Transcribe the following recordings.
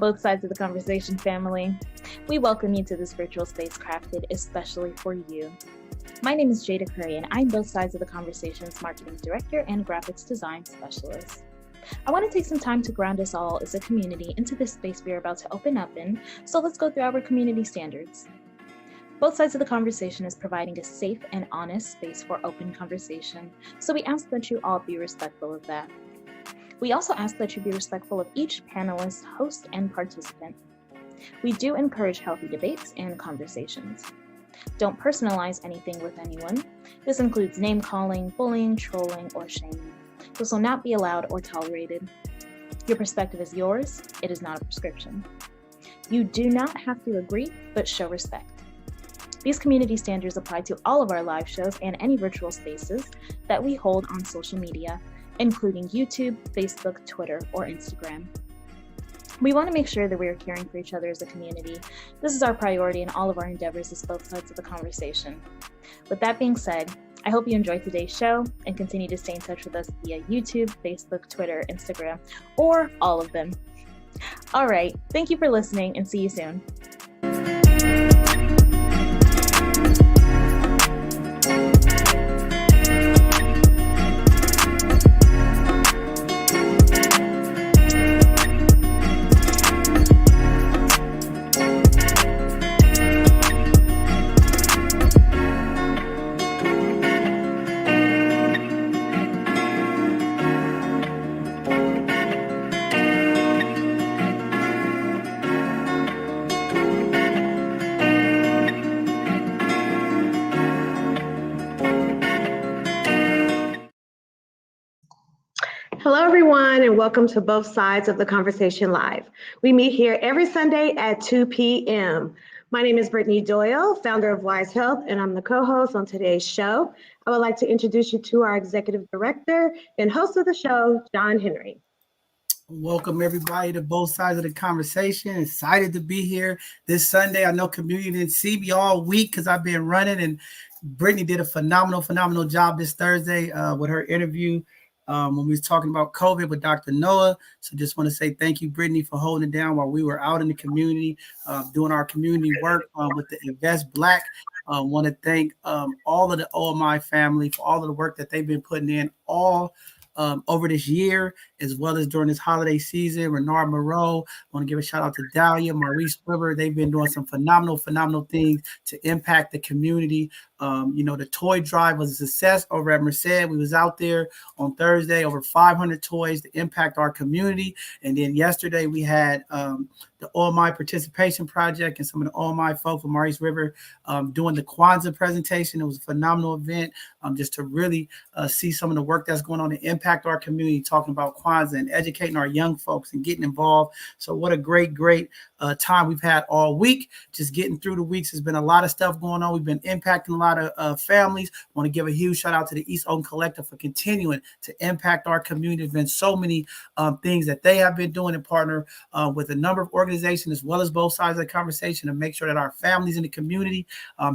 both sides of the conversation, family. We welcome you to this virtual space crafted especially for you. My name is Jada Curry, and I'm both sides of the conversation's marketing director and graphics design specialist. I want to take some time to ground us all as a community into this space we are about to open up in, so let's go through our community standards. Both sides of the conversation is providing a safe and honest space for open conversation, so we ask that you all be respectful of that. We also ask that you be respectful of each panelist, host, and participant. We do encourage healthy debates and conversations. Don't personalize anything with anyone. This includes name-calling, bullying, trolling, or shaming. This will not be allowed or tolerated. Your perspective is yours. It is not a prescription. You do not have to agree, but show respect. These community standards apply to all of our live shows and any virtual spaces that we hold on social media, including YouTube, Facebook, Twitter, or Instagram. We want to make sure that we are caring for each other as a community. This is our priority in all of our endeavors as both sides of the conversation. With that being said, I hope you enjoyed today's show and continue to stay in touch with us via YouTube, Facebook, Twitter, Instagram, or all of them. All right, thank you for listening and see you soon. Hello, everyone, and welcome to Both Sides of the Conversation Live. We meet here every Sunday at 2 p.m. My name is Brittany Doyle, founder of Wise Health, and I'm the co-host on today's show. I would like to introduce you to our executive director and host of the show, John Henry. Welcome, everybody, to Both Sides of the Conversation. Excited to be here this Sunday. I know community didn't see me all week because I've been running, and Brittany did a phenomenal job this Thursday with her interview when we was talking about COVID with Dr. Noah. So just want to say thank you, Brittany, for holding it down while we were out in the community doing our community work with the Invest Black. Want to thank all of the OMI family for all of the work that they've been putting in all over this year, as well as during this holiday season. Renard Moreau, want to give a shout out to Dahlia, Maurice River. They've been doing some phenomenal things to impact the community. The toy drive was a success over at Merced. We was out there on Thursday, over 500 toys to impact our community. And then yesterday we had the OMI Participation Project and some of the OMI folk from Maurice River doing the Kwanzaa presentation. It was a phenomenal event just to really see some of the work that's going on to impact our community, talking about Kwanzaa and educating our young folks and getting involved. So what a great time we've had all week. Just getting through the weeks. There's been a lot of stuff going on. We've been impacting a lot of families. Want to give a huge shout out to the East Oakland Collective for continuing to impact our community. There's been so many things that they have been doing in partner with a number of organizations, as well as both sides of the conversation, to make sure that our families in the community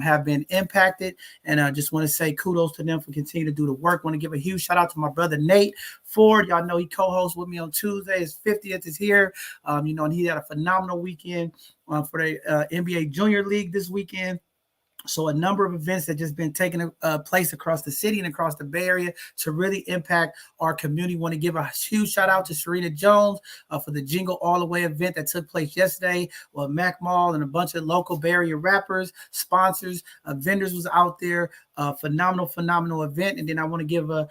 have been impacted. And I just want to say kudos to them for continuing to do the work. Want to give a huge shout out to my brother Nate Ford. Y'all know he co-hosts with me on Tuesday. His 50th is here. And he had a phenomenal weekend for the NBA Junior League this weekend. So a number of events that just been taking place across the city and across the Bay Area to really impact our community. Want to give a huge shout out to Serena Jones for the Jingle All the Way event that took place yesterday. Well, Mac Mall and a bunch of local Bay Area rappers, sponsors, vendors was out there. Phenomenal event. And then I want to give a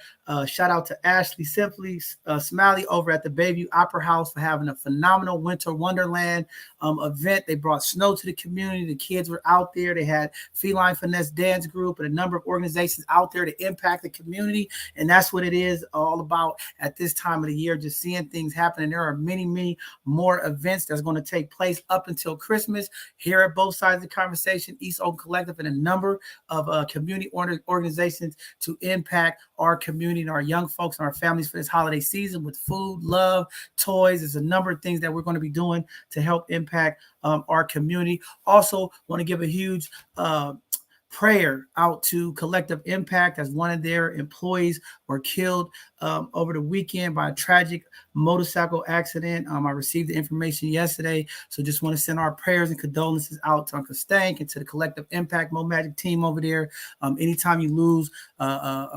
shout out to Ashley Simply Smiley over at the Bayview Opera House for having a phenomenal Winter Wonderland event. They brought snow to the community. The kids were out there. They had Feline Finesse Dance Group and a number of organizations out there to impact the community. And that's what it is all about at this time of the year, just seeing things happen. And there are many more events that's going to take place up until Christmas here at Both Sides of the Conversation, East Oakland Collective, and a number of community organizations to impact our community and our young folks and our families for this holiday season with food, love, toys. There's a number of things that we're going to be doing to help impact our community. Also want to give a huge prayer out to Collective Impact, as one of their employees were killed over the weekend by a tragic motorcycle accident. I received the information yesterday, so just want to send our prayers and condolences out to Uncle Stank and to the Collective Impact Mo Magic team over there. Anytime you lose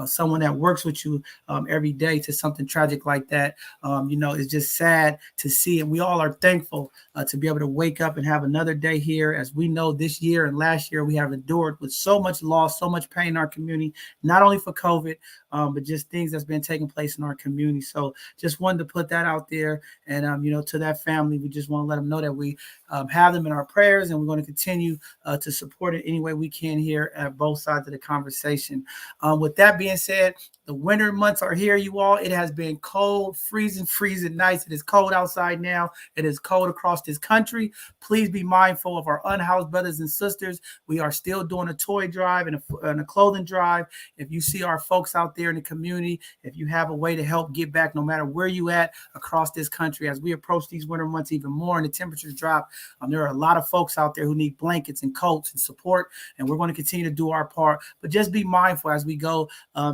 someone that works with you every day to something tragic like that, it's just sad to see it. We all are thankful to be able to wake up and have another day here. As we know, this year and last year we have endured with so much loss, so much pain in our community, not only for COVID, but just things that's been taking place in our community. So just wanted to put that out there. And, to that family, we just want to let them know that we have them in our prayers, and we're going to continue to support it any way we can here at both sides of the conversation. With that being said, the winter months are here, you all. It has been cold, freezing nights. It is cold outside now. It is cold across this country. Please be mindful of our unhoused brothers and sisters. We are still doing a toy drive and a clothing drive. If you see our folks out there in the community, if you have a way to help get back, no matter where you at across this country, as we approach these winter months even more and the temperatures drop, there are a lot of folks out there who need blankets and coats and support, and we're going to continue to do our part. But just be mindful as we go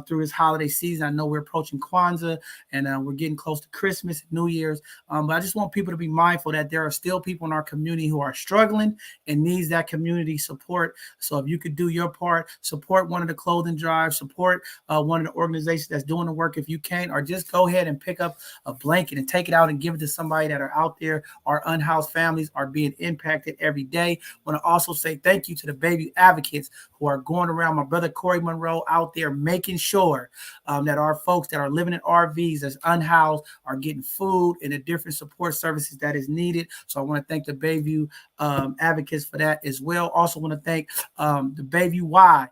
through this holiday season. I know we're approaching Kwanzaa, and we're getting close to Christmas and New Year's, but I just want people to be mindful that there are still people in our community who are struggling and needs that community support. So if you could do your part, support one of the clothing drives, support one of the organizations that's doing the work if you can, or just go ahead and pick up a blanket and take it out and give it to somebody that are out there. Our unhoused families are being impacted every day. I want to also say thank you to the baby advocates who are going around, my brother Corey Monroe out there, making sure that our folks that are living in RVs as unhoused are getting food and the different support services that is needed. So I want to thank the Bayview advocates for that as well. Also want to thank the Bayview Y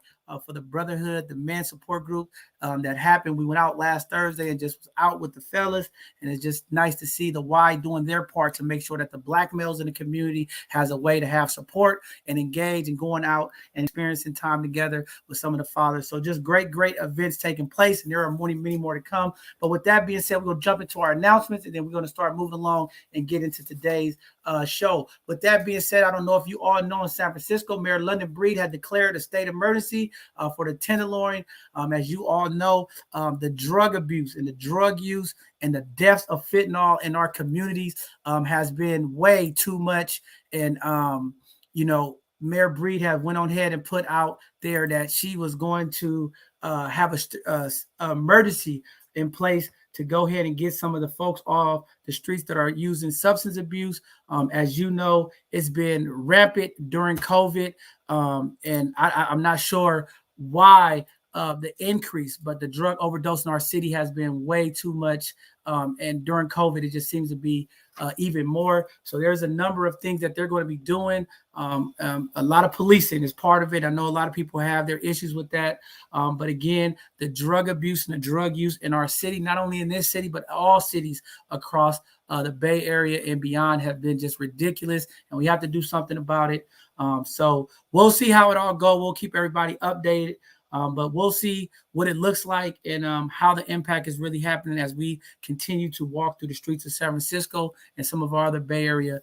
for the Brotherhood, the men support group that happened. We went out last Thursday and just was out with the fellas, and it's just nice to see the Y doing their part to make sure that the Black males in the community has a way to have support and engage and going out and experiencing time together with some of the fathers. So just great events taking place, and there are many more to come. But with that being said, we're going to jump into our announcements, and then we're going to start moving along and get into today's show. With that being said, I don't know if you all know, in San Francisco, Mayor London Breed had declared a state emergency for the Tenderloin. As you all know, the drug abuse and the drug use and the deaths of fentanyl in our communities has been way too much. And, Mayor Breed had went on ahead and put out there that she was going to have a emergency in place to go ahead and get some of the folks off the streets that are using substance abuse. As you know, it's been rampant during COVID, and I'm not sure why the increase, but the drug overdose in our city has been way too much. And during COVID, it just seems to be even more. So there's a number of things that they're going to be doing. A lot of policing is part of it. I know a lot of people have their issues with that. But again, the drug abuse and the drug use in our city, not only in this city, but all cities across the Bay Area and beyond, have been just ridiculous. And we have to do something about it. So we'll see how it all goes. We'll keep everybody updated. But we'll see what it looks like and how the impact is really happening as we continue to walk through the streets of San Francisco and some of our other Bay Area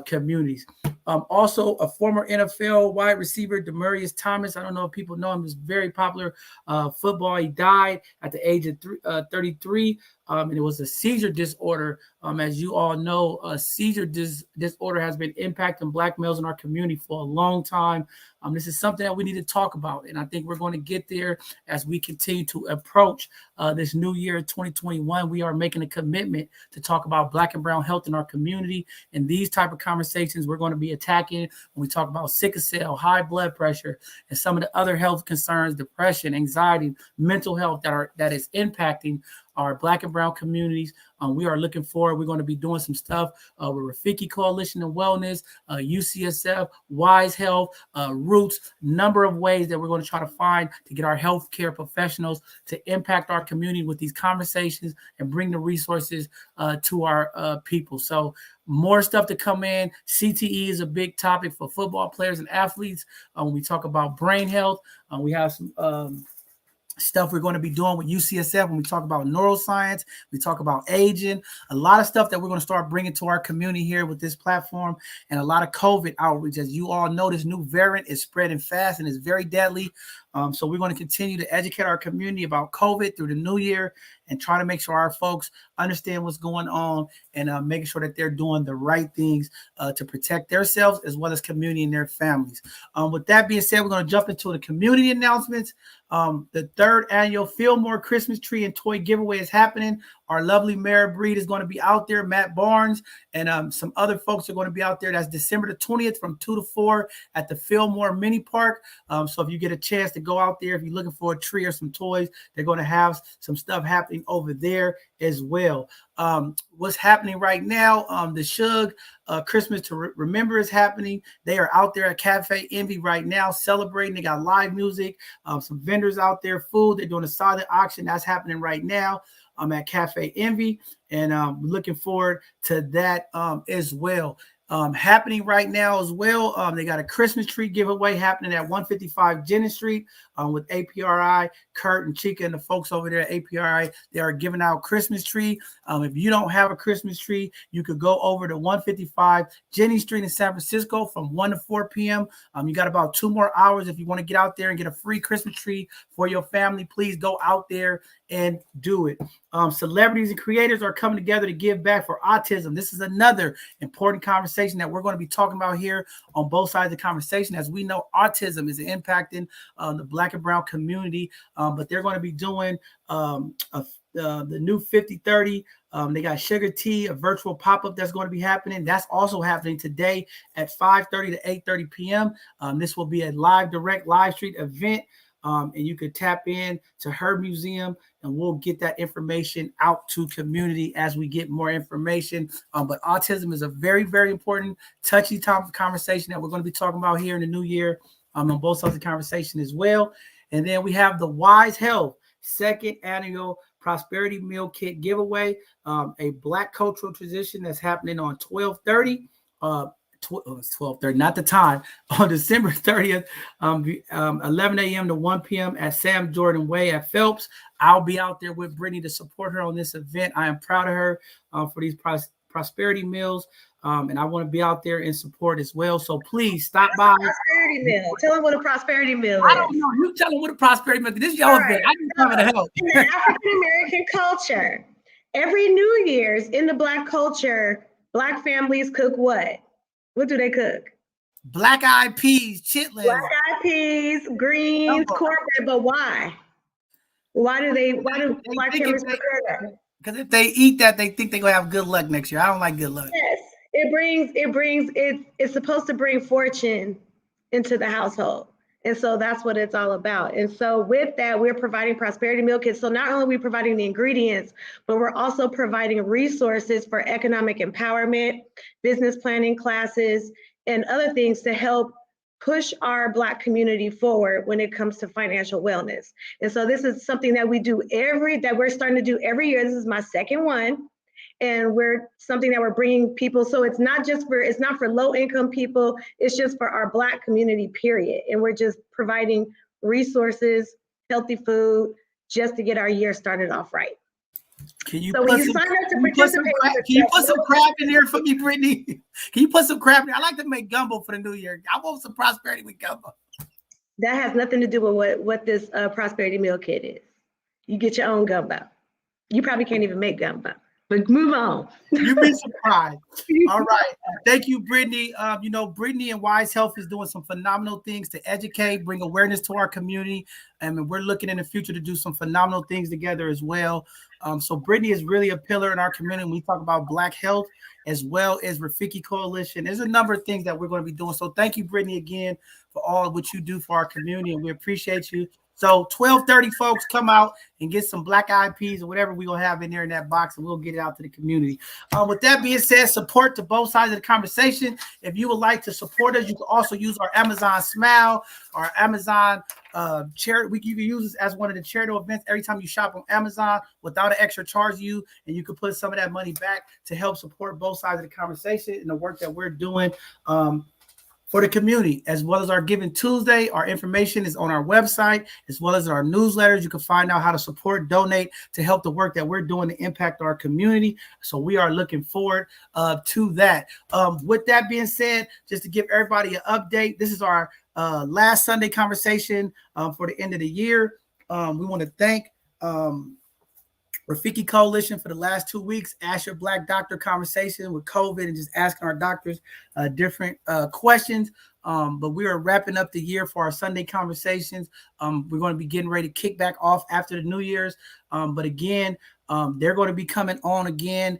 communities. Also, a former NFL wide receiver, Demaryius Thomas, I don't know if people know him, he's very popular football. He died at the age of 33, and it was a seizure disorder. As you all know, a seizure disorder has been impacting Black males in our community for a long time. This is something that we need to talk about, and I think we're going to get there as we continue to approach this new year, 2021. We are making a commitment to talk about Black and brown health in our community, and these type of conversations we're going to be attacking when we talk about sickle cell, high blood pressure, and some of the other health concerns, depression, anxiety, mental health that is impacting our Black and brown communities. We are looking forward. We're going to be doing some stuff with Rafiki Coalition and Wellness, UCSF, Wise Health, Roots, number of ways that we're going to try to find to get our healthcare professionals to impact our community with these conversations and bring the resources to our people. So more stuff to come in. CTE is a big topic for football players and athletes. When we talk about brain health, we have some stuff we're going to be doing with UCSF when we talk about neuroscience, we talk about aging, a lot of stuff that we're going to start bringing to our community here with this platform, and a lot of COVID outreach. As you all know, this new variant is spreading fast and is very deadly. So we're going to continue to educate our community about COVID through the new year and try to make sure our folks understand what's going on and making sure that they're doing the right things to protect themselves as well as community and their families. With that being said, we're going to jump into the community announcements. The 3rd annual Fillmore Christmas tree and toy giveaway is happening. Our lovely Mayor Breed is going to be out there, Matt Barnes, and some other folks are going to be out there. That's December the 20th from 2 to 4 at the Fillmore Mini Park. So if you get a chance to go out there, if you're looking for a tree or some toys, they're going to have some stuff happening over there as well. What's happening right now, the Shug Christmas to Remember is happening. They are out there at Cafe Envy right now celebrating. They got live music, some vendors out there, food. They're doing a silent auction. That's happening right now. I'm at Cafe Envy, and looking forward to that as well. Happening right now as well. They got a Christmas tree giveaway happening at 155 Jennings Street with APRI, Kurt and Chica and the folks over there at APRI. They are giving out Christmas tree. If you don't have a Christmas tree, you could go over to 155 Jennings Street in San Francisco from 1 to 4 p.m. You got about 2 more hours. If you want to get out there and get a free Christmas tree for your family, please go out there and do it. Celebrities and creators are coming together to give back for autism. This is another important conversation that we're going to be talking about here on both sides of the conversation. As we know, autism is impacting the Black and brown community, but they're going to be doing the new 50/30. They got Sugar Tea, a virtual pop-up that's going to be happening. That's also happening today at 5:30 to 8:30 p.m. This will be a direct live stream event. And you could tap in to her museum, and we'll get that information out to community as we get more information. But autism is a very, very important, touchy topic of conversation that we're going to be talking about here in the new year on both sides of the conversation as well. And then we have the Wise Health 2nd annual Prosperity Meal Kit giveaway, a Black cultural tradition that's happening on 12/30. 12:30, not the time, on December 30th, 11 a.m. to 1 p.m. at Sam Jordan Way at Phelps. I'll be out there with Brittany to support her on this event. I am proud of her for these prosperity meals, and I want to be out there in support as well. So please stop by. Prosperity meal. Tell them what a prosperity meal is. I don't know. You tell them what a prosperity meal is. This is your event. I just coming to help. In the African American culture, every New Year's in the Black culture, Black families cook what? What do they cook? Black eyed peas, chitlins. Black eyed peas, greens, cornbread. But why? Why do Black families prepare that? Because if they eat that, they think they're gonna have good luck next year. I don't like good luck. Yes, it's supposed to bring fortune into the household. And so that's what it's all about. And so with that, we're providing prosperity meal kits. So not only are we providing the ingredients, but we're also providing resources for economic empowerment, business planning classes, and other things to help push our Black community forward when it comes to financial wellness. And so this is something that we're starting to do every year. This is my 2nd one. And we're bringing people. So it's not for low income people. It's just for our Black community, period. And we're just providing resources, healthy food, just to get our year started off right. Can you put some crab in there for me, Brittany? Can you put some crab in there? I like to make gumbo for the new year. I want some prosperity with gumbo. That has nothing to do with what this prosperity meal kit is. You get your own gumbo. You probably can't even make gumbo. But move on. You'd be surprised. All right. Thank you, Brittany. Brittany and Wise Health is doing some phenomenal things to educate, bring awareness to our community. And we're looking in the future to do some phenomenal things together as well. So Brittany is really a pillar in our community when we talk about Black health, as well as Rafiki Coalition. There's a number of things that we're going to be doing. So thank you, Brittany, again, for all of what you do for our community. And we appreciate you. So 12:30, folks, come out and get some black eyed peas or whatever we're going to have in there in that box, and we'll get it out to the community. With that being said, support to both sides of the conversation. If you would like to support us, you can also use our Amazon Smile, our Amazon charity. You can use this as one of the charitable events every time you shop on Amazon without an extra charge to you, and you can put some of that money back to help support both sides of the conversation and the work that we're doing for the community, as well as our Giving Tuesday. Our information is on our website, as well as our newsletters. You can find out how to support, donate to help the work that we're doing to impact our community. So we are looking forward to that. With that being said, just to give everybody an update, this is our last Sunday conversation for the end of the year. We want to thank Rafiki Coalition for the last 2 weeks. Ask Your Black Doctor conversation with COVID and just asking our doctors different questions. But we are wrapping up the year for our Sunday conversations. We're going to be getting ready to kick back off after the New Year's. But again, they're going to be coming on again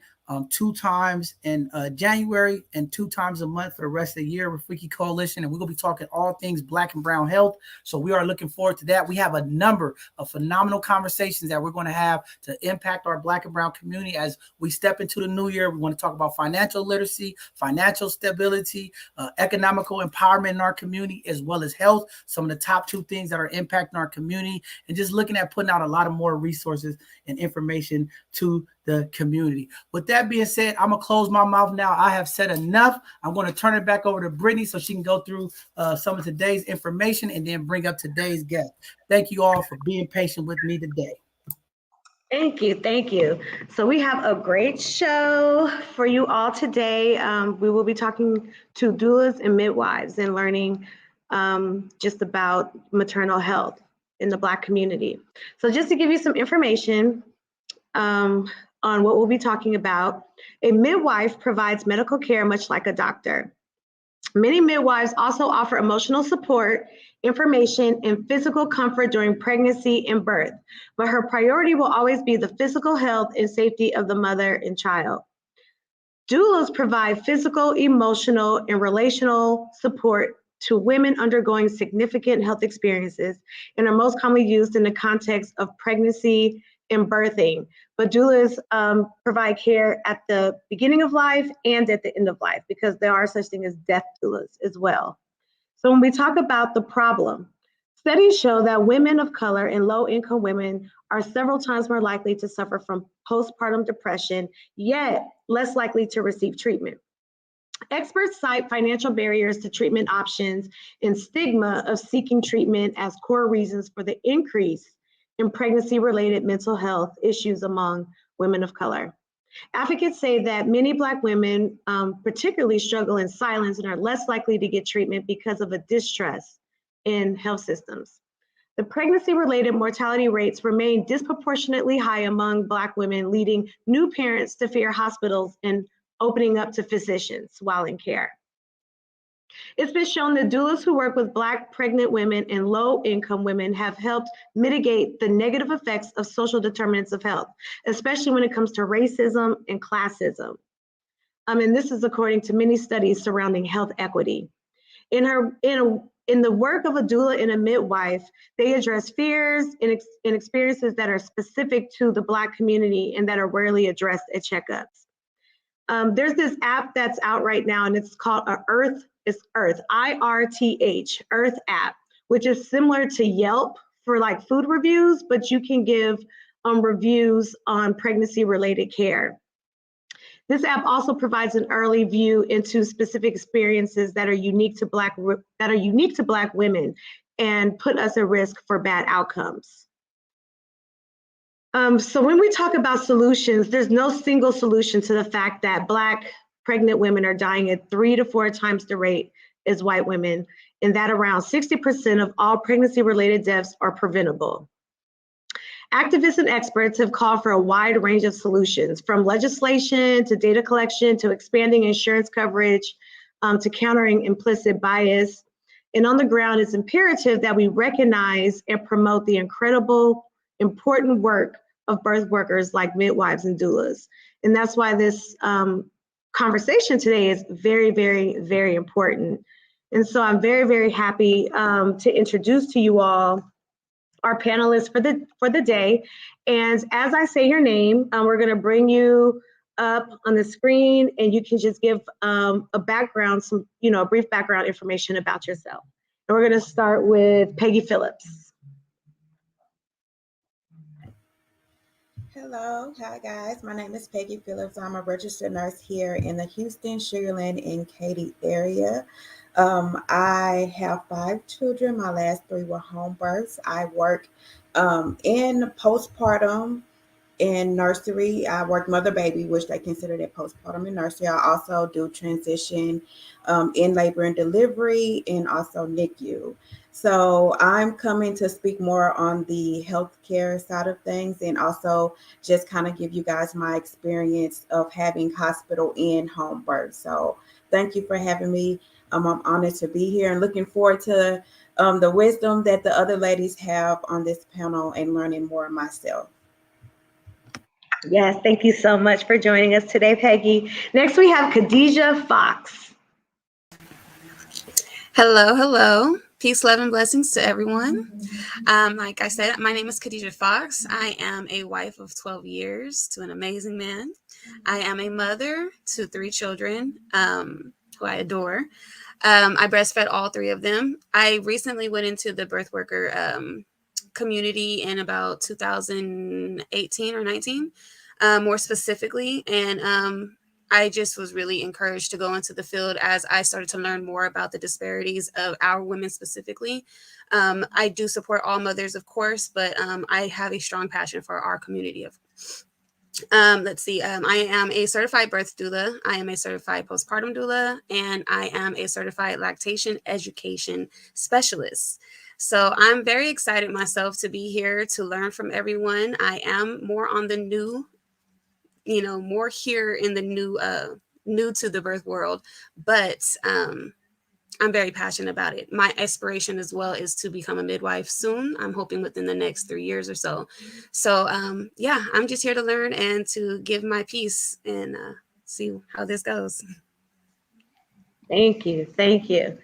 2 times in January and 2 times a month for the rest of the year with Rafiki Coalition. And we're going to be talking all things Black and brown health. So we are looking forward to that. We have a number of phenomenal conversations that we're going to have to impact our Black and brown community as we step into the new year. We want to talk about financial literacy, financial stability, economical empowerment in our community, as well as health, some of the top 2 things that are impacting our community, and just looking at putting out a lot of more resources and information to the community. With that being said, I'm going to close my mouth now. I have said enough. I'm going to turn it back over to Brittany so she can go through some of today's information and then bring up today's guest. Thank you all for being patient with me today. Thank you. Thank you. So we have a great show for you all today. We will be talking to doulas and midwives and learning just about maternal health in the Black community. So just to give you some information on what we'll be talking about, a midwife provides medical care much like a doctor. Many midwives also offer emotional support, information, and physical comfort during pregnancy and birth, but her priority will always be the physical health and safety of the mother and child. Doulas provide physical, emotional, and relational support to women undergoing significant health experiences and are most commonly used in the context of pregnancy and birthing. But doulas provide care at the beginning of life and at the end of life, because there are such things as death doulas as well. So when we talk about the problem, studies show that women of color and low-income women are several times more likely to suffer from postpartum depression, yet less likely to receive treatment. Experts cite financial barriers to treatment options and stigma of seeking treatment as core reasons for the increase in pregnancy-related mental health issues among women of color. Advocates say that many Black women particularly struggle in silence and are less likely to get treatment because of a distrust in health systems. The pregnancy-related mortality rates remain disproportionately high among Black women, leading new parents to fear hospitals and opening up to physicians while in care. It's been shown that doulas who work with Black pregnant women and low-income women have helped mitigate the negative effects of social determinants of health, especially when it comes to racism and classism. And this is according to many studies surrounding health equity. In the work of a doula and a midwife, they address fears and experiences that are specific to the Black community and that are rarely addressed at checkups. There's this app that's out right now, and it's called Earth, IRTH, Earth app, which is similar to Yelp for like food reviews, but you can give reviews on pregnancy-related care. This app also provides an early view into specific experiences that are unique to Black women and put us at risk for bad outcomes. So when we talk about solutions, there's no single solution to the fact that Black pregnant women are dying at 3 to 4 times the rate as white women, and that around 60% of all pregnancy-related deaths are preventable. Activists and experts have called for a wide range of solutions, from legislation to data collection to expanding insurance coverage to countering implicit bias. And on the ground, it's imperative that we recognize and promote the incredible, important work of birth workers like midwives and doulas. And that's why this conversation today is very, very, very important. And so I'm very, very happy to introduce to you all our panelists for the day. And as I say your name, we're going to bring you up on the screen, and you can just give a background, a brief background information about yourself. And we're going to start with Peggy Phillips. Hello, hi guys. My name is Peggy Phillips. I'm a registered nurse here in the Houston, Sugar Land, and Katy area. I have 5 children. My last 3 were home births. I work in postpartum in nursery. I work mother baby, which they consider that postpartum in nursery. I also do transition in labor and delivery and also NICU. So I'm coming to speak more on the healthcare side of things and also just kind of give you guys my experience of having hospital and home birth. So thank you for having me. I'm honored to be here and looking forward to the wisdom that the other ladies have on this panel and learning more myself. Yes, thank you so much for joining us today, Peggy. Next, we have Khadijah Fox. Hello, hello. Peace, love, and blessings to everyone. Like I said, my name is Khadijah Fox. I am a wife of 12 years to an amazing man. I am a mother to 3 children who I adore. I breastfed all 3 of them. I recently went into the birth worker community in about 2018 or 19, more specifically. And I just was really encouraged to go into the field as I started to learn more about the disparities of our women specifically. I do support all mothers, of course, but I have a strong passion for our community of let's see. I am a certified birth doula. I am a certified postpartum doula, and I am a certified lactation education specialist. So I'm very excited myself to be here to learn from everyone. I am more on the new, more here in the new to the birth world, but I'm very passionate about it. My aspiration as well is to become a midwife soon. I'm hoping within the next 3 years or so. So yeah, I'm just here to learn and to give my piece and see how this goes. Thank you. Thank you.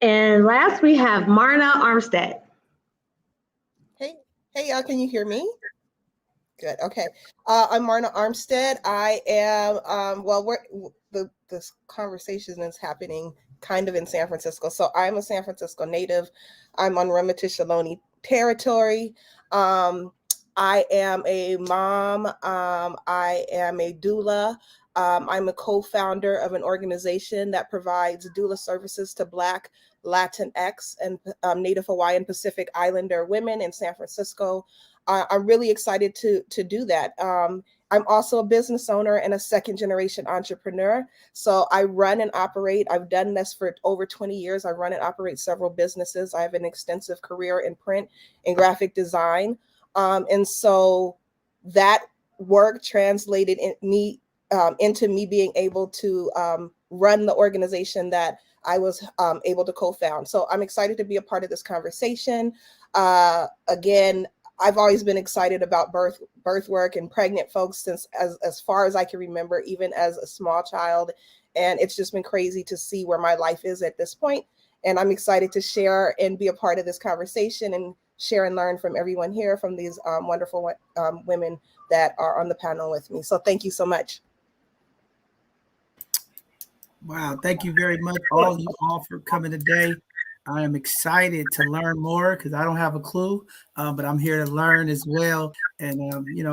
And last, we have Marna Armstead. Hey, y'all, can you hear me? Good. Okay. I'm Marna Armstead. I am, this conversation is happening kind of in San Francisco. So I'm a San Francisco native. I'm on Remetish Ohlone territory. I am a mom. I am a doula. I'm a co-founder of an organization that provides doula services to Black, Latinx, and Native Hawaiian Pacific Islander women in San Francisco. I'm really excited to do that. I'm also a business owner and a second generation entrepreneur. So I run and operate. I've done this for over 20 years. I run and operate several businesses. I have an extensive career in print and graphic design. And so that work translated into me being able to run the organization that I was able to co-found. So I'm excited to be a part of this conversation. Again, I've always been excited about birth work and pregnant folks since as far as I can remember, even as a small child. And it's just been crazy to see where my life is at this point. And I'm excited to share and be a part of this conversation and share and learn from everyone here, from these wonderful women that are on the panel with me. So thank you so much. Wow, thank you very much, all of you all, for coming today. I am excited to learn more because I don't have a clue, but I'm here to learn as well and,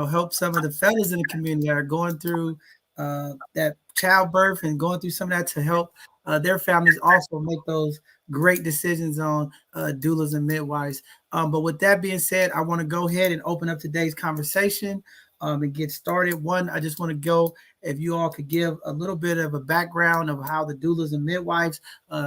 help some of the fellas in the community that are going through that childbirth and going through some of that to help their families also make those great decisions on doulas and midwives. But with that being said, I want to go ahead and open up today's conversation and get started. One, I just want to go, if you all could give a little bit of a background of how the doulas and midwives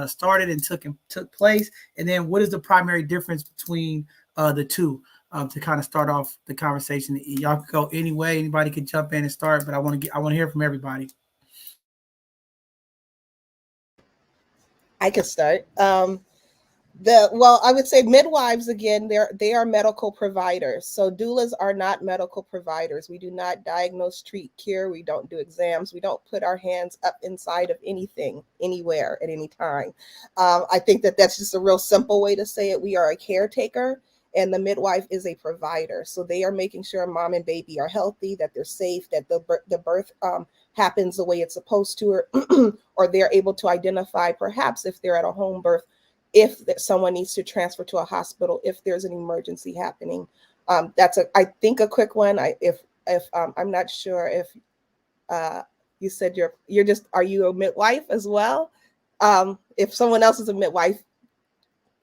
started and took place, and then what is the primary difference between the two to kind of start off the conversation. Y'all could go any way. Anybody could jump in and start, but I want to hear from everybody. I could start. I would say midwives, again, they are medical providers. So doulas are not medical providers. We do not diagnose, treat, cure. We don't do exams. We don't put our hands up inside of anything, anywhere, at any time. I think that's just a real simple way to say it. We are a caretaker, and the midwife is a provider. So they are making sure mom and baby are healthy, that they're safe, that the birth happens the way it's supposed to, or they're able to identify, perhaps if they're at a home birth, if someone needs to transfer to a hospital, if there's an emergency happening. That's I think a quick one. I'm not sure if you said are you a midwife as well? If someone else is a midwife,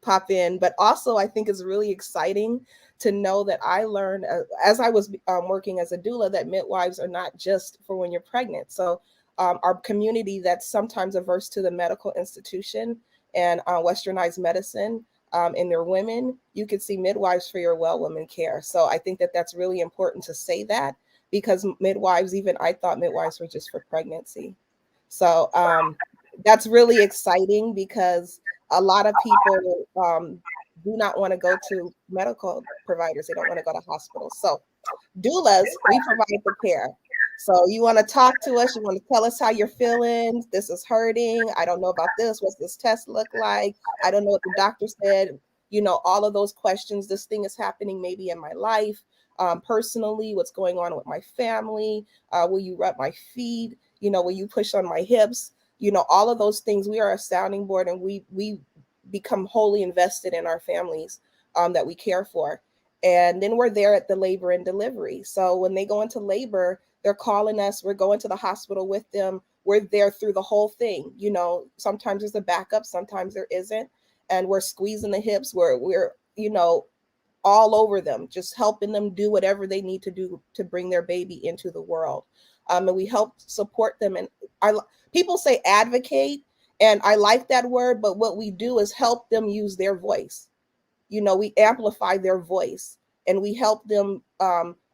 pop in. But also, I think it's really exciting to know that I learned as I was working as a doula that midwives are not just for when you're pregnant. So our community that's sometimes averse to the medical institution and westernized medicine in their women, you could see midwives for your well woman care. So I think that that's really important to say that, because midwives, even I thought midwives were just for pregnancy. So that's really exciting, because a lot of people do not want to go to medical providers. They don't want to go to hospitals. So doulas, we provide the care. So you want to talk to us, you want to tell us how you're feeling. This is hurting. I don't know about this. What's this test look like? I don't know what the doctor said. You know, all of those questions. This thing is happening maybe in my life. Personally, what's going on with my family? Will you rub my feet? You know, will you push on my hips? You know, all of those things. We are a sounding board, and we become wholly invested in our families that we care for. And then we're there at the labor and delivery. So when they go into labor, they're calling us. We're going to the hospital with them. We're there through the whole thing. You know, sometimes there's a backup, sometimes there isn't. And we're squeezing the hips. We're you know, all over them, just helping them do whatever they need to do to bring their baby into the world. And we help support them. And people say advocate, and I like that word, but what we do is help them use their voice. You know, we amplify their voice, and we help them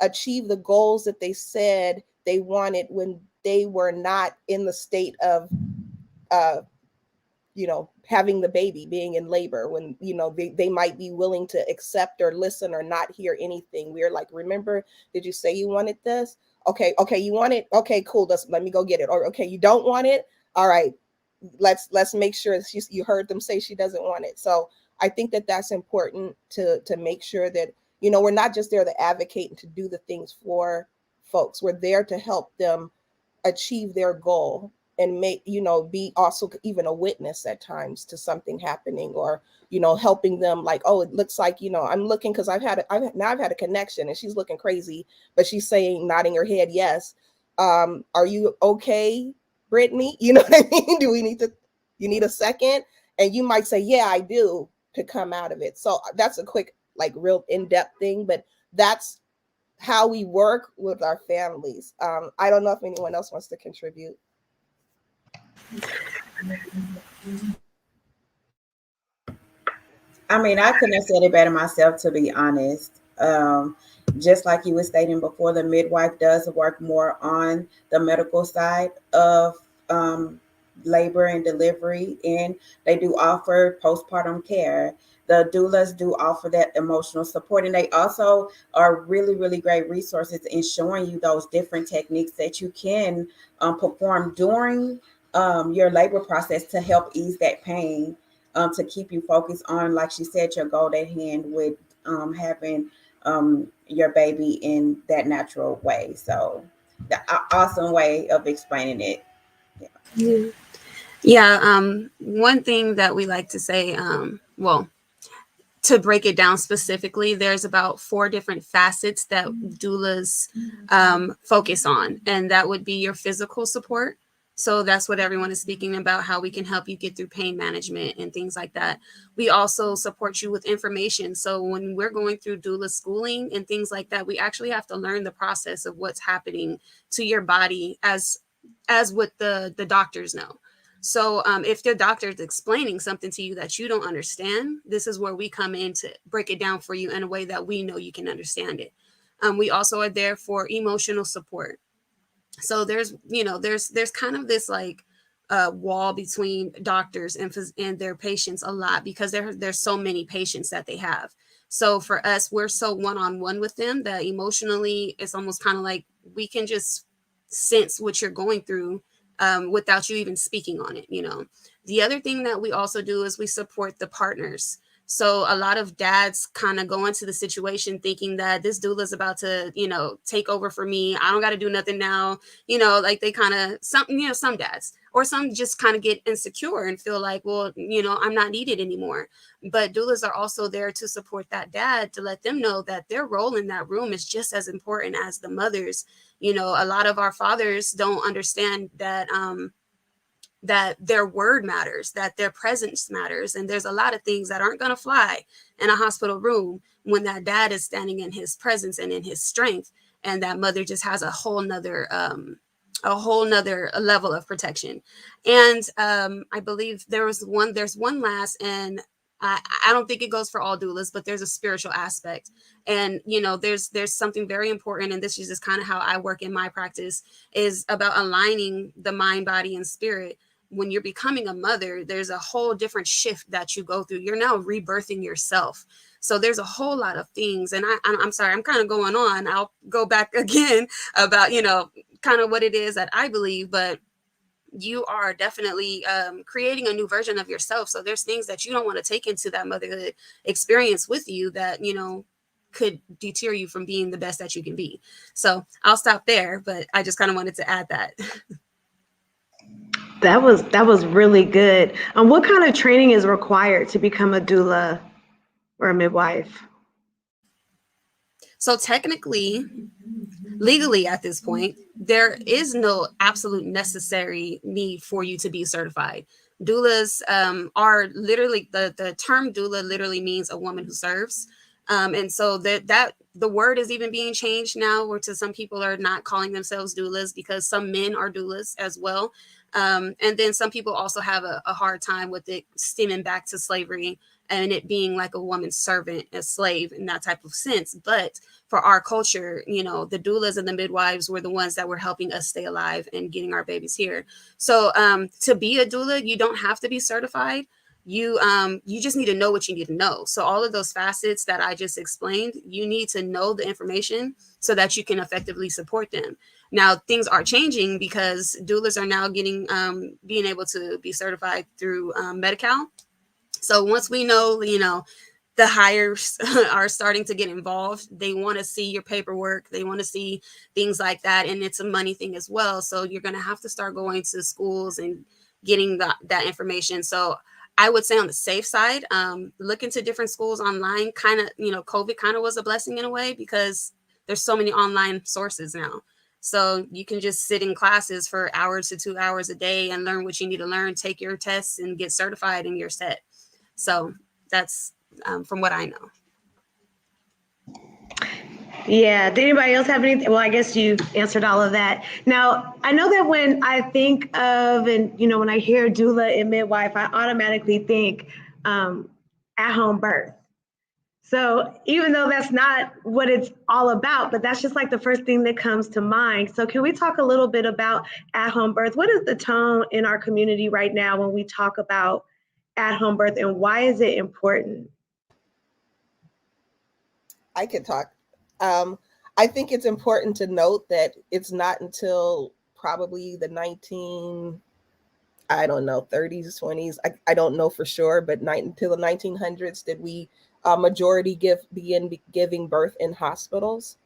achieve the goals that they said they wanted when they were not in the state of you know, having the baby, being in labor, when, you know, they might be willing to accept or listen or not hear anything. We're like, remember, did you say you wanted this? Okay, you want it? Okay, cool. Let me go get it. Or, okay, you don't want it? All right, let's make sure you heard them say she doesn't want it. So I think that that's important to make sure that, you know, we're not just there to advocate and to do the things for folks. We're there to help them achieve their goal, and make, you know, be also even a witness at times to something happening, or, you know, helping them, like, oh, it looks like, you know, I'm looking, because I've had a connection, and she's looking crazy, but she's saying, nodding her head, yes. Are you okay, Brittany? You know what I mean? You need a second? And you might say, yeah, I do, to come out of it. So that's a quick, like, real in-depth thing, but that's how we work with our families. I don't know if anyone else wants to contribute. I mean, I couldn't have said it better myself, to be honest. Just like you were stating before, the midwife does work more on the medical side of labor and delivery, and they do offer postpartum care. The doulas do offer that emotional support, and they also are really, really great resources in showing you those different techniques that you can perform during your labor process to help ease that pain, to keep you focused on, like she said, your goal at hand with having your baby in that natural way. So the awesome way of explaining it. Yeah. One thing that we like to say, well, to break it down specifically, there's about 4 different facets that doulas focus on, and that would be your physical support. So that's what everyone is speaking about, how we can help you get through pain management and things like that. We also support you with information. So when we're going through doula schooling and things like that, we actually have to learn the process of what's happening to your body as what the doctors know. So if the doctor is explaining something to you that you don't understand, this is where we come in to break it down for you in a way that we know you can understand it. We also are there for emotional support. So there's kind of this like wall between doctors and their patients a lot, because there's so many patients that they have. So for us, we're so one-on-one with them that emotionally it's almost kind of like we can just sense what you're going through without you even speaking on it. You know, the other thing that we also do is we support the partners. So a lot of dads kind of go into the situation thinking that this doula is about to, you know, take over for me. I don't got to do nothing now. You know, like they kind of, some dads or some just kind of get insecure and feel like, well, you know, I'm not needed anymore. But doulas are also there to support that dad, to let them know that their role in that room is just as important as the mother's. You know, a lot of our fathers don't understand that that their word matters, that their presence matters. And there's a lot of things that aren't going to fly in a hospital room when that dad is standing in his presence and in his strength, and that mother just has a whole nother level of protection. And I believe there's one last, and I don't think it goes for all doulas, but there's a spiritual aspect. And, you know, there's something very important. And this is just kind of how I work in my practice, is about aligning the mind, body, and spirit. When you're becoming a mother, there's a whole different shift that you go through. You're now rebirthing yourself. So there's a whole lot of things. And I'm sorry, I'm kind of going on. I'll go back again about, you know, kind of what it is that I believe, but you are definitely creating a new version of yourself. So there's things that you don't want to take into that motherhood experience with you that, you know, could deter you from being the best that you can be. So I'll stop there, but I just kind of wanted to add that. That was really good. What kind of training is required to become a doula or a midwife? So technically, legally at this point, there is no absolute necessary need for you to be certified. Doulas are literally, the term doula literally means a woman who serves. And so that the word is even being changed now, where to some people are not calling themselves doulas because some men are doulas as well. And then some people also have a hard time with it stemming back to slavery and it being like a woman's servant, a slave in that type of sense. But for our culture, you know, the doulas and the midwives were the ones that were helping us stay alive and getting our babies here. So to be a doula, you don't have to be certified. You just need to know what you need to know. So all of those facets that I just explained, you need to know the information so that you can effectively support them. Now, things are changing because doulas are now getting being able to be certified through Medi-Cal. So once we know, you know, the hires are starting to get involved, they want to see your paperwork, they want to see things like that, and it's a money thing as well. So you're going to have to start going to schools and getting that information. So I would say on the safe side, look into different schools online. Kind of, you know, COVID kind of was a blessing in a way because there's so many online sources now. So you can just sit in classes for hours to 2 hours a day and learn what you need to learn, take your tests and get certified and you're set. So that's from what I know. Yeah. Did anybody else have anything? Well, I guess you answered all of that. Now, I know that when I think of, and, you know, when I hear doula and midwife, I automatically think at-home birth. So even though that's not what it's all about, but that's just like the first thing that comes to mind. So can we talk a little bit about at-home birth? What is the tone in our community right now when we talk about at-home birth, and why is it important? I could talk. I think it's important to note that it's not until probably the 30s, 20s. I don't know for sure, but until the 1900s did we majority begin giving birth in hospitals.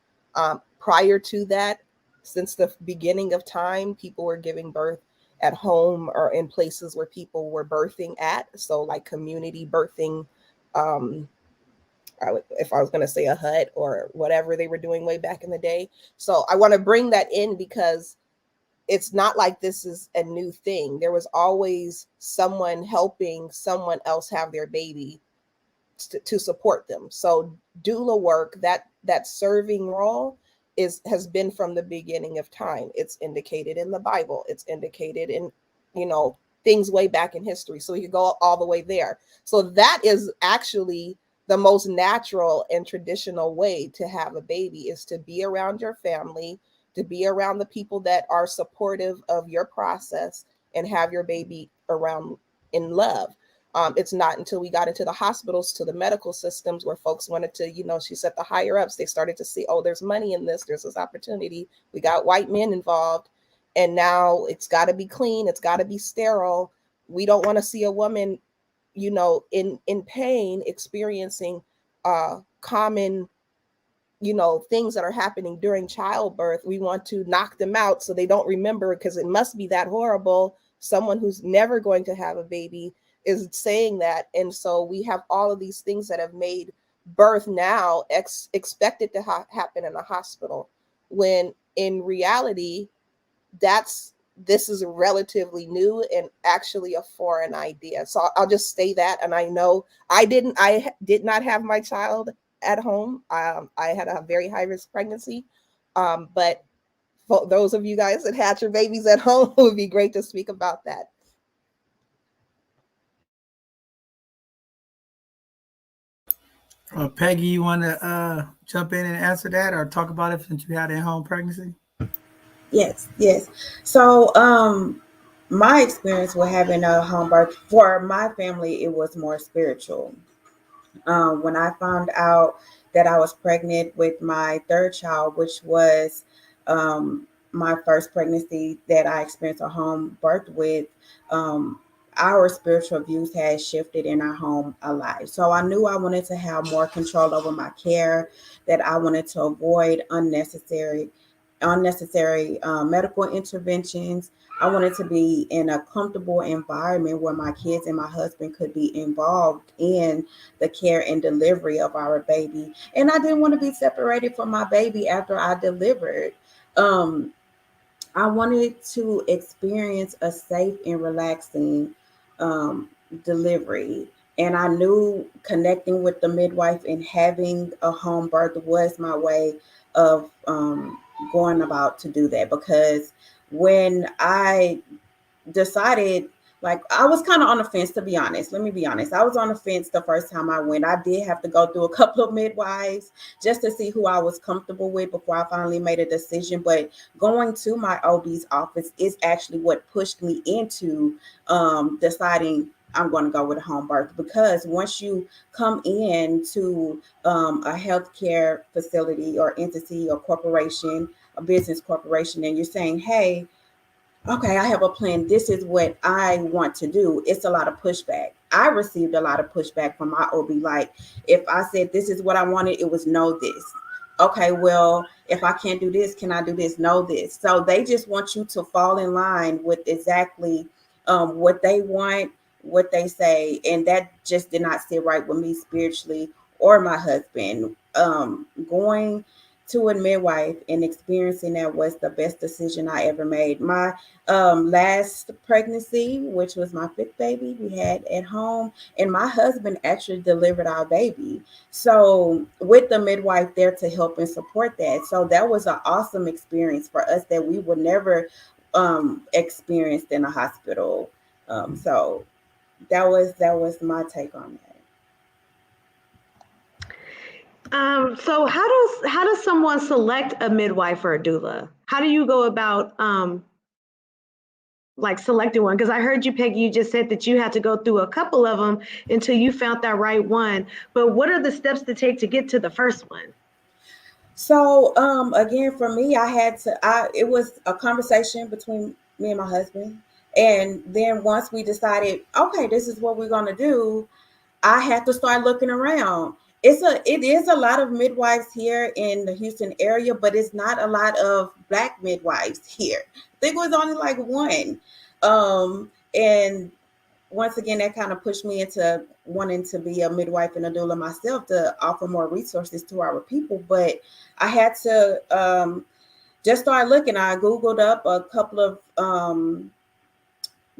Prior to that, since the beginning of time, people were giving birth at home or in places where people were birthing at. So like community birthing, if I was going to say a hut or whatever they were doing way back in the day. So I want to bring that in because it's not like this is a new thing. There was always someone helping someone else have their baby to support them. So doula work, that serving role has been from the beginning of time. It's indicated in the Bible. It's indicated in, you know, things way back in history. So you go all the way there. So that is actually the most natural and traditional way to have a baby, is to be around your family, to be around the people that are supportive of your process and have your baby around in love. It's not until we got into the hospitals, to the medical systems, where folks wanted to, you know, she said the higher ups, they started to see, oh, there's money in this, there's this opportunity. We got white men involved, and now it's got to be clean, it's got to be sterile. We don't want to see a woman, you know, in pain, experiencing common, you know, things that are happening during childbirth. We want to knock them out so they don't remember, because it must be that horrible. Someone who's never going to have a baby is saying that. And so we have all of these things that have made birth now expected to happen in a hospital, when in reality, that's this is relatively new and actually a foreign idea. So I'll just say that. And I know I did not have my child at home. I had a very high risk pregnancy. But for those of you guys that had your babies at home, it would be great to speak about that. Peggy, you want to jump in and answer that, or talk about it since you had a home pregnancy? Yes. So, my experience with having a home birth for my family, it was more spiritual. When I found out that I was pregnant with my third child, which was my first pregnancy that I experienced a home birth with, um, our spiritual views had shifted in our home a lot. So I knew I wanted to have more control over my care, that I wanted to avoid unnecessary medical interventions. I wanted to be in a comfortable environment where my kids and my husband could be involved in the care and delivery of our baby. And I didn't want to be separated from my baby after I delivered. Um, I wanted to experience a safe and relaxing um, delivery. And I knew connecting with the midwife and having a home birth was my way of going about to do that. Because when I decided, like, I was kind of on the fence, to be honest. Let me be honest. I was on the fence the first time I went. I did have to go through a couple of midwives just to see who I was comfortable with before I finally made a decision. But going to my OB's office is actually what pushed me into deciding I'm going to go with a home birth. Because once you come into a healthcare facility or entity or corporation, a business corporation, and you're saying, hey, okay, I have a plan. This is what I want to do. It's a lot of pushback. I received a lot of pushback from my OB. Like, if I said this is what I wanted, it was no this. Okay, well, if I can't do this, can I do this? No this. So they just want you to fall in line with exactly what they want, what they say. And that just did not sit right with me spiritually or my husband. Going to a midwife and experiencing that was the best decision I ever made. My last pregnancy, which was my fifth baby, we had at home, and my husband actually delivered our baby. So with the midwife there to help and support that. So that was an awesome experience for us that we would never experienced in a hospital. So that was my take on that. So how does someone select a midwife or a doula? How do you go about like selecting one? Because I heard you, Peggy, you just said that you had to go through a couple of them until you found that right one. But what are the steps to take to get to the first one? So again, for me, it was a conversation between me and my husband. And then once we decided, okay, this is what we're gonna do, I had to start looking around. It is a lot of midwives here in the Houston area, but it's not a lot of Black midwives here. I think it was only like one. And once again, that kind of pushed me into wanting to be a midwife and a doula myself to offer more resources to our people. But I had to just start looking. I Googled up a couple of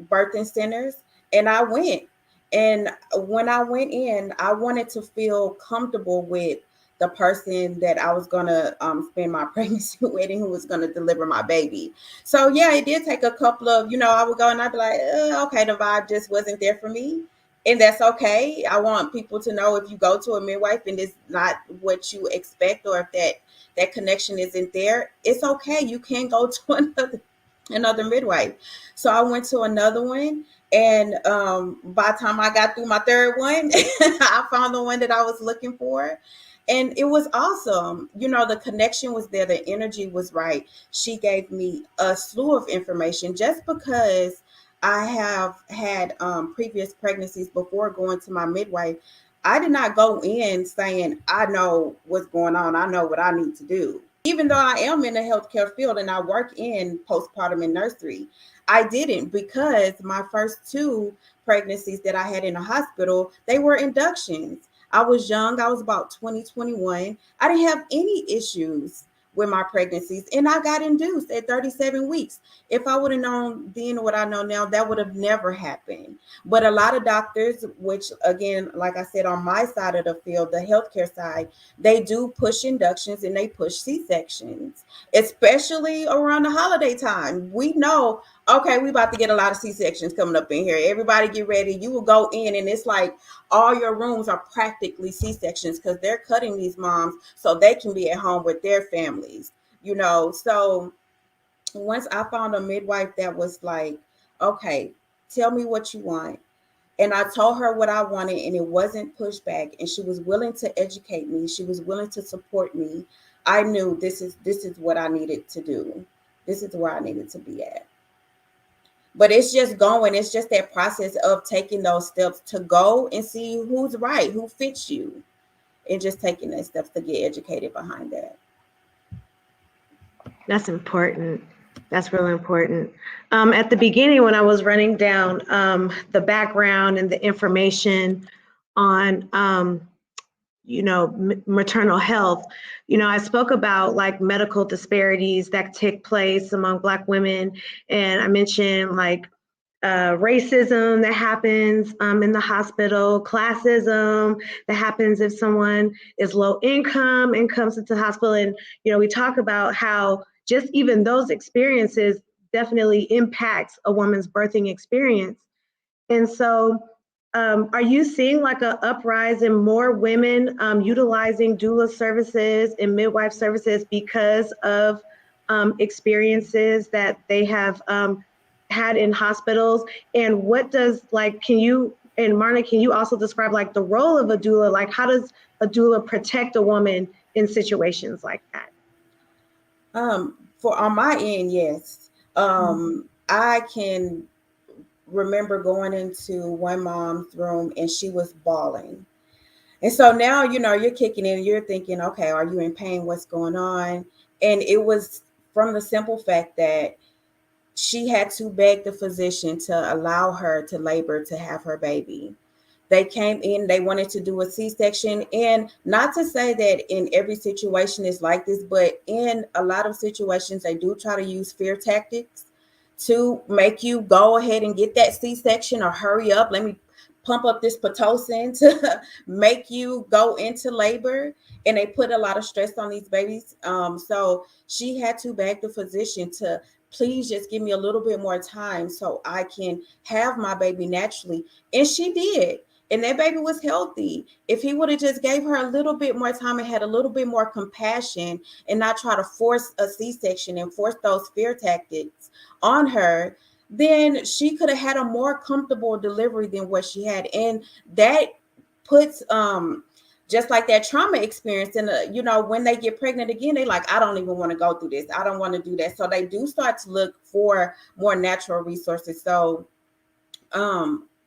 birthing centers, and I went. And when I went in, I wanted to feel comfortable with the person that I was going to spend my pregnancy with and who was going to deliver my baby. So, yeah, it did take a couple of, I would go and I'd be like, okay, the vibe just wasn't there for me. And that's okay. I want people to know if you go to a midwife and it's not what you expect, or if that connection isn't there, it's okay. You can go to another midwife. So I went to another one, and by the time I got through my third one, I found the one that I was looking for. And it was awesome. The connection was there. The energy was right. She gave me a slew of information just because I have had previous pregnancies before going to my midwife. I did not go in saying, I know what's going on. I know what I need to do. Even though I am in the healthcare field and I work in postpartum and nursery, I didn't, because my first two pregnancies that I had in a hospital, they were inductions. I was young. I was about 20, 21. I didn't have any issues with my pregnancies, and I got induced at 37 weeks. If I would have known then what I know now, that would have never happened. But a lot of doctors, which again, like I said, on my side of the field, the healthcare side, they do push inductions and they push C-sections, especially around the holiday time. We know, okay, we about to get a lot of C-sections coming up in here. Everybody get ready. You will go in and it's like all your rooms are practically C-sections because they're cutting these moms so they can be at home with their families, you know. So once I found a midwife that was like, okay, tell me what you want. And I told her what I wanted, and it wasn't pushback. And she was willing to educate me. She was willing to support me. I knew this is what I needed to do. This is where I needed to be at. But it's just going. It's just that process of taking those steps to go and see who's right, who fits you, and just taking those steps to get educated behind that. That's important. That's really important. At the beginning, when I was running down the background and the information on, maternal health, I spoke about like medical disparities that take place among Black women. And I mentioned like racism that happens in the hospital, classism that happens if someone is low income and comes into the hospital. And, we talk about how just even those experiences definitely impacts a woman's birthing experience. And so are you seeing like an uprise in more women utilizing doula services and midwife services because of experiences that they have had in hospitals? And what does and Marna, can you also describe like the role of a doula? Like how does a doula protect a woman in situations like that? For on my end, yes. I can remember going into one mom's room and she was bawling. And so now, you're kicking in, you're thinking, okay, are you in pain? What's going on? And it was from the simple fact that she had to beg the physician to allow her to labor to have her baby. They came in, they wanted to do a C-section. And not to say that in every situation is like this, but in a lot of situations, they do try to use fear tactics to make you go ahead and get that C-section or hurry up. Let me pump up this Pitocin to make you go into labor. And they put a lot of stress on these babies. So she had to beg the physician to please just give me a little bit more time so I can have my baby naturally. And she did. And that baby was healthy. If he would have just gave her a little bit more time and had a little bit more compassion and not try to force a C-section and force those fear tactics on her, then she could have had a more comfortable delivery than what she had. And that puts just like that trauma experience in when they get pregnant again, they like, I don't even want to go through this. I don't want to do that. So they do start to look for more natural resources. So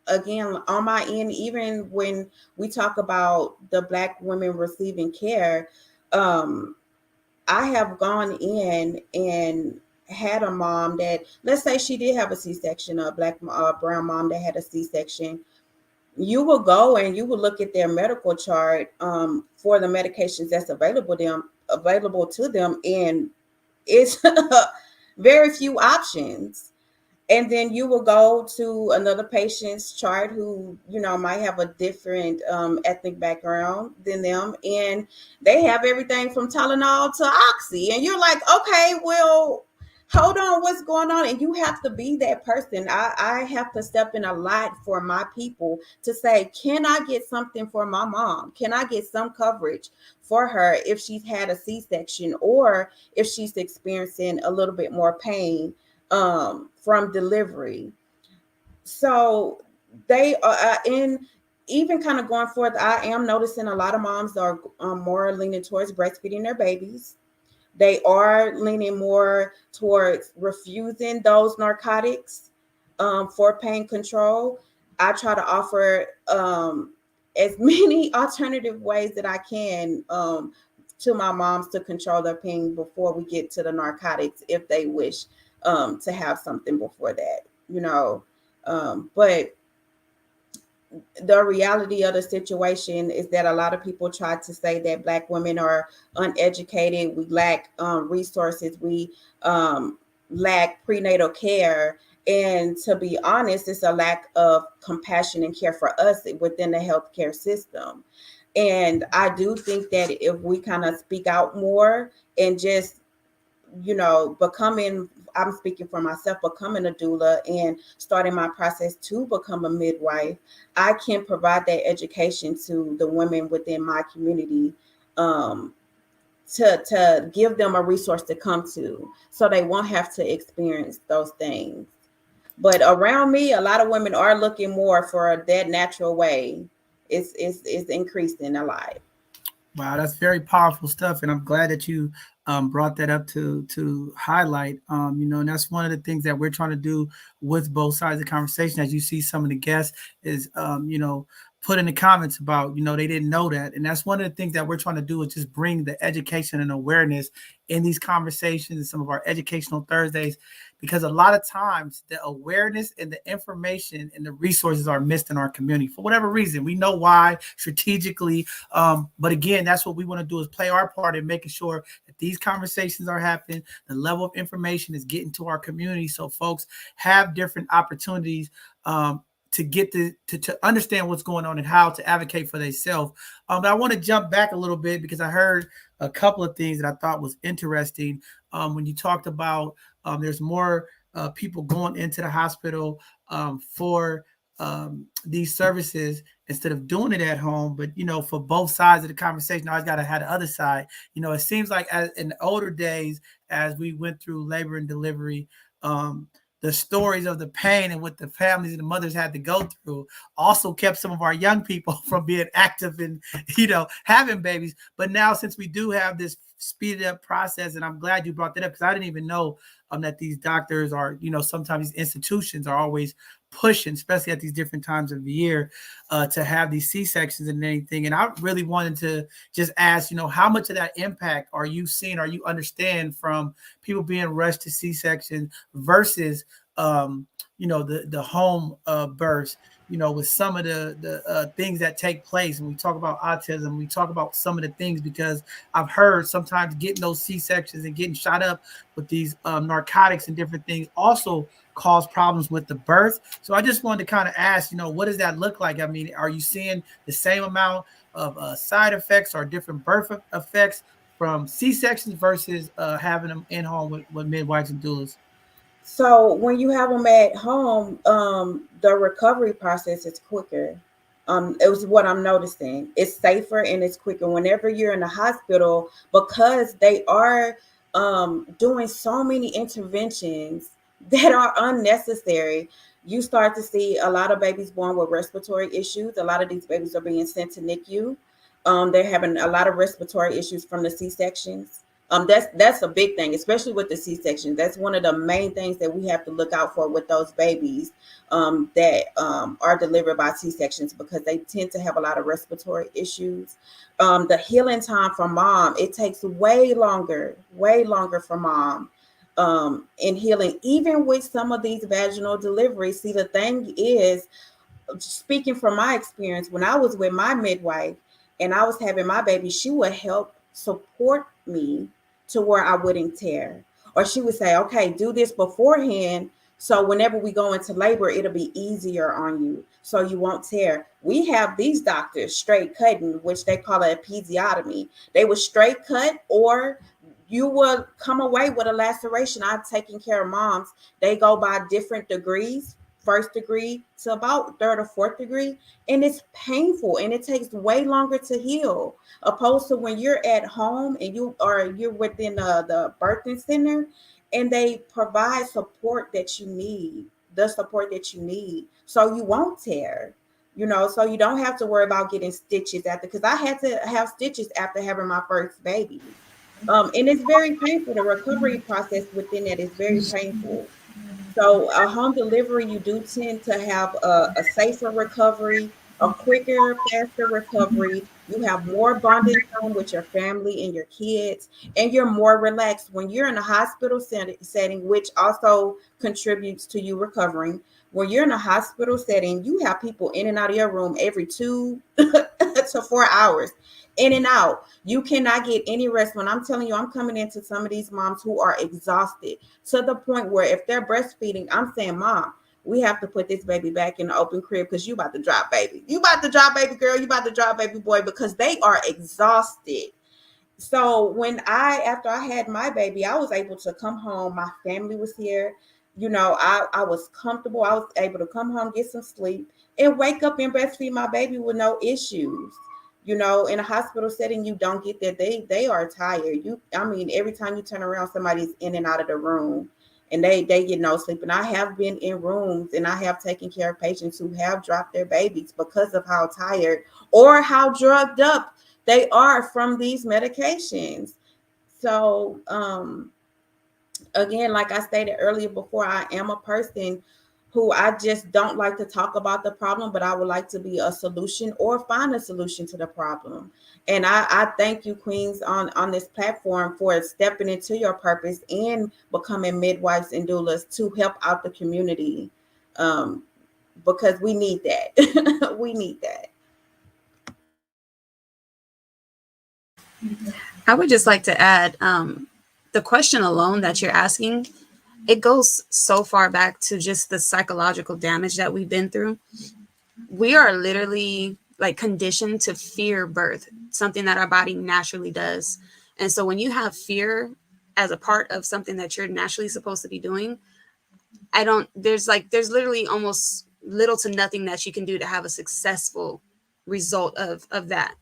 again, on my end, even when we talk about the Black women receiving care, I have gone in and had a mom that, let's say she did have a C-section, a Black brown mom that had a C-section. You will go and you will look at their medical chart for the medications that's available to them, and it's very few options. And then you will go to another patient's chart who, might have a different ethnic background than them. And they have everything from Tylenol to Oxy. And you're like, okay, well, hold on, what's going on? And you have to be that person. I have to step in a lot for my people to say, can I get something for my mom? Can I get some coverage for her if she's had a C-section or if she's experiencing a little bit more pain from delivery? So they are in, even kind of going forth, I am noticing a lot of moms are more leaning towards breastfeeding their babies. They are leaning more towards refusing those narcotics for pain control. I try to offer as many alternative ways that I can to my moms to control their pain before we get to the narcotics, if they wish to have something before that, but the reality of the situation is that a lot of people try to say that Black women are uneducated, we lack resources, we lack prenatal care. And to be honest, it's a lack of compassion and care for us within the healthcare system. And I do think that if we kind of speak out more and just, becoming, I'm speaking for myself, becoming a doula and starting my process to become a midwife, I can provide that education to the women within my community, to give them a resource to come to so they won't have to experience those things. But around me, a lot of women are looking more for that natural way. It's increasing a lot. Wow, that's very powerful stuff, and I'm glad that you brought that up to highlight. And that's one of the things that we're trying to do with both sides of the conversation. As you see, some of the guests is put in the comments about they didn't know that, and that's one of the things that we're trying to do is just bring the education and awareness in these conversations and some of our educational Thursdays, because a lot of times the awareness and the information and the resources are missed in our community for whatever reason. We know why strategically, but again, that's what we want to do is play our part in making sure that these conversations are happening, the level of information is getting to our community, so folks have different opportunities to get to understand what's going on and how to advocate for themselves. But I want to jump back a little bit because I heard a couple of things that I thought was interesting when you talked about there's more people going into the hospital for these services instead of doing it at home. But for both sides of the conversation, I always got to have the other side. It seems like in the older days, as we went through labor and delivery, the stories of the pain and what the families and the mothers had to go through also kept some of our young people from being active and, having babies. But now, since we do have this speeded up process, and I'm glad you brought that up because I didn't even know that these doctors are, sometimes these institutions are always pushing, especially at these different times of the year, to have these C-sections and anything. And I really wanted to just ask, how much of that impact are you seeing, or you understand from people being rushed to C-section versus, the home births, with some of the things that take place. When we talk about autism, we talk about some of the things, because I've heard sometimes getting those C-sections and getting shot up with these narcotics and different things also cause problems with the birth. So I just wanted to kind of ask, what does that look like? I mean, are you seeing the same amount of side effects or different birth effects from C-sections versus having them in home with midwives and doulas? So when you have them at home, the recovery process is quicker. It was what I'm noticing. It's safer and it's quicker. Whenever you're in the hospital, because they are doing so many interventions that are unnecessary, you start to see a lot of babies born with respiratory issues. A lot of these babies are being sent to NICU. They're having a lot of respiratory issues from the C-sections. That's a big thing, especially with the C-section. That's one of the main things that we have to look out for with those babies that are delivered by C-sections, because they tend to have a lot of respiratory issues. The healing time for mom, it takes way longer for mom in healing, even with some of these vaginal deliveries. See, the thing is, speaking from my experience, when I was with my midwife and I was having my baby, she would help support me to where I wouldn't tear. Or she would say, okay, do this beforehand, so whenever we go into labor, it'll be easier on you, so you won't tear. We have these doctors straight cutting, which they call an episiotomy. They would straight cut, or you will come away with a laceration. I've taken care of moms. They go by different degrees, first degree to about third or fourth degree, and it's painful and it takes way longer to heal, opposed to when you're at home and you're within the birthing center, and they provide support that you need, the support that you need, so you won't tear. So you don't have to worry about getting stitches after, because I had to have stitches after having my first baby. And it's very painful. The recovery process within it is very painful. So a home delivery, you do tend to have a safer recovery, a quicker, faster recovery. You have more bonding time with your family and your kids, and you're more relaxed. When you're in a hospital setting, which also contributes to you recovering, When you're in a hospital setting, you have people in and out of your room every 2 to 4 hours, in and out. You cannot get any rest. When I'm telling you, I'm coming into some of these moms who are exhausted to the point where if they're breastfeeding, I'm saying, Mom, we have to put this baby back in the open crib because you about to drop baby. You about to drop baby girl. You about to drop baby boy, because they are exhausted. So after I had my baby, I was able to come home. My family was here. I was comfortable. I was able to come home, get some sleep, and wake up and breastfeed my baby with no issues. In a hospital setting, you don't get that. They are tired. Every time you turn around, somebody's in and out of the room, and they get no sleep. And I have been in rooms, and I have taken care of patients who have dropped their babies because of how tired or how drugged up they are from these medications. So, again, like I stated earlier before, I am a person who I just don't like to talk about the problem, but I would like to be a solution or find a solution to the problem. And I thank you, Queens, on this platform for stepping into your purpose and becoming midwives and doulas to help out the community, because we need that. We need that. I would just like to add, the question alone that you're asking, it goes so far back to just the psychological damage that we've been through. We are literally like conditioned to fear birth, something that our body naturally does. And so when you have fear as a part of something that you're naturally supposed to be doing, there's literally almost little to nothing that you can do to have a successful result of that.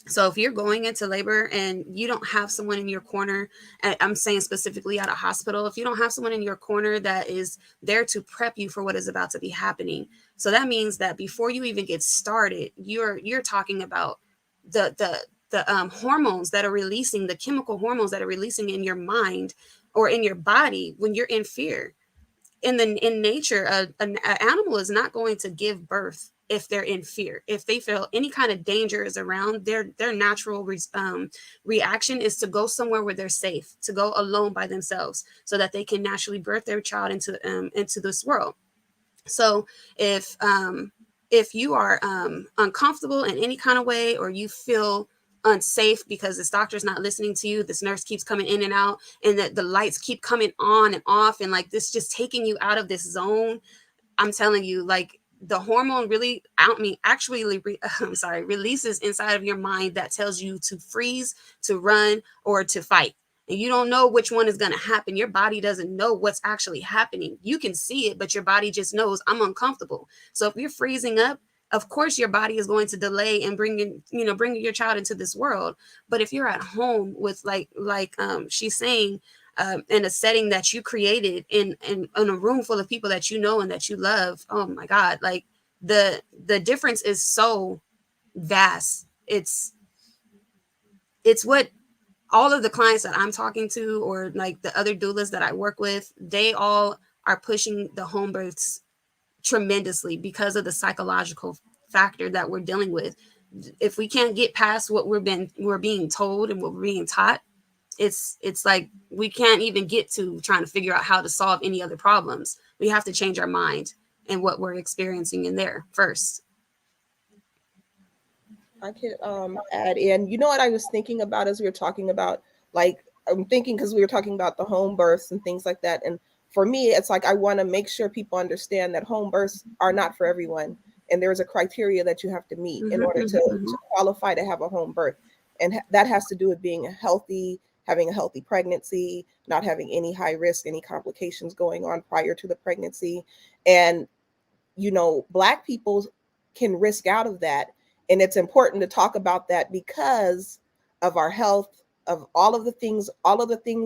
So if you're going into labor and you don't have someone in your corner, and I'm saying specifically at a hospital, if you don't have someone in your corner that is there to prep you for what is about to be happening. So that means that before you even get started, you're talking about the hormones that are releasing, the chemical hormones that are releasing in your mind or in your body when you're in fear. In nature, an animal is not going to give birth if they're in fear. If they feel any kind of danger is around, their natural reaction is to go somewhere where they're safe, to go alone by themselves, so that they can naturally birth their child into this world. So if you are uncomfortable in any kind of way, or you feel unsafe because this doctor's not listening to you, this nurse keeps coming in and out, and that the lights keep coming on and off, and like this just taking you out of this zone, I'm telling you, like the hormone really, releases inside of your mind that tells you to freeze, to run, or to fight. And you don't know which one is going to happen. Your body doesn't know what's actually happening. You can see it, but your body just knows I'm uncomfortable. So if you're freezing up, of course your body is going to delay and bringing your child into this world. But if you're at home with like she's saying, in a setting that you created in a room full of people that you know and that you love, oh my God, like the difference is so vast. It's what all of the clients that I'm talking to, or like the other doulas that I work with, they all are pushing the home births tremendously because of the psychological factor that we're dealing with. If we can't get past what we're being told and what we're being taught, it's like we can't even get to trying to figure out how to solve any other problems. We have to change our mind and what we're experiencing in there first. I could add in, what I was thinking about as we were talking about, like, I'm thinking because we were talking about the home births and things like that. And for me, it's like I want to make sure people understand that home births are not for everyone. And there's a criteria that you have to meet in order to qualify to have a home birth. And that has to do with being healthy, having a healthy pregnancy, not having any high risk, any complications going on prior to the pregnancy. And, Black people can risk out of that. And it's important to talk about that because of our health, of all of the things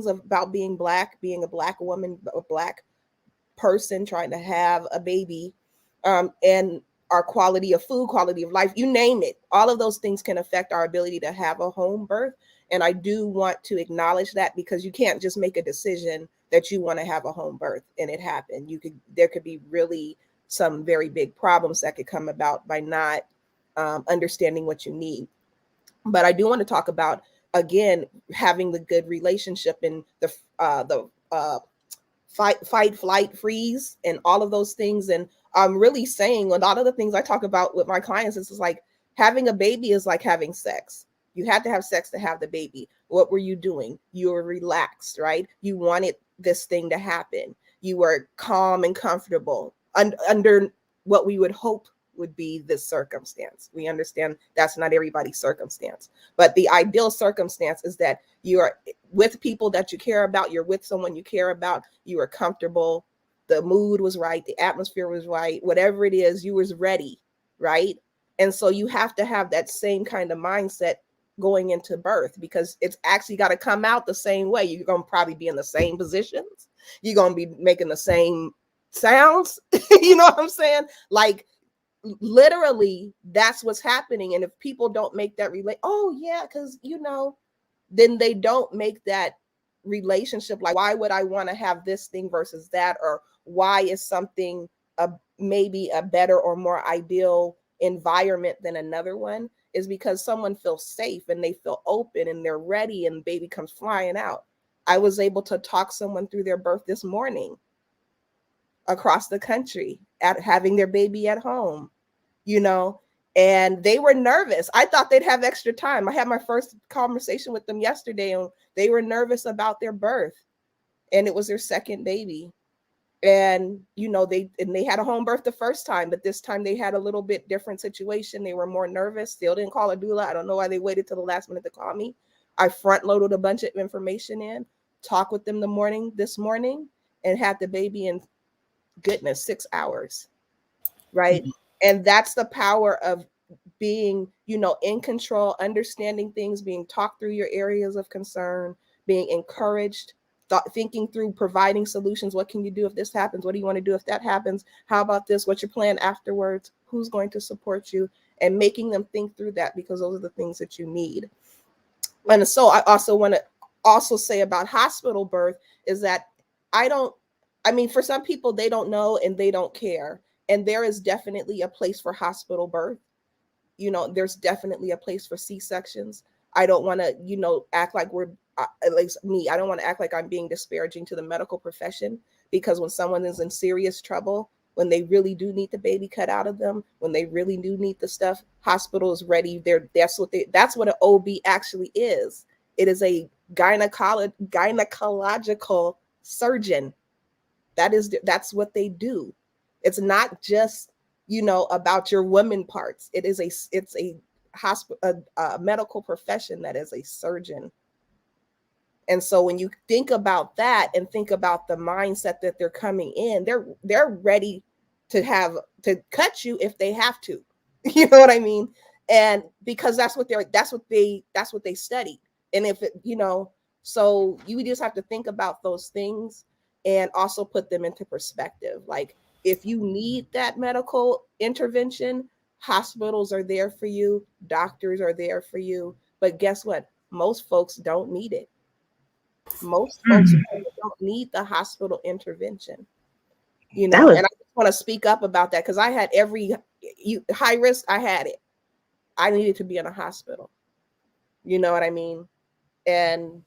about being Black, being a Black woman, a Black person trying to have a baby, and our quality of food, quality of life, you name it. All of those things can affect our ability to have a home birth. And I do want to acknowledge that, because you can't just make a decision that you want to have a home birth and it happened. There could be really some very big problems that could come about by not understanding what you need. But I do want to talk about, again, having the good relationship and the fight, flight, freeze, and all of those things. And I'm really saying a lot of the things I talk about with my clients is like having a baby is like having sex. You had to have sex to have the baby. What were you doing? You were relaxed, right? You wanted this thing to happen. You were calm and comfortable under what we would hope would be this circumstance. We understand that's not everybody's circumstance, but the ideal circumstance is that you are with people that you care about. You're with someone you care about. You are comfortable. The mood was right. The atmosphere was right. Whatever it is, you was ready, right? And so you have to have that same kind of mindset going into birth, because it's actually got to come out the same way. You're going to probably be in the same positions. You're going to be making the same sounds. You know what I'm saying? Like, literally, that's what's happening. And if people don't make that oh yeah, because then they don't make that relationship. Like, why would I want to have this thing versus that? Or why is something maybe a better or more ideal environment than another one? Is because someone feels safe and they feel open and they're ready and baby comes flying out. I was able to talk someone through their birth this morning across the country at having their baby at home, and they were nervous. I thought they'd have extra time. I had my first conversation with them yesterday, and they were nervous about their birth, and it was their second baby. And, they had a home birth the first time, but this time they had a little bit different situation. They were more nervous. Still didn't call a doula. I don't know why they waited till the last minute to call me. I front loaded a bunch of information in, talked with them this morning, and had the baby in, goodness, 6 hours. Right. Mm-hmm. And that's the power of being, in control, understanding things, being talked through your areas of concern, being encouraged, thinking through, providing solutions. What can you do if this happens? What do you want to do if that happens? How about this? What's your plan afterwards? Who's going to support you? And making them think through that, because those are the things that you need. And so I also want to say about hospital birth is that for some people, they don't know and they don't care. And there is definitely a place for hospital birth. There's definitely a place for C-sections. I don't want to, act like we're, at least me, I don't want to act like I'm being disparaging to the medical profession, because when someone is in serious trouble, when they really do need the baby cut out of them, when they really do need the stuff, hospital is ready. That's what an OB actually is. It is a gynecological surgeon. That's what they do. It's not just, about your woman parts. It's a hospital, a medical profession that is a surgeon. And so when you think about that and think about the mindset that they're coming in, they're ready to cut you if they have to. You know what I mean? And because that's what they studied. And if it, so you just have to think about those things and also put them into perspective. Like, if you need that medical intervention, hospitals are there for you, doctors are there for you. But guess what? Most folks don't need it. Most folks don't need the hospital intervention. And I just want to speak up about that, because I had every high risk. I had it. I needed to be in a hospital. You know what I mean? And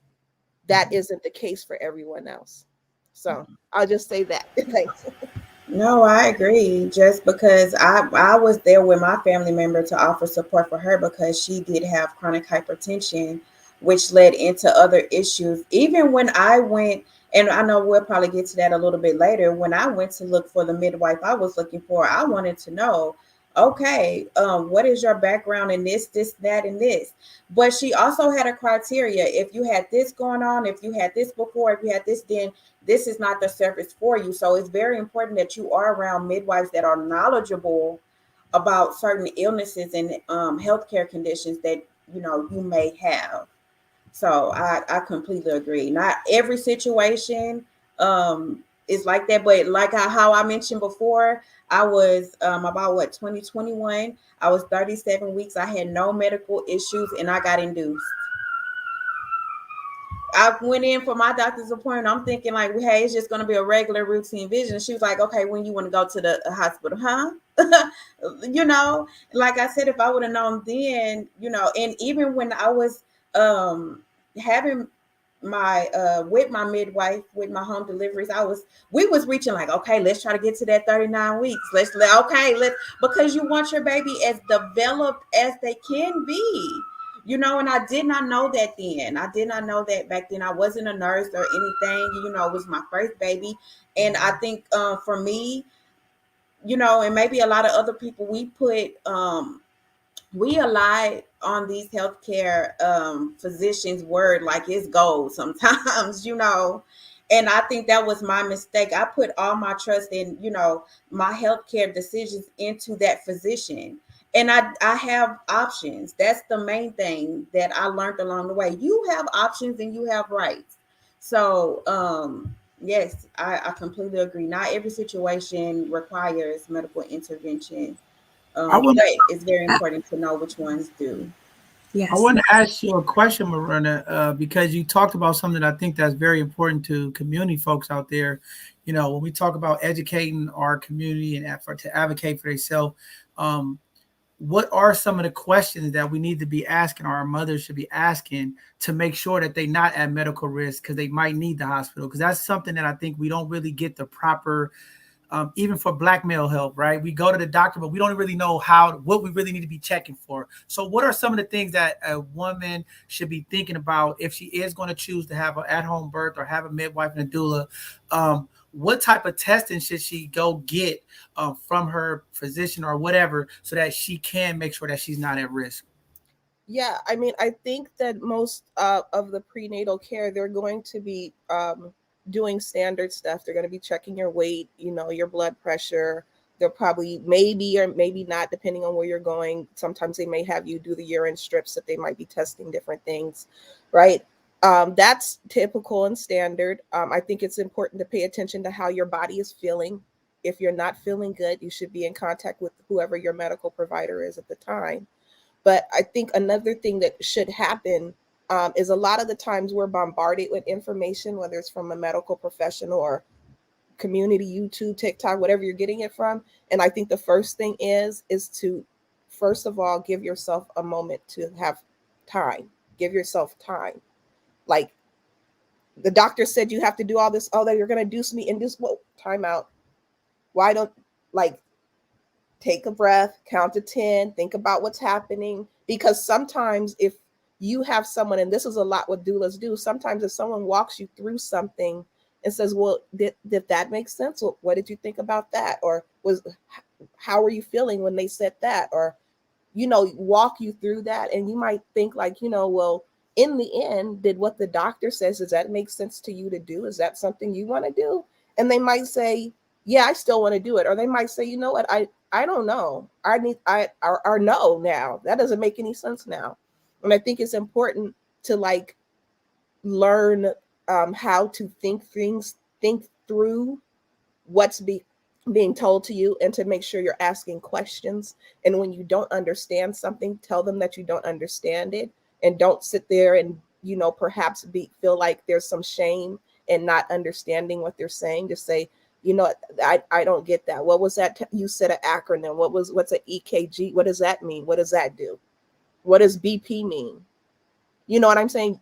that isn't the case for everyone else. So I'll just say that. Thanks. No, I agree. Just because I was there with my family member to offer support for her, because she did have chronic hypertension, which led into other issues. Even when I went, and I know we'll probably get to that a little bit later, when I went to look for the midwife I wanted to know, okay, what is your background in this, that, and this? But she also had a criteria. If you had this going on, if you had this before, if you had this, then this is not the service for you. So it's very important that you are around midwives that are knowledgeable about certain illnesses and healthcare conditions that you may have. So I completely agree. Not every situation is like that, but like how I mentioned before, I was about 2021. I was 37 weeks. I had no medical issues, and I got induced. I went in for my doctor's appointment. I'm thinking like, hey, it's just going to be a regular routine vision. She was like, okay, when you want to go to the hospital, huh? Like I said, if I would have known then, and even when I was having with my midwife, with my home deliveries, we was reaching like, okay, let's try to get to that 39 weeks. Let's because you want your baby as developed as they can be. And I did not know that then. I did not know that back then. I wasn't a nurse or anything. It was my first baby. And I think for me, and maybe a lot of other people, we rely on these healthcare physicians' word like it's gold sometimes, and I think that was my mistake. I put all my trust in, my healthcare decisions into that physician. And I have options. That's the main thing that I learned along the way. You have options and you have rights. So, yes, I completely agree. Not every situation requires medical intervention. But it's very important to know which ones do. Yes. I want to ask you a question, Marna, because you talked about something I think that's very important to community folks out there. When we talk about educating our community and effort to advocate for themselves, what are some of the questions that we need to be asking, or our mothers should be asking, to make sure that they're not at medical risk because they might need the hospital? Because that's something that I think we don't really get the proper, even for Black male health, right? We go to the doctor, but we don't really know what we really need to be checking for. So what are some of the things that a woman should be thinking about if she is going to choose to have an at-home birth or have a midwife and a doula? What type of testing should she go get from her physician or whatever, so that she can make sure that she's not at risk? Yeah, I mean, I think that most of the prenatal care, they're going to be doing standard stuff. They're going to be checking your weight, your blood pressure. They'll probably, maybe or maybe not, depending on where you're going. Sometimes they may have you do the urine strips, that they might be testing different things, right? That's typical and standard. I think it's important to pay attention to how your body is feeling. If you're not feeling good, you should be in contact with whoever your medical provider is at the time. But I think another thing that should happen is a lot of the times we're bombarded with information, whether it's from a medical professional or community, YouTube, TikTok, whatever you're getting it from. And I think the first thing is to, first of all, give yourself a moment to have time. Give yourself time. Like, the doctor said you have to do all this. Oh, that you're going to induce me. Well, time out. Why don't, take a breath, count to 10, think about what's happening. Because sometimes if you have someone, and this is a lot what doulas do, sometimes if someone walks you through something and says, well, did that make sense? Well, what did you think about that? Or how were you feeling when they said that? Or, walk you through that. And you might think well, in the end, did what the doctor says, does that make sense to you to do? Is that something you want to do? And they might say, yeah, I still want to do it. Or they might say, you know what, I don't know. Or no now. That doesn't make any sense now. And I think it's important to learn how to think through what's being told to you, and to make sure you're asking questions. And when you don't understand something, tell them that you don't understand it, and don't sit there and, perhaps feel like there's some shame in not understanding what they're saying. Just say, I don't get that. What was that? You said an acronym. What's an EKG? What does that mean? What does that do? What does BP mean? You know what I'm saying?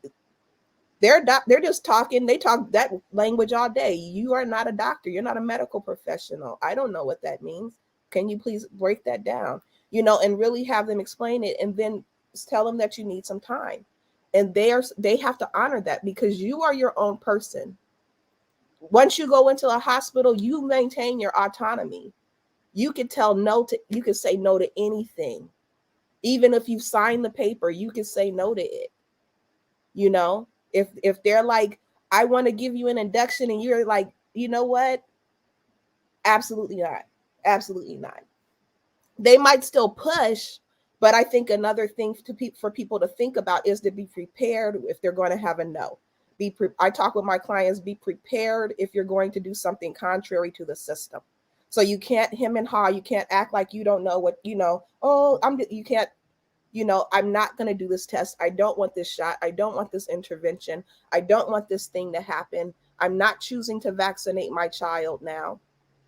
They're just talking. They talk that language all day. You are not a doctor. You're not a medical professional. I don't know what that means. Can you please break that down? And really have them explain it, and then tell them that you need some time. And they have to honor that, because you are your own person. Once you go into a hospital, you maintain your autonomy. You can you can say no to anything. Even if you sign the paper, you can say no to it. If they're like, I want to give you an induction, and you're like, you know what? Absolutely not. Absolutely not. They might still push, but I think another thing for people to think about is to be prepared if they're going to have a no. I talk with my clients, be prepared if you're going to do something contrary to the system. So you can't hem and haw. You can't act like you don't know what, you can't, I'm not going to do this test. I don't want this shot. I don't want this intervention. I don't want this thing to happen. I'm not choosing to vaccinate my child now.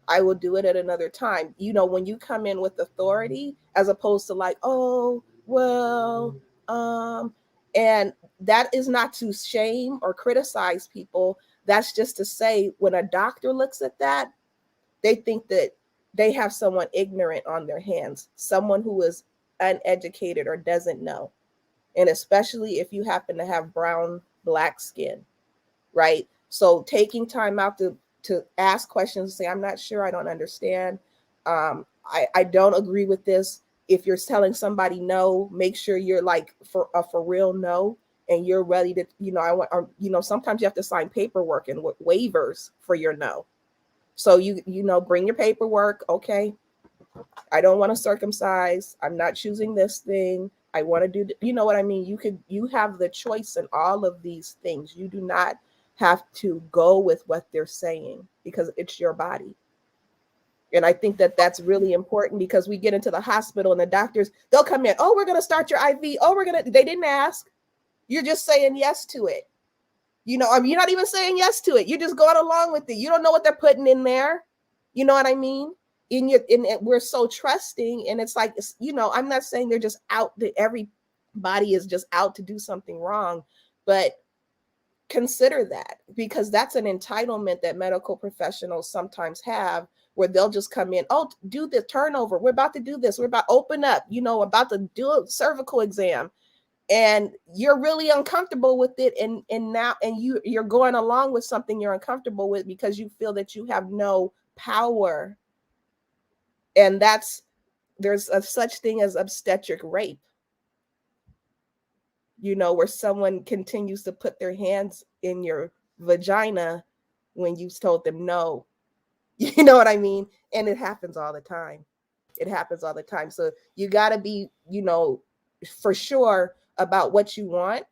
I will do it at another time. When you come in with authority, as opposed to and that is not to shame or criticize people. That's just to say, when a doctor looks at that, they think that they have someone ignorant on their hands, someone who is uneducated or doesn't know. And especially if you happen to have brown, black skin, right? So taking time out to ask questions, say, I'm not sure, I don't understand. I don't agree with this. If you're telling somebody no, make sure you're like for real no, and you're ready to, sometimes you have to sign paperwork and waivers for your no. So bring your paperwork. Okay, I don't want to circumcise. I'm not choosing this thing. I want to do, you know what I mean? You have the choice in all of these things. You do not have to go with what they're saying because it's your body. And I think that that's really important, because we get into the hospital and the doctors, they'll come in, oh, we're going to start your IV. Oh, they didn't ask. You're just saying yes to it. You're not even saying yes to it. You're just going along with it. You don't know what they're putting in there. You know what I mean? We're so trusting, and it's like, I'm not saying they're just out, that everybody is just out to do something wrong, but consider that, because that's an entitlement that medical professionals sometimes have, where they'll just come in, oh, do the turnover. We're about to do this. We're about to open up, about to do a cervical exam. And you're really uncomfortable with it. And you're going along with something you're uncomfortable with because you feel that you have no power. And there's a such thing as obstetric rape, where someone continues to put their hands in your vagina when you've told them no. You know what I mean? And it happens all the time. So you got to be, for sure about what you want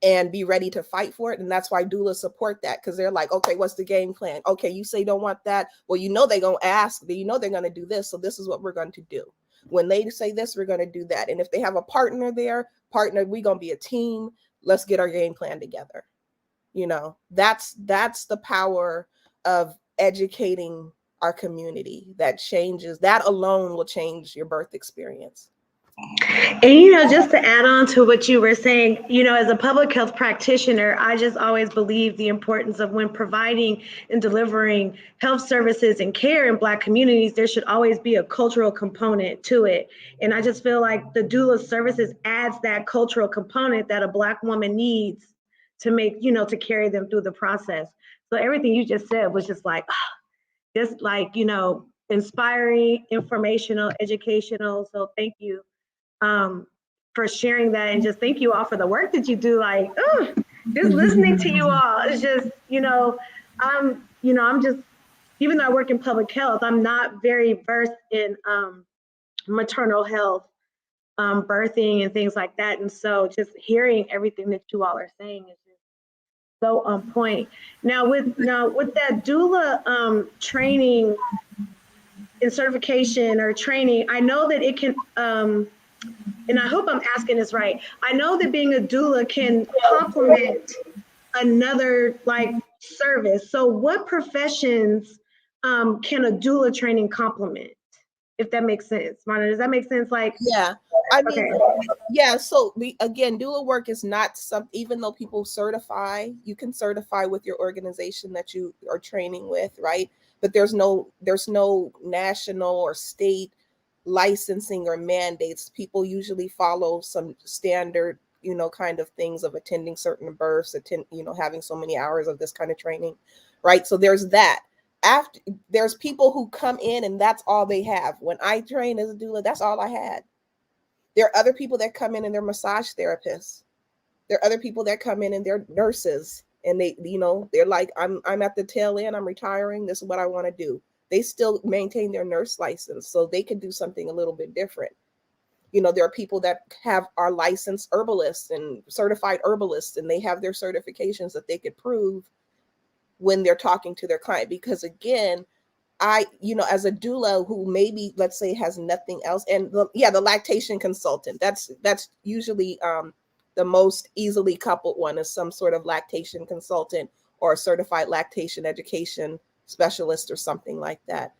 and be ready to fight for it. And that's why doulas support that, because they're like, okay, what's the game plan? Okay, you say you don't want that. Well, they're going to ask, they're going to do this. So this is what we're going to do. When they say this, we're going to do that. And if they have a partner, we're going to be a team. Let's get our game plan together. That's the power of educating our community. That alone will change your birth experience. And, just to add on to what you were saying, as a public health practitioner, I just always believe the importance of, when providing and delivering health services and care in Black communities, there should always be a cultural component to it. And I just feel like the doula services adds that cultural component that a Black woman needs to make, to carry them through the process. So everything you just said was just like, inspiring, informational, educational. So thank you for sharing that, and just thank you all for the work that you do. Just listening to you all, it's just, I'm just, even though I work in public health, I'm not very versed in maternal health, birthing and things like that. And so just hearing everything that you all are saying is just so on point. Now with that doula training and certification or training, I know that it can, and I hope I'm asking this right, I know that being a doula can complement another service. So what professions can a doula training complement, if that makes sense? Marna, does that make sense? Yeah, I mean, yeah. So again, doula work is not even though people certify, you can certify with your organization that you are training with, right? But there's no national or state licensing or mandates. People usually follow some standard, kind of things of attending certain births, having so many hours of this kind of training, right? So there's that. After, there's people who come in and that's all they have. When I trained as a doula, that's all I had. There are other people that come in and they're massage therapists. There are other people that come in and they're nurses, and they're like, I'm at the tail end, I'm retiring, this is what I want to do. They still maintain their nurse license, so they could do something a little bit different. There are people that are licensed herbalists and certified herbalists, and they have their certifications that they could prove when they're talking to their client. Because again, as a doula who maybe, let's say, has nothing else, and the lactation consultant, that's usually the most easily coupled one, is some sort of lactation consultant or a certified lactation education specialist or something like that.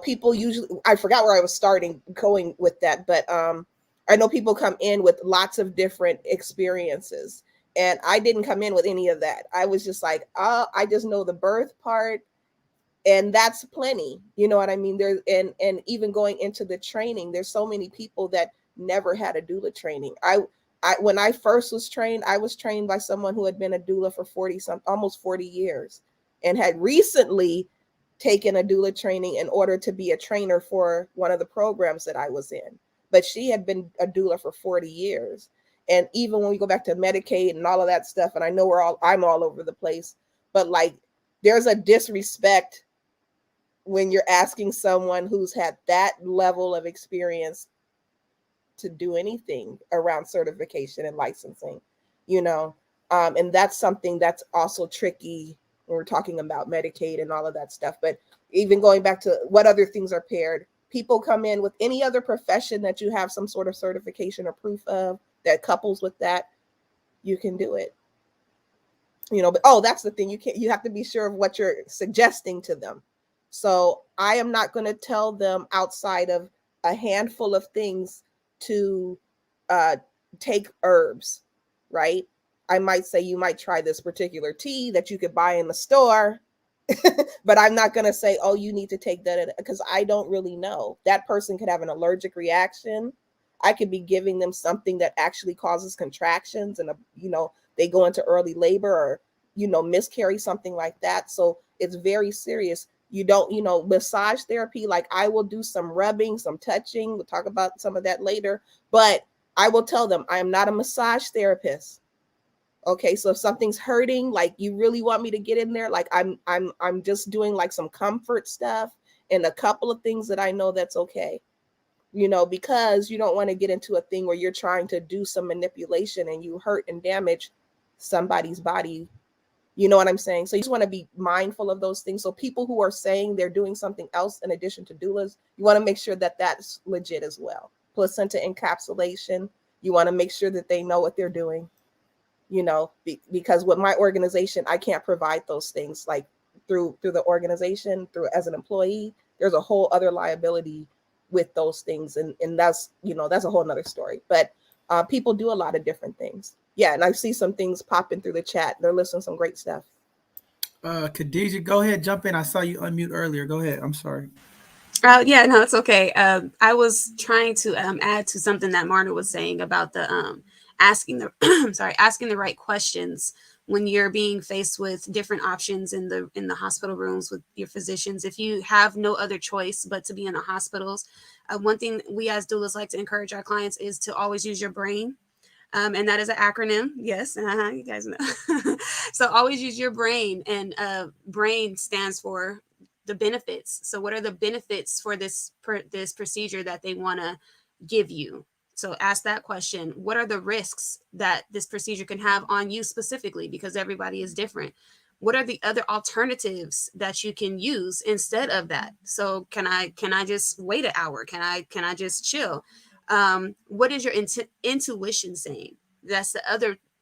People usually, I forgot where I was going with that, but I know people come in with lots of different experiences, and I didn't come in with any of that. I was just like, oh, I just know the birth part, and that's plenty. You know what I mean? There's and even going into the training, there's so many people that never had a doula training. I when I first was trained, I was trained by someone who had been a doula for almost 40 years, and had recently taken a doula training in order to be a trainer for one of the programs that I was in. But she had been a doula for 40 years. And even when we go back to Medicaid and all of that stuff, and I know I'm all over the place, but like there's a disrespect when you're asking someone who's had that level of experience to do anything around certification and licensing, you know, and that's something that's also tricky when we're talking about Medicaid and all of that stuff. But even going back to what other things are paired, people come in with any other profession that you have some sort of certification or proof of that couples with that, you can do it. You know, but that's the thing, you have to be sure of what you're suggesting to them. So I am not going to tell them outside of a handful of things to take herbs, right? I might say you might try this particular tea that you could buy in the store, but I'm not going to say, oh, you need to take that, because I don't really know. That person could have an allergic reaction. I could be giving them something that actually causes contractions and, you know, they go into early labor or, you know, miscarry, something like that. So it's very serious. You don't, you know, massage therapy, like I will do some rubbing, some touching. We'll talk about some of that later, but I will tell them I am not a massage therapist. Okay, so if something's hurting, like you really want me to get in there, like I'm just doing like some comfort stuff and a couple of things that I know that's okay. You know, because you don't want to get into a thing where you're trying to do some manipulation and you hurt and damage somebody's body. You know what I'm saying? So you just want to be mindful of those things. So people who are saying they're doing something else in addition to doulas, you want to make sure that that's legit as well. Placenta encapsulation, you want to make sure that they know what they're doing, you know, because with my organization, I can't provide those things like through the organization, through as an employee, there's a whole other liability with those things. And that's, you know, that's a whole nother story. But people do a lot of different things. Yeah, and I see some things popping through the chat. They're listening to some great stuff. Khadijah, go ahead, jump in. I saw you unmute earlier. Go ahead. I'm sorry. Yeah, no, it's okay. I was trying to add to something that Marna was saying about the asking the asking the right questions when you're being faced with different options in the hospital rooms with your physicians. If you have no other choice but to be in the hospitals, one thing we as doulas like to encourage our clients is to always use your brain. And that is an acronym. Yes, you guys know. So always use your brain, and brain stands for the benefits. So what are the benefits for this procedure that they want to give you? So ask that question. What are the risks that this procedure can have on you specifically? Because everybody is different. What are the other alternatives that you can use instead of that? So can I just wait an hour? Can I just chill? What is your intuition saying? That's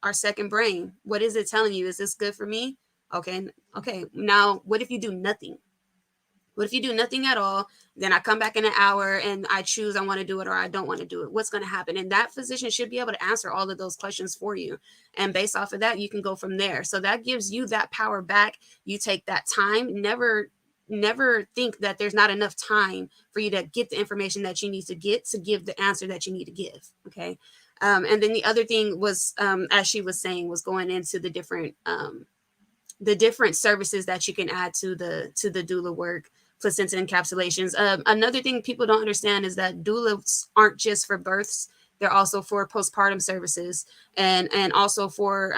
our second brain. What is it telling you? Is this good for me? Okay. Now, what if you do nothing? What if you do nothing at all? Then I come back in an hour and I choose I want to do it or I don't want to do it. What's going to happen? And that physician should be able to answer all of those questions for you. And based off of that, you can go from there. So that gives you that power back. You take that time. Never think that there's not enough time for you to get the information that you need to get to give the answer that you need to give. Okay. And then the other thing was, as she was saying, was going into the different services that you can add to the doula work. Placenta encapsulations. Another thing people don't understand is that doulas aren't just for births; they're also for postpartum services and also for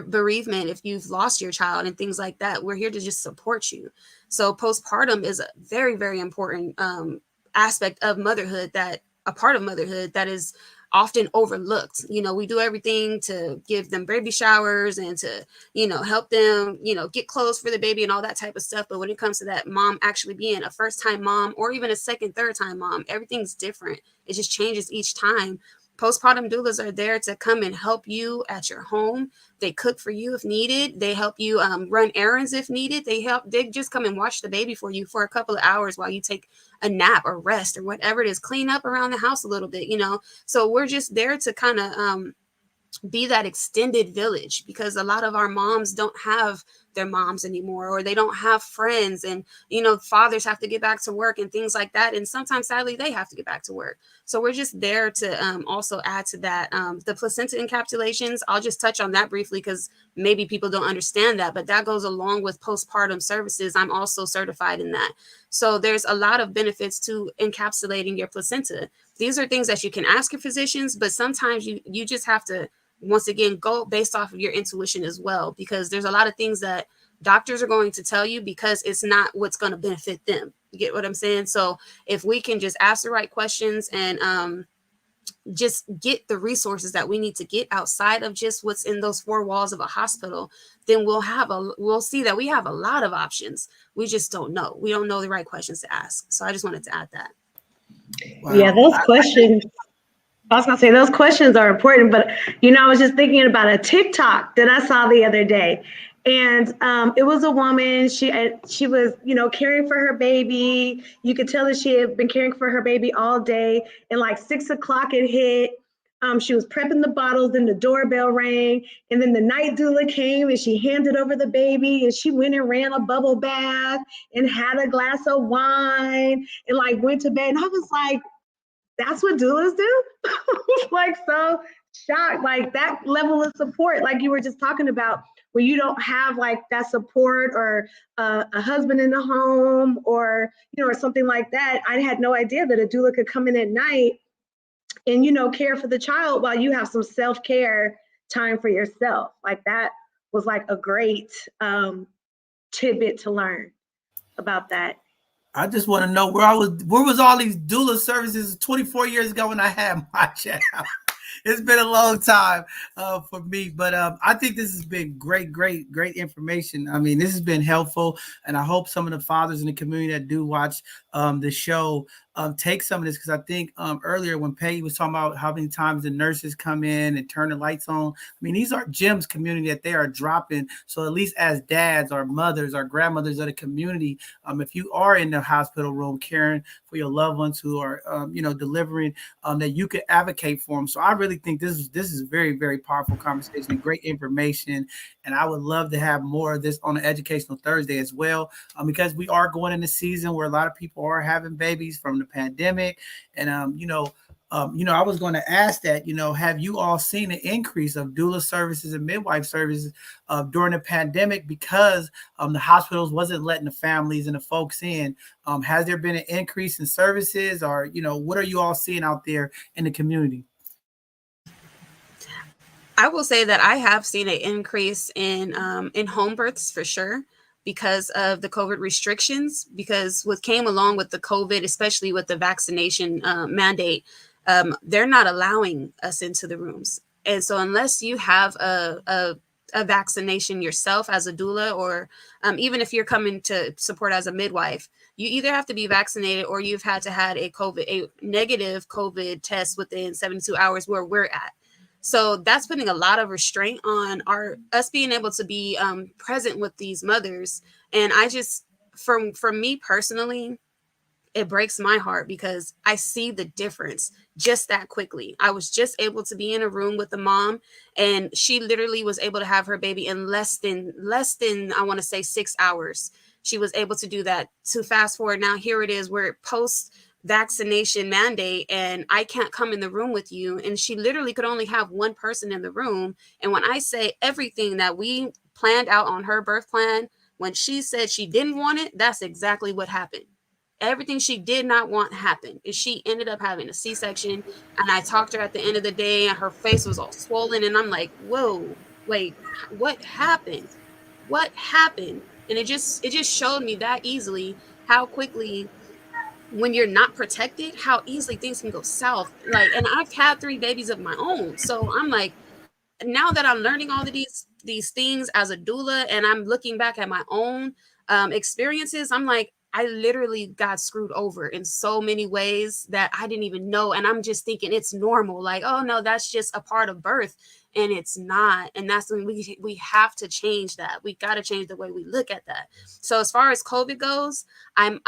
bereavement if you've lost your child and things like that. We're here to just support you. So postpartum is a very, very important aspect of motherhood, that a part of motherhood that is often overlooked. You know, we do everything to give them baby showers and to, you know, help them, you know, get clothes for the baby and all that type of stuff. But when it comes to that mom actually being a first time mom or even a second, third time mom, everything's different. It just changes each time. Postpartum doulas are there to come and help you at your home. They cook for you if needed. They help you run errands if needed. They just come and watch the baby for you for a couple of hours while you take a nap or rest or whatever it is. Clean up around the house a little bit, So we're just there to kind of be that extended village, because a lot of our moms don't have their moms anymore, or they don't have friends, and fathers have to get back to work and things like that, and sometimes sadly they have to get back to work. So we're just there to also add to that. The placenta encapsulations, I'll just touch on that briefly because maybe people don't understand that, but that goes along with postpartum services. I'm also certified in that. So there's a lot of benefits to encapsulating your placenta. These are things that you can ask your physicians, but sometimes you just have to, once again, go based off of your intuition as well, because there's a lot of things that doctors are going to tell you because it's not what's going to benefit them. You get what I'm saying? So if we can just ask the right questions and just get the resources that we need to get outside of just what's in those four walls of a hospital, then we'll see that we have a lot of options. We just don't know. We don't know the right questions to ask. So I just wanted to add that. Wow. Yeah, those questions. I was gonna say those questions are important, but I was just thinking about a TikTok that I saw the other day, and it was a woman. She was caring for her baby. You could tell that she had been caring for her baby all day, and like 6 o'clock it hit. She was prepping the bottles, and the doorbell rang, and then the night doula came and she handed over the baby, and she went and ran a bubble bath and had a glass of wine and like went to bed. And I was like, that's what doulas do? Like, so shocked, like that level of support, like you were just talking about, where you don't have like that support or a husband in the home or, or something like that. I had no idea that a doula could come in at night and, care for the child while you have some self-care time for yourself. Like that was like a great tidbit to learn about that. I just want to know where was all these doula services 24 years ago when I had my child? It's been a long time for me, but I think this has been great information. I mean, this has been helpful, and I hope some of the fathers in the community that do watch the show take some of this, because I think earlier when Peggy was talking about how many times the nurses come in and turn the lights on, I mean, these are gems community that they are dropping. So at least as dads or mothers or grandmothers of the community, if you are in the hospital room caring for your loved ones who are delivering, that you could advocate for them. So I really think this is very, very powerful conversation and great information. And I would love to have more of this on an Educational Thursday as well, because we are going in a season where a lot of people are having babies from the pandemic. And, I was going to ask that, have you all seen an increase of doula services and midwife services during the pandemic because the hospitals wasn't letting the families and the folks in? Has there been an increase in services, or, what are you all seeing out there in the community? I will say that I have seen an increase in home births for sure, because of the COVID restrictions, because what came along with the COVID, especially with the vaccination mandate, they're not allowing us into the rooms. And so unless you have a vaccination yourself as a doula, or even if you're coming to support as a midwife, you either have to be vaccinated or you've had to had a negative COVID test within 72 hours where we're at. So that's putting a lot of restraint on us being able to be present with these mothers. And I just, for me personally, it breaks my heart because I see the difference just that quickly. I was just able to be in a room with the mom, and she literally was able to have her baby in less than I want to say 6 hours. She was able to do that. To fast forward now, here it is, we're post vaccination mandate and I can't come in the room with you. And she literally could only have one person in the room. And when I say everything that we planned out on her birth plan, when she said she didn't want it, that's exactly what happened. Everything she did not want happened. And she ended up having a C-section. And I talked to her at the end of the day and her face was all swollen. And I'm like, whoa, wait, what happened? What happened? And it just showed me that easily how quickly, when you're not protected, how easily things can go south. Like, and I've had 3 babies of my own. So I'm like, now that I'm learning all of these things as a doula and I'm looking back at my own experiences, I'm like, I literally got screwed over in so many ways that I didn't even know. And I'm just thinking it's normal. Like, oh no, that's just a part of birth. And it's not. And that's when we have to change that. We got to change the way we look at that. So as far as COVID goes, I'm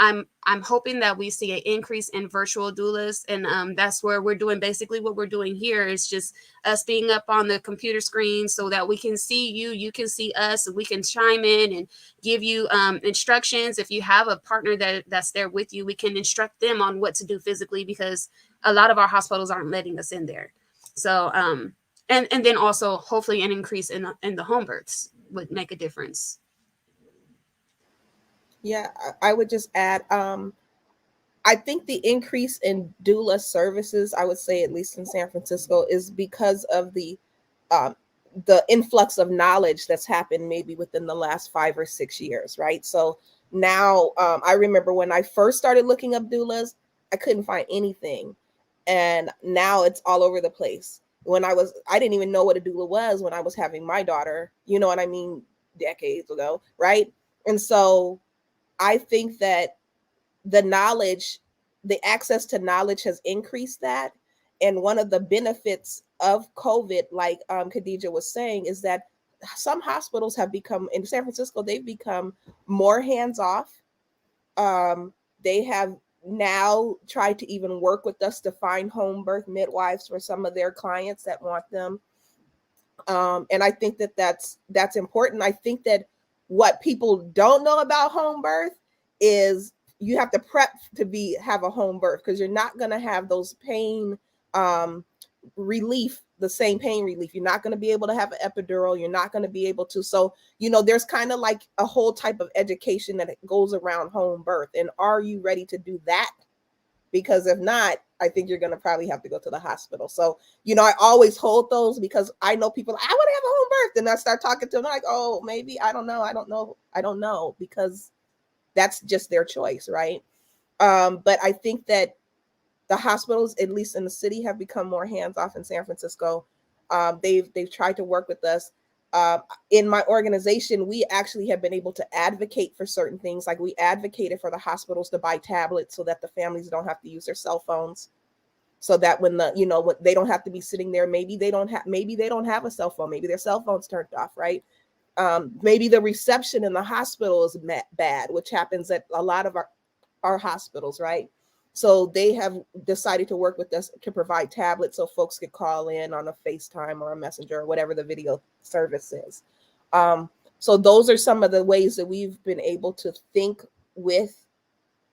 hoping that we see an increase in virtual doulas. And that's where we're doing basically what we're doing here is just us being up on the computer screen so that we can see you, you can see us, and we can chime in and give you instructions. If you have a partner that's there with you, we can instruct them on what to do physically, because a lot of our hospitals aren't letting us in there. So and then also hopefully an increase in the home births would make a difference. Yeah, I would just add, I think the increase in doula services, I would say at least in San Francisco, is because of the influx of knowledge that's happened maybe within the last 5 or 6 years, right? So now I remember when I first started looking up doulas, I couldn't find anything. And now it's all over the place. I didn't even know what a doula was when I was having my daughter, you know what I mean, decades ago, right? And so I think that the access to knowledge has increased that. And one of the benefits of COVID, like Khadijah was saying, is that some hospitals have become, in San Francisco, they've become more hands-off. They have now tried to even work with us to find home birth midwives for some of their clients that want them. And I think that that's important. I think that what people don't know about home birth is you have to prep to have a home birth, because you're not going to have those pain relief, the same pain relief. You're not going to be able to have an epidural. You're not going to be able to. So, there's kind of like a whole type of education that goes around home birth. And are you ready to do that? Because if not, I think you're going to probably have to go to the hospital. So, I always hold those, because I know people, I want to have a home birth. And I start talking to them like, oh, maybe, I don't know, because that's just their choice, right? But I think that the hospitals, at least in the city, have become more hands-off in San Francisco. They've tried to work with us. In my organization, we actually have been able to advocate for certain things. Like we advocated for the hospitals to buy tablets so that the families don't have to use their cell phones. So that when when they don't have to be sitting there, maybe they don't have a cell phone. Maybe their cell phone's turned off, right? Maybe the reception in the hospital is bad, which happens at a lot of our hospitals, right? So they have decided to work with us to provide tablets so folks could call in on a FaceTime or a Messenger or whatever the video service is. So those are some of the ways that we've been able to think with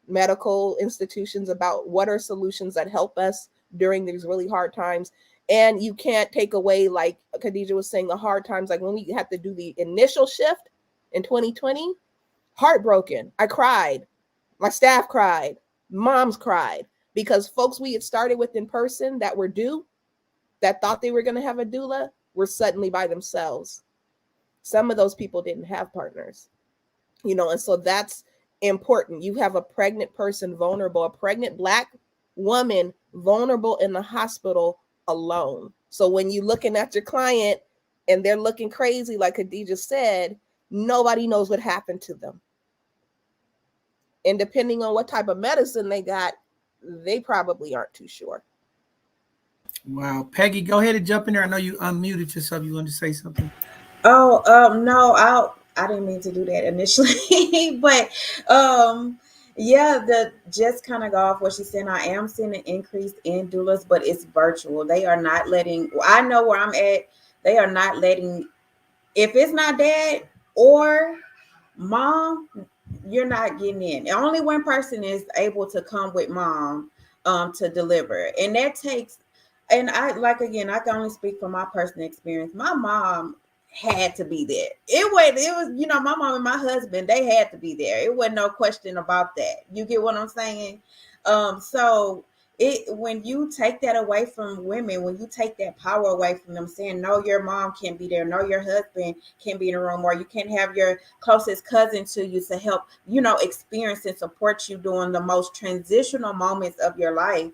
medical institutions about what are solutions that help us during these really hard times. And you can't take away, like Khadijah was saying, the hard times, like when we had to do the initial shift in 2020, heartbroken. I cried. My staff cried. Moms cried, because folks we had started with in person that were due, that thought they were going to have a doula, were suddenly by themselves. Some of those people didn't have partners, and so that's important. You have a pregnant person vulnerable, a pregnant Black woman vulnerable in the hospital alone. So when you're looking at your client and they're looking crazy, like Khadijah said, nobody knows what happened to them. And depending on what type of medicine they got, they probably aren't too sure. Wow. Peggy, go ahead and jump in there. I know you unmuted yourself. You wanted to say something? Oh, no, I didn't mean to do that initially, but yeah, just kind of go off what she's saying. I am seeing an increase in doulas, but it's virtual. They are not letting, I know where I'm at. They are not letting, if it's not dad or mom, you're not getting in. Only one person is able to come with mom to deliver. And that takes, and I can only speak from my personal experience. My mom had to be there. It was, my mom and my husband, they had to be there. It wasn't no question about that. You get what I'm saying? So when you take that away from women, when you take that power away from them, saying no, your mom can't be there, no, your husband can't be in the room, or you can't have your closest cousin to you to help, experience and support you during the most transitional moments of your life,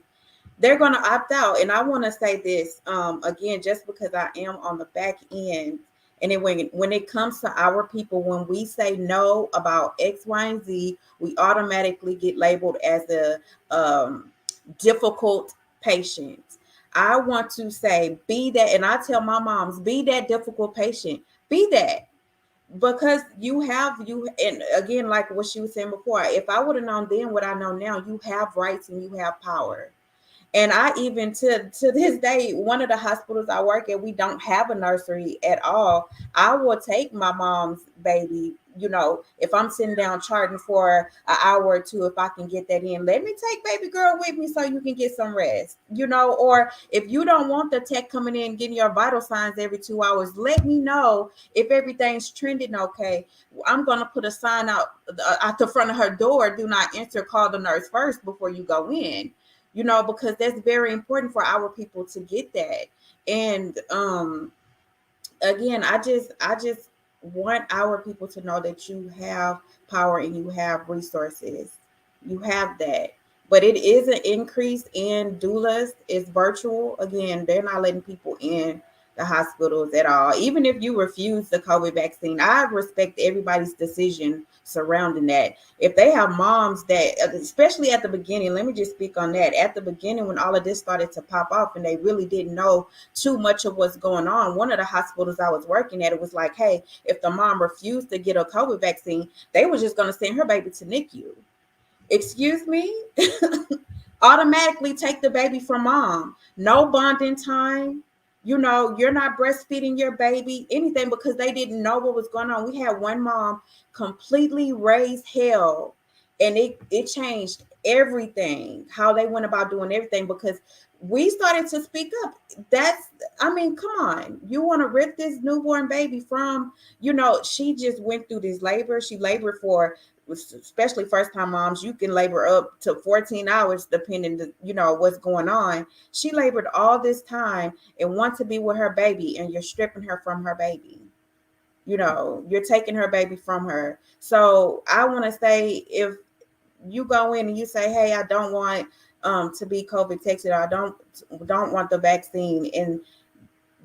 they're going to opt out. And I want to say this again, just because I am on the back end And then when it comes to our people, when we say no about X, Y, and Z, we automatically get labeled as a difficult patient. I want to say, be that, and I tell my moms, be that difficult patient. Be that. Because you, and again, like what she was saying before, if I would have known then what I know now, you have rights and you have power. And I even to this day, one of the hospitals I work at, we don't have a nursery at all. I will take my mom's baby, you know, if I'm sitting down charting for an hour or two, if I can get that in, let me take baby girl with me so you can get some rest, you know. Or if you don't want the tech coming in getting your vital signs every 2 hours, let me know if everything's trending okay. I'm going to put a sign out at the front of her door, do not enter, call the nurse first before you go in. You know, because that's very important for our people to get that. And again, I just want our people to know that you have power and you have resources. You have that. But it is an increase in doulas. It's virtual. Again, they're not letting people in the hospitals at all. Even if you refuse the COVID vaccine, I respect everybody's decision surrounding that. If they have moms that, especially at the beginning, let me just speak on that. At the beginning, when all of this started to pop off and they really didn't know too much of what's going on, one of the hospitals I was working at, it was like, hey, if the mom refused to get a COVID vaccine, they were just going to send her baby to NICU. Excuse me? Automatically take the baby from mom. No bonding time. You know, you're not breastfeeding your baby, anything, because they didn't know what was going on. We had one mom completely raise hell, and it changed everything, how they went about doing everything, because we started to speak up. I mean, come on. You want to rip this newborn baby from, you know, she just went through this labor. She labored for, especially first time moms, you can labor up to 14 hours depending to, you know, what's going on. She labored all this time and want to be with her baby, and you're stripping her from her baby. You know, you're taking her baby from her. So I want to say, if you go in and you say, hey, I don't want to be COVID tested, I don't want the vaccine, and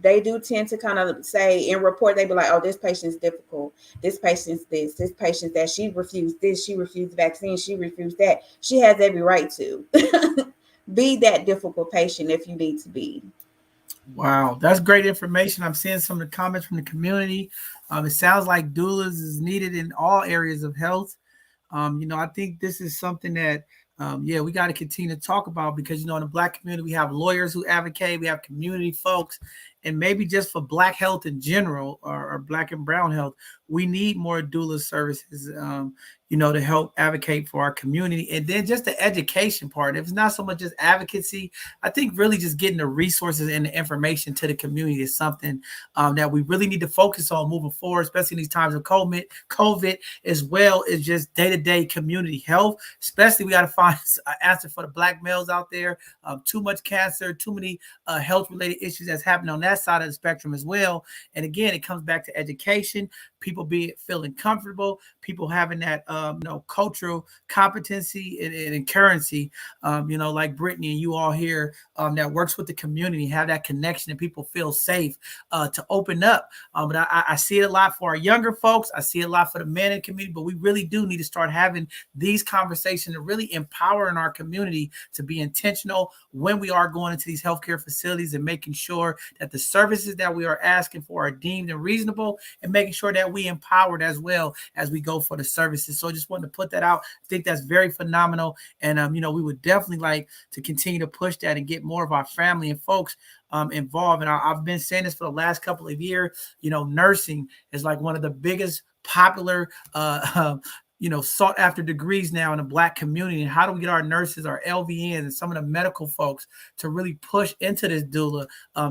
they do tend to kind of say in report, they be like, oh, this patient's difficult. This patient's this patient that, she refused this, she refused vaccine, she refused that. She has every right to be that difficult patient if you need to be. Wow, that's great information. I'm seeing some of the comments from the community. It sounds like doulas is needed in all areas of health. You know, I think this is something that, we got to continue to talk about, because, you know, in the Black community, we have lawyers who advocate, we have community folks, and maybe just for Black health in general, or Black and brown health, we need more doula services, you know, to help advocate for our community. And then just the education part. If it's not so much just advocacy, I think really just getting the resources and the information to the community is something that we really need to focus on moving forward, especially in these times of COVID, as well as just day-to-day community health. Especially, we got to find an answer for the Black males out there. Too much cancer, too many health-related issues that's happening on that side of the spectrum as well. And again, it comes back to education, people feeling comfortable, people having that cultural competency and currency, like Brittany and you all here that works with the community, have that connection, and people feel safe to open up. But I see it a lot for our younger folks. I see it a lot for the men in the community, but we really do need to start having these conversations and really empowering our community to be intentional when we are going into these healthcare facilities, and making sure that the services that we are asking for are deemed and reasonable, and making sure that we empowered as well as we go for the services. So I just wanted to put that out. I think that's very phenomenal. And, we would definitely like to continue to push that and get more of our family and folks involved. And I've been saying this for the last couple of years. Nursing is like one of the biggest popular sought after degrees now in the Black community. And how do we get our nurses, our LVNs, and some of the medical folks to really push into this doula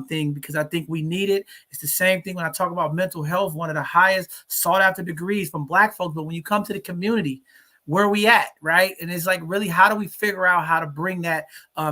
thing? Because I think we need it. It's the same thing when I talk about mental health, one of the highest sought after degrees from Black folks. But when you come to the community, where are we at, right? And it's like, really, how do we figure out how to bring that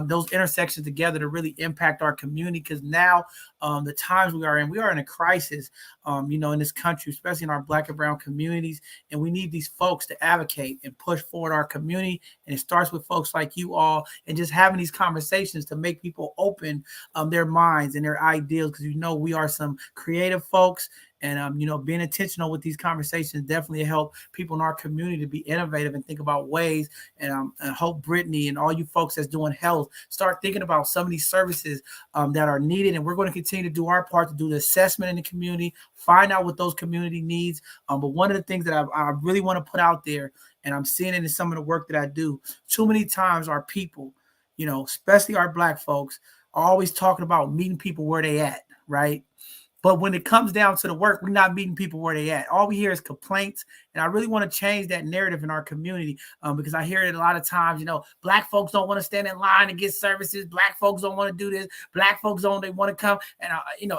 those intersections together to really impact our community? Because now the times we are in a crisis, in this country, especially in our Black and brown communities, and we need these folks to advocate and push forward our community. And it starts with folks like you all, and just having these conversations to make people open their minds and their ideals, because we are some creative folks. And, being intentional with these conversations definitely help people in our community to be innovative and think about ways. And I hope Brittany and all you folks that's doing health start thinking about some of these services that are needed. And we're going to continue to do our part to do the assessment in the community, find out what those community needs. But one of the things that I really want to put out there, and I'm seeing it in some of the work that I do, too many times our people, especially our Black folks, are always talking about meeting people where they at, right? But when it comes down to the work, we're not meeting people where they at. All we hear is complaints. And I really want to change that narrative in our community because I hear it a lot of times, Black folks don't want to stand in line and get services. Black folks don't want to do this. Black folks they want to come. And,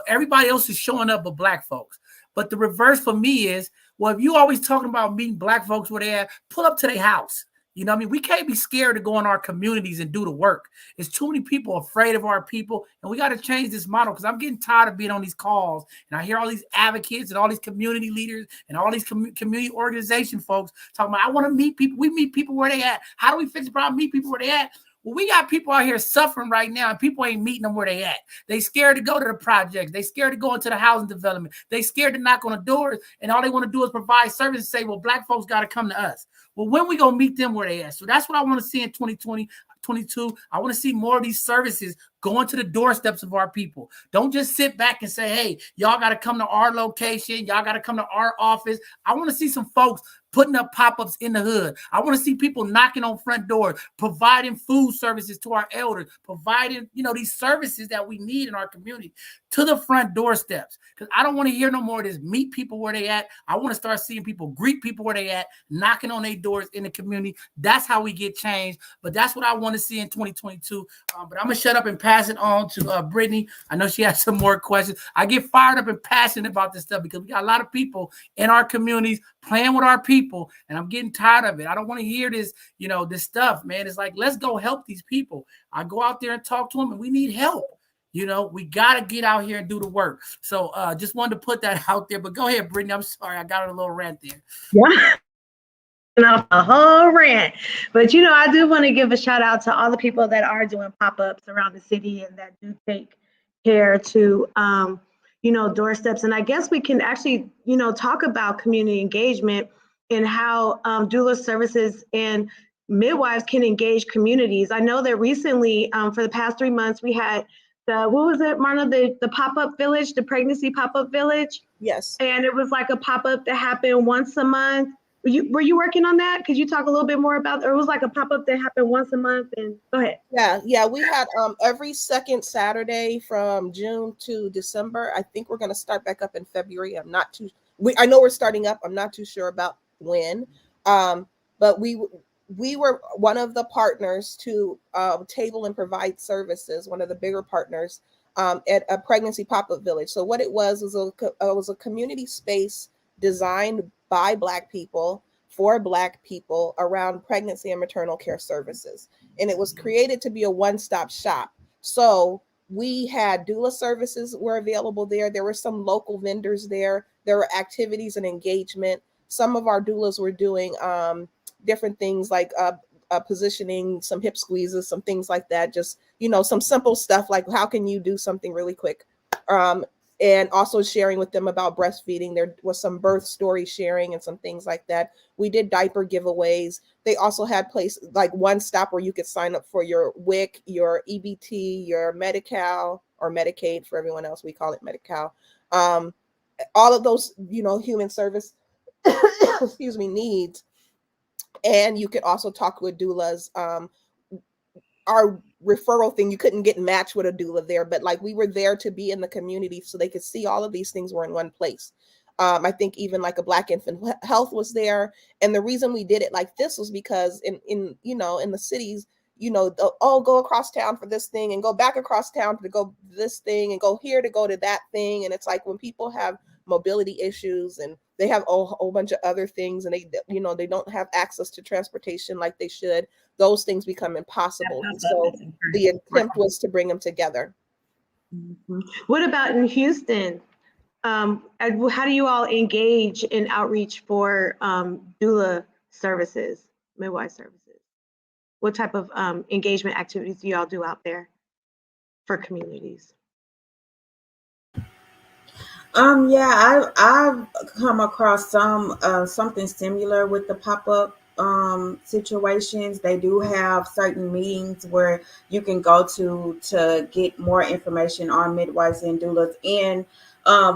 everybody else is showing up but Black folks. But the reverse for me is, well, if you always talking about meeting Black folks where they at, pull up to their house. We can't be scared to go in our communities and do the work. There's too many people afraid of our people, and we got to change this model because I'm getting tired of being on these calls, and I hear all these advocates and all these community leaders and all these community organization folks talking about, I want to meet people. We meet people where they at. How do we fix the problem? Meet people where they at. Well, we got people out here suffering right now, and people ain't meeting them where they at. They scared to go to the projects. They scared to go into the housing development. They scared to knock on the doors, and all they want to do is provide services and say, well, Black folks got to come to us. Well, when we going to meet them where they at? So that's what I want to see in 2020, 2022. I want to see more of these services going to the doorsteps of our people. Don't just sit back and say, hey, y'all got to come to our location. Y'all got to come to our office. I want to see some folks putting up pop-ups in the hood. I want to see people knocking on front doors, providing food services to our elders, providing, these services that we need in our community to the front doorsteps. Because I don't want to hear no more of this meet people where they at. I want to start seeing people greet people where they at, knocking on their doors in the community. That's how we get change. But that's what I want to see in 2022. But I'm going to shut up and pass it on to Brittany. I know she has some more questions. I get fired up and passionate about this stuff because we got a lot of people in our communities playing with our people, and I'm getting tired of it. I don't want to hear this, this stuff, man. It's like, let's go help these people. I go out there and talk to them, and we need help. We got to get out here and do the work. So just wanted to put that out there. But go ahead, Brittany. I'm sorry. I got a little rant there. Yeah. A whole rant. But, I do want to give a shout out to all the people that are doing pop-ups around the city and that do take care to, doorsteps. And I guess we can actually, talk about community engagement and how doula services and midwives can engage communities. I know that recently, for the past 3 months, we had what was it, Marna, the pop-up village, the pregnancy pop-up village? Yes. And it was like a pop-up that happened once a month. Were you working on that? Could you talk a little bit more about, or it was like a pop-up that happened once a month? And go ahead. Yeah. We had every second Saturday from June to December. I think we're going to start back up in February. I know we're starting up. I'm not too sure about when. But we were one of the partners to Table and Provide Services, one of the bigger partners at a pregnancy pop-up village. So what it was a community space designed by Black people for Black people around pregnancy and maternal care services. And it was created to be a one-stop shop. So we had doula services were available there. There were some local vendors there. There were activities and engagement. Some of our doulas were doing different things like positioning, some hip squeezes, some things like that. Just, some simple stuff like how can you do something really quick? And also sharing with them about breastfeeding. There was some birth story sharing and some things like that. We did diaper giveaways. They also had places like one stop where you could sign up for your WIC, your EBT, your Medi-Cal or Medicaid for everyone else. We call it Medi-Cal. All of those, human service, excuse me, needs. And you could also talk with doulas. Our referral thing, you couldn't get matched with a doula there, but like we were there to be in the community so they could see all of these things were in one place. I think even like a Black infant health was there. And the reason we did it like this was because in the cities, they'll go across town for this thing and go back across town to go this thing and go here to go to that thing. And it's like when people have mobility issues and they have a whole bunch of other things and they don't have access to transportation like they should, those things become impossible. So the attempt was to bring them together. Mm-hmm. What about in Houston? How do you all engage in outreach for doula services, midwife services? What type of engagement activities do y'all do out there for communities? Yeah, I've come across something similar with the pop-up situations. They do have certain meetings where you can go to get more information on midwives and doulas. And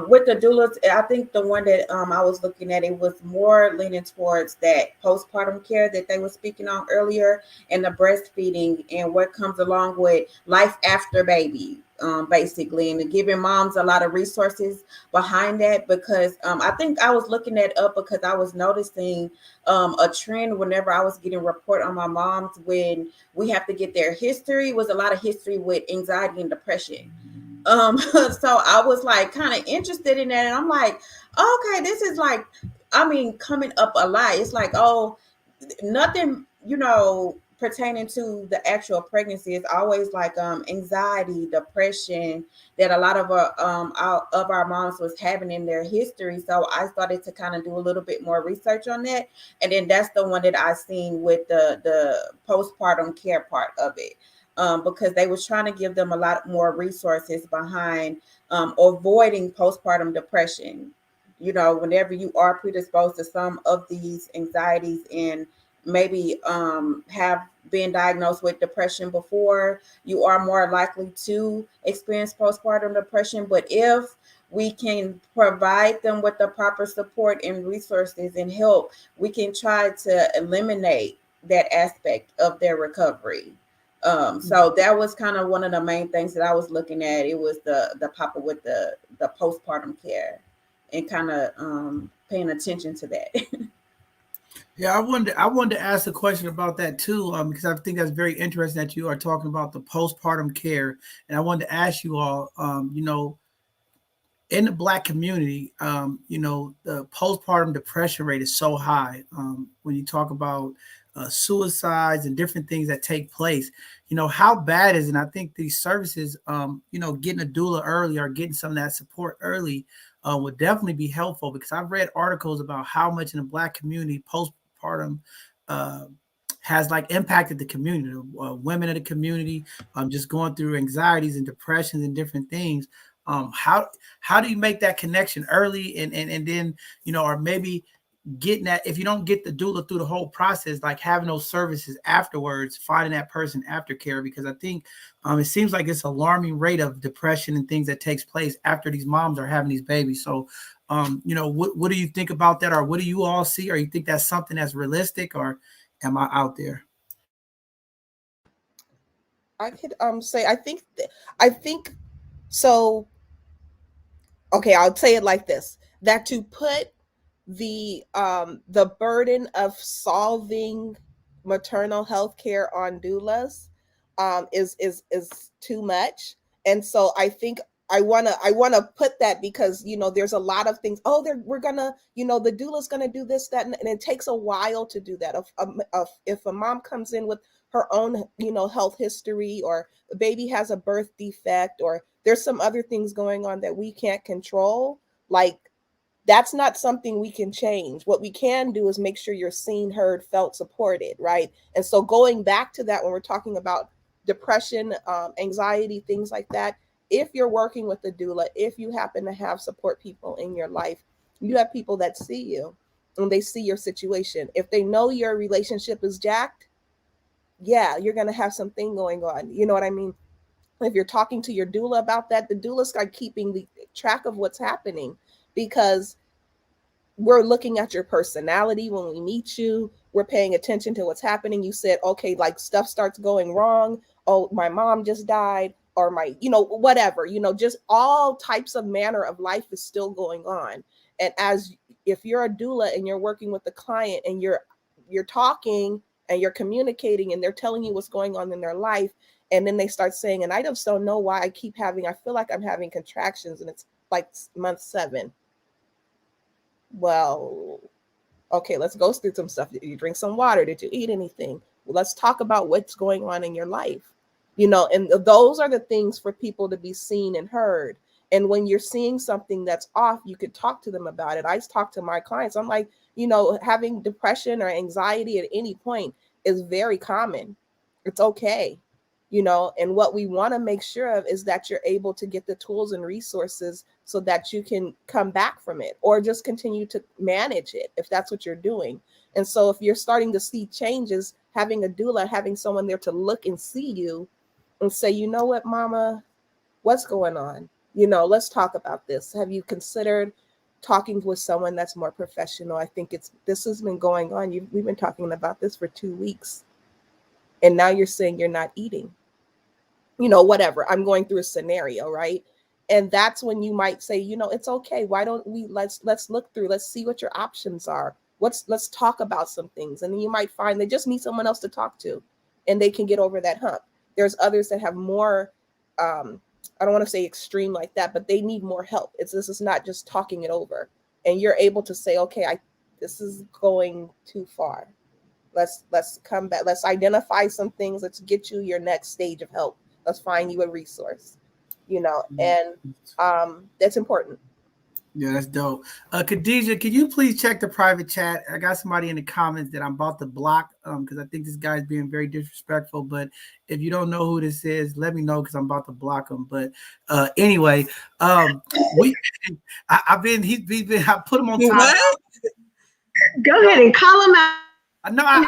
with the doulas, I think the one that I was looking at, it was more leaning towards that postpartum care that they were speaking on earlier, and the breastfeeding and what comes along with life after baby, basically, and giving moms a lot of resources behind that. Because I think I was looking that up because I was noticing a trend whenever I was getting report on my moms when we have to get their history, was a lot of history with anxiety and depression. So I was like kind of interested in that, and I'm like, okay, this is like, I mean, coming up a lot. It's like, oh, nothing, pertaining to the actual pregnancy. Is always like anxiety, depression that a lot of our moms was having in their history. So I started to kind of do a little bit more research on that, and then that's the one that I seen with the postpartum care part of it. Because they was trying to give them a lot more resources behind avoiding postpartum depression. Whenever you are predisposed to some of these anxieties and maybe have been diagnosed with depression before, you are more likely to experience postpartum depression. But if we can provide them with the proper support and resources and help, we can try to eliminate that aspect of their recovery. So that was kind of one of the main things that I was looking at. It was the papa with the postpartum care, and kind of paying attention to that. Yeah, I wanted to ask a question about that too, because I think that's very interesting that you are talking about the postpartum care, and I wanted to ask you all, in the Black community, the postpartum depression rate is so high. When you talk about suicides and different things that take place, how bad is it? And I think these services, getting a doula early or getting some of that support early would definitely be helpful, because I've read articles about how much in the Black community postpartum uh, has like impacted the community, women in the community, just going through anxieties and depressions and different things. How do you make that connection early, and then or maybe getting that, if you don't get the doula through the whole process, like having those services afterwards, finding that person aftercare, because I think it seems like it's alarming rate of depression and things that takes place after these moms are having these babies. So what do you think about that, or what do you all see, or you think that's something that's realistic, or am I out there? I could say I think so. Okay, I'll say it like this: that to put the burden of solving maternal health care on doulas is too much. And so I think I wanna put that, because there's a lot of things. Oh, we're gonna, the doula's gonna do this, that, and it takes a while to do that. If a mom comes in with her own health history, or the baby has a birth defect, or there's some other things going on that we can't control, like, that's not something we can change. What we can do is make sure you're seen, heard, felt, supported, right? And so going back to that, when we're talking about depression, anxiety, things like that, if you're working with a doula, if you happen to have support people in your life, you have people that see you and they see your situation. If they know your relationship is jacked, yeah, you're going to have something going on. You know what I mean? If you're talking to your doula about that, the doula start keeping the track of what's happening, because we're looking at your personality when we meet you. We're paying attention to what's happening. You said, okay, like stuff starts going wrong. Oh, my mom just died, or my, whatever, just all types of manner of life is still going on. And if you're a doula and you're working with the client, and you're talking and you're communicating, and they're telling you what's going on in their life, and then they start saying, and I just don't know why I feel like I'm having contractions, and it's like month 7. Well, okay, let's go through some stuff. Did you drink some water? Did you eat anything? Well, let's talk about what's going on in your life. And those are the things for people to be seen and heard. And when you're seeing something that's off, you could talk to them about it. I talk to my clients. I'm like, having depression or anxiety at any point is very common. It's okay. And what we want to make sure of is that you're able to get the tools and resources so that you can come back from it or just continue to manage it if that's what you're doing. And so if you're starting to see changes, having a doula, having someone there to look and see you and say, you know what, mama, what's going on? Let's talk about this. Have you considered talking with someone that's more professional? I think this has been going on. We've been talking about this for 2 weeks. And now you're saying you're not eating. Whatever. I'm going through a scenario, right? And that's when you might say, it's okay. Why don't we let's look through, let's see what your options are. Let's talk about some things. And then you might find they just need someone else to talk to and they can get over that hump. There's others that have more I don't want to say extreme like that, but they need more help. This is not just talking it over. And you're able to say, okay, this is going too far. Let's come back. Let's identify some things. Let's get you your next stage of help. Let's find you a resource, and that's important. Yeah, that's dope. Khadijah, can you please check the private chat? I got somebody in the comments that I'm about to block because I think this guy's being very disrespectful. But if you don't know who this is, let me know because I'm about to block him. But anyway, I put him on time. What? Go ahead and call him out. No, I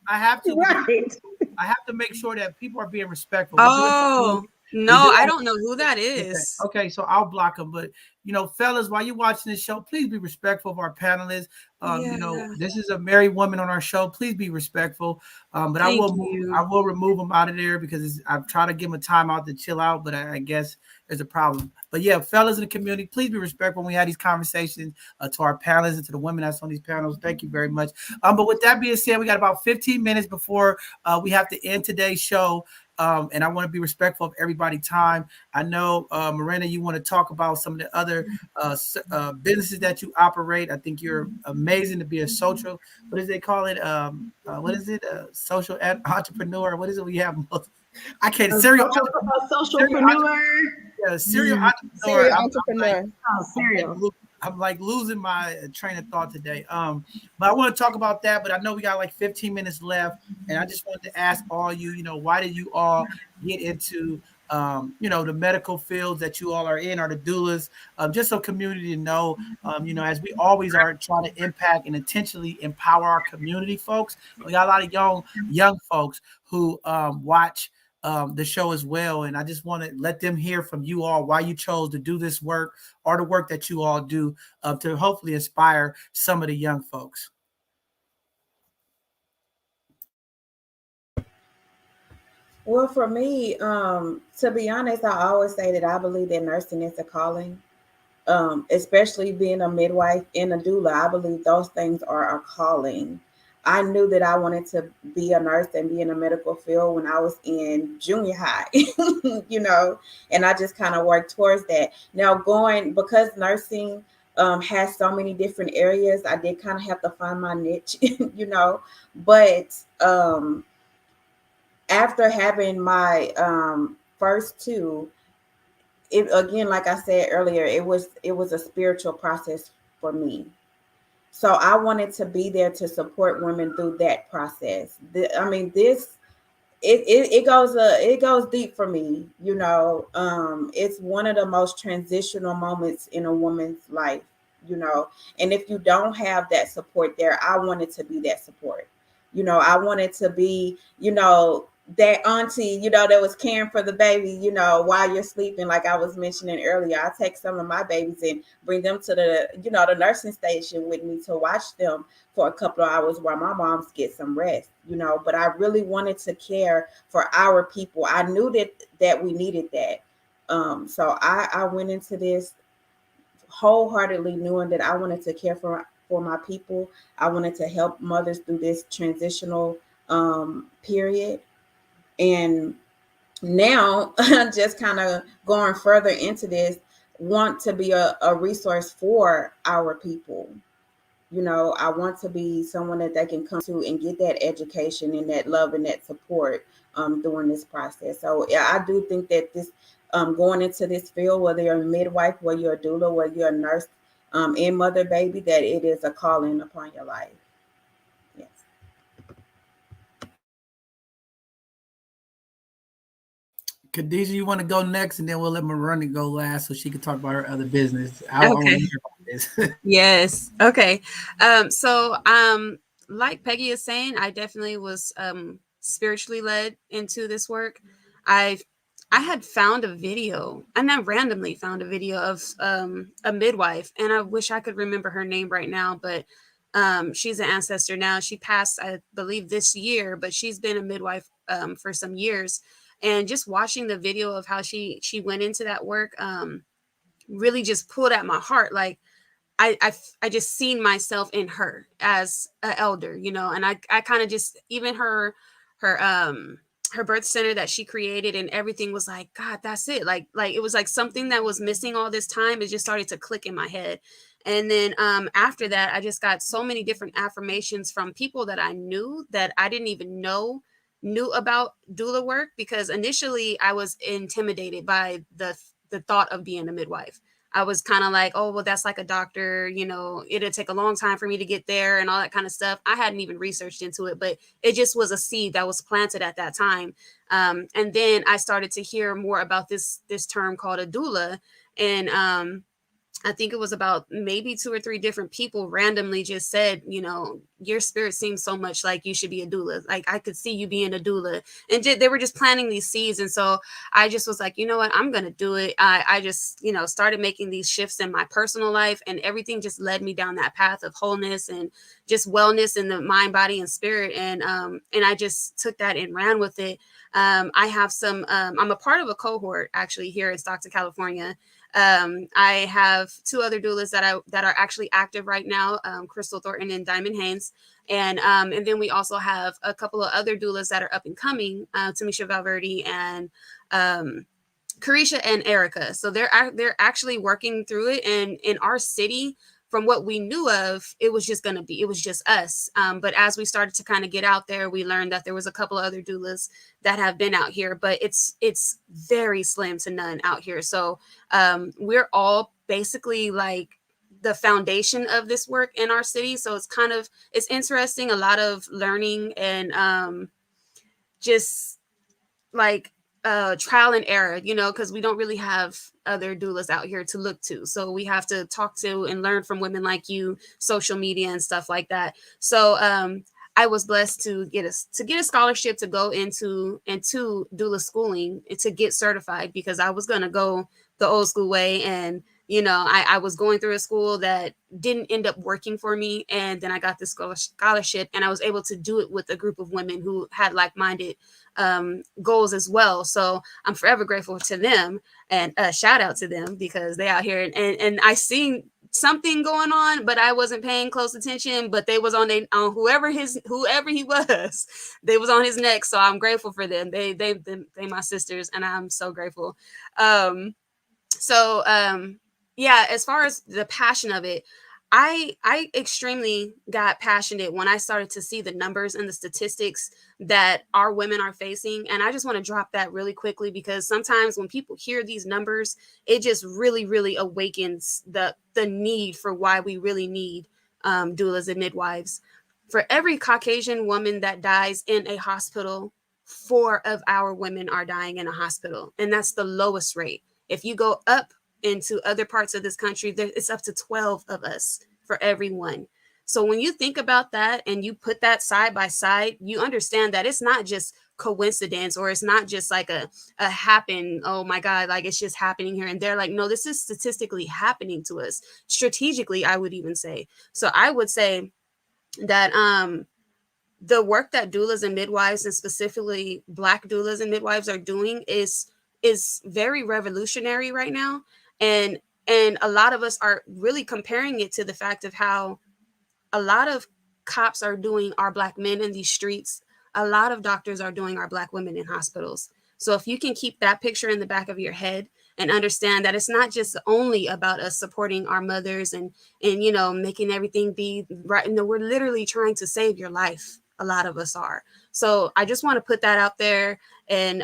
have to. Right. I have to make sure that people are being respectful. Oh, no, I don't know who that is. Okay, so I'll block them. But, fellas, while you're watching this show, please be respectful of our panelists. This is a married woman on our show. Please be respectful. But I will remove them out of there because I've tried to give them a time out to chill out, but I guess there's a problem. But yeah, fellas in the community, please be respectful when we have these conversations to our panelists and to the women that's on these panels. Thank you very much. But with that being said, we got about 15 minutes before we have to end today's show. And I want to be respectful of everybody's time. I know, Marina, you want to talk about some of the other businesses that you operate. I think you're amazing to be a social, what does they call it? What is it? Social entrepreneur. What is it we have? I can't. Serial socialpreneur. Yeah, serial entrepreneur. I'm like losing my train of thought today. But I want to talk about that, but I know we got like 15 minutes left. And I just wanted to ask all you, why did you all get into, the medical fields that you all are in, or the doulas, just so community to know, as we always are trying to impact and intentionally empower our community folks. We got a lot of young folks who watch the show as well. And I just want to let them hear from you all why you chose to do this work or the work that you all do to hopefully inspire some of the young folks. Well, for me, to be honest, I always say that I believe that nursing is a calling, especially being a midwife and a doula. I believe those things are a calling. I knew that I wanted to be a nurse and be in the medical field when I was in junior high, and I just kind of worked towards that. Now because nursing has so many different areas, I did kind of have to find my niche, but after having my first two, it again, like I said earlier, it was a spiritual process for me. So I wanted to be there to support women through that process. It goes deep for me. It's one of the most transitional moments in a woman's life. And if you don't have that support there, I wanted to be that support. I wanted to be, that auntie, that was caring for the baby, while you're sleeping. Like I was mentioning earlier, I take some of my babies and bring them to the nursing station with me to watch them for a couple of hours while my moms get some rest, but I really wanted to care for our people. I knew that we needed that. So I went into this wholeheartedly knowing that I wanted to care for my people. I wanted to help mothers through this transitional period. And now just kind of going further into this, want to be a resource for our people. I want to be someone that they can come to and get that education and that love and that support during this process. So yeah, I do think that this going into this field, whether you're a midwife, whether you're a doula, whether you're a nurse and mother baby, that it is a calling upon your life. Khadijah, you want to go next, and then we'll let Marna go last so she can talk about her other business. I want to hear about this. Yes. Okay. So like Peggy is saying, I definitely was spiritually led into this work. I had found a video, and I randomly found a video of a midwife, and I wish I could remember her name right now, but she's an ancestor now. She passed, I believe, this year, but she's been a midwife for some years. And just watching the video of how she went into that work really just pulled at my heart. Like I just seen myself in her as an elder, you know, and I kind of just, even her birth center that she created and everything was like, God, that's it. Like it was like something that was missing all this time. It just started to click in my head. And then after that, I just got so many different affirmations from people that I knew that I didn't even knew about doula work, because initially I was intimidated by the thought of being a midwife. I was kind of like, oh, well, that's like a doctor, you know, it'll take a long time for me to get there and all that kind of stuff. I hadn't even researched into it, but it just was a seed that was planted at that time. And then I started to hear more about this term called a doula. And I think it was about maybe 2 or 3 different people randomly just said, you know, your spirit seems so much like you should be a doula. Like I could see you being a doula, and they were just planting these seeds. And so I just was like, you know what, I'm going to do it. I just, you know, started making these shifts in my personal life, and everything just led me down that path of wholeness and just wellness in the mind, body, and spirit. And I just took that and ran with it. I have some, I'm a part of a cohort actually here in Stockton, California. I have 2 other doulas that are actually active right now, Crystal Thornton and Diamond Haynes. And then we also have a couple of other doulas that are up and coming, Tamisha Valverde and Carisha and Erica. So they're actually working through it. And in our city, from what we knew of, it was just us. But as we started to kind of get out there, we learned that there was a couple of other doulas that have been out here, but it's very slim to none out here. So we're all basically like the foundation of this work in our city. So it's interesting, a lot of learning and just like trial and error, you know, because we don't really have other doulas out here to look to. So we have to talk to and learn from women like you, social media and stuff like that. So I was blessed to get a scholarship to go into doula schooling to get certified, because I was going to go the old school way. And, you know, I was going through a school that didn't end up working for me. And then I got this scholarship, and I was able to do it with a group of women who had like-minded goals as well. So I'm forever grateful to them, and shout out to them, because they out here and I seen something going on, but I wasn't paying close attention. But they was on whoever he was, they was on his neck. So I'm grateful for them. They my sisters, and I'm so grateful. Yeah, as far as the passion of it, I extremely got passionate when I started to see the numbers and the statistics that our women are facing. And I just want to drop that really quickly, because sometimes when people hear these numbers, it just really, really awakens the need for why we really need doulas and midwives. For every Caucasian woman that dies in a hospital, 4 of our women are dying in a hospital. And that's the lowest rate. If you go up into other parts of this country, it's up to 12 of us for every one. So when you think about that and you put that side by side, you understand that it's not just coincidence, or it's not just like a happen, oh my God, like it's just happening here and there. Like, no, this is statistically happening to us, strategically, I would even say. So I would say that the work that doulas and midwives, and specifically Black doulas and midwives, are doing is very revolutionary right now. And a lot of us are really comparing it to the fact of how a lot of cops are doing our Black men in these streets. A lot of doctors are doing our Black women in hospitals. So if you can keep that picture in the back of your head and understand that it's not just only about us supporting our mothers and you know, making everything be right. No, we're literally trying to save your life. A lot of us are. So I just want to put that out there, and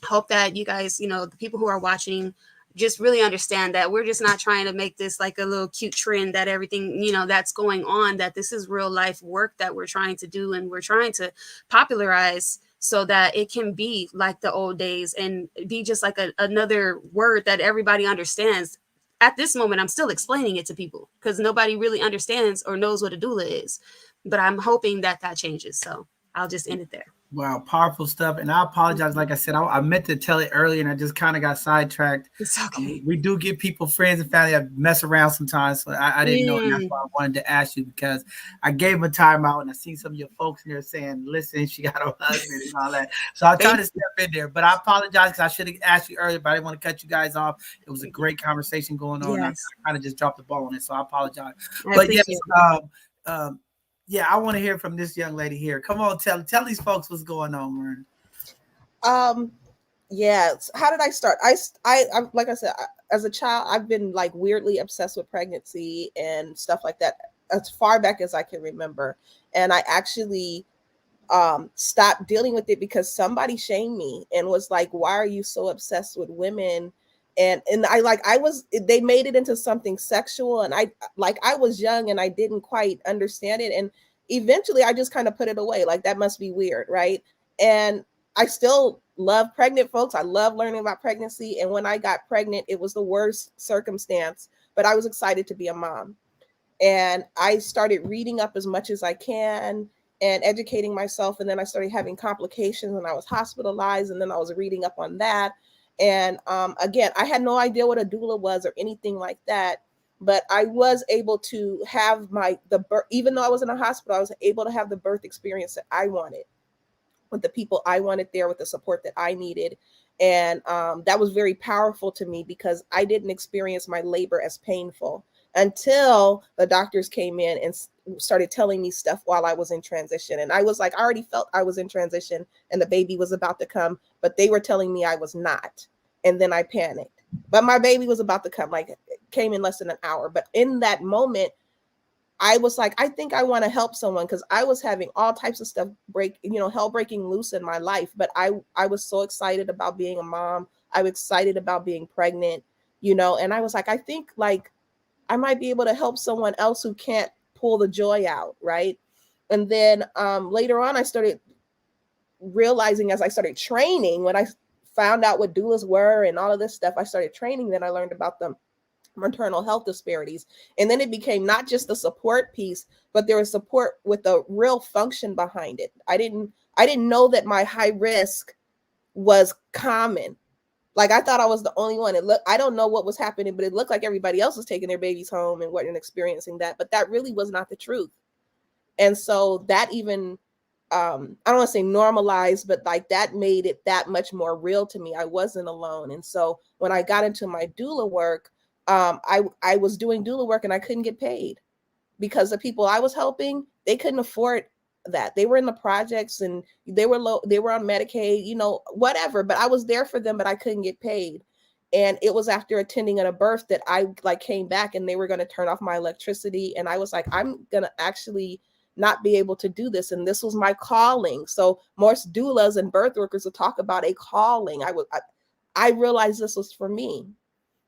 hope that you guys, you know, the people who are watching, just really understand that we're just not trying to make this like a little cute trend, that everything, you know, that's going on, that this is real life work that we're trying to do. And we're trying to popularize so that it can be like the old days and be just like another word that everybody understands. At this moment, I'm still explaining it to people because nobody really understands or knows what a doula is. But I'm hoping that that changes. So I'll just end it there. Wow, powerful stuff. And I apologize. Like I said, I meant to tell it earlier and I just kind of got sidetracked. It's okay. We do get people, friends and family that mess around sometimes. So I didn't know. And that's why I wanted to ask you, because I gave him a timeout and I see some of your folks in there saying, listen, she got her husband and all that. So I tried to step in there, but I apologize because I should have asked you earlier, but I didn't want to cut you guys off. It was a great conversation going on. Yes. I kind of just dropped the ball on it. So I apologize. I But yes, yeah, I want to hear from this young lady here. Come on, tell these folks what's going on, Marna. Yeah. How did I start? I like I said, as a child, I've been like weirdly obsessed with pregnancy and stuff like that as far back as I can remember. And I actually stopped dealing with it because somebody shamed me and was like, why are you so obsessed with women? And they made it into something sexual. And I was young and I didn't quite understand it. And eventually I just kind of put it away. Like, that must be weird. Right. And I still love pregnant folks. I love learning about pregnancy. And when I got pregnant, it was the worst circumstance, but I was excited to be a mom. And I started reading up as much as I can and educating myself. And then I started having complications and I was hospitalized. And then I was reading up on that. And again, I had no idea what a doula was or anything like that, but I was able to have the birth, even though I was in a hospital, I was able to have the birth experience that I wanted with the people I wanted there, with the support that I needed. And that was very powerful to me because I didn't experience my labor as painful until the doctors came in and started telling me stuff while I was in transition. And I was like, I already felt I was in transition and the baby was about to come, but they were telling me I was not. And then I panicked, but my baby was about to come, like, it came in less than an hour. But in that moment, I was like, I think I want to help someone, because I was having all types of stuff hell breaking loose in my life. But I was so excited about being a mom. I was excited about being pregnant, and I was like, I think like I might be able to help someone else who can't pull the joy out. Right. And then later on, I started realizing, as I started training, when I found out what doulas were and all of this stuff, I started training. Then I learned about the maternal health disparities. And then it became not just the support piece, but there was support with a real function behind it. I didn't know that my high risk was common. Like, I thought I was the only one. I don't know what was happening, but it looked like everybody else was taking their babies home and wasn't experiencing that. But that really was not the truth. And so that even, I don't want to say normalized, but like that made it that much more real to me. I wasn't alone. And so when I got into my doula work, I was doing doula work and I couldn't get paid because the people I was helping, they couldn't afford that. They were in the projects and they were on Medicaid, whatever, but I was there for them, but I couldn't get paid. And it was after attending a birth that I came back and they were going to turn off my electricity. And I was like, I'm going to actually not be able to do this. And this was my calling. So most doulas and birth workers will talk about a calling. I realized this was for me,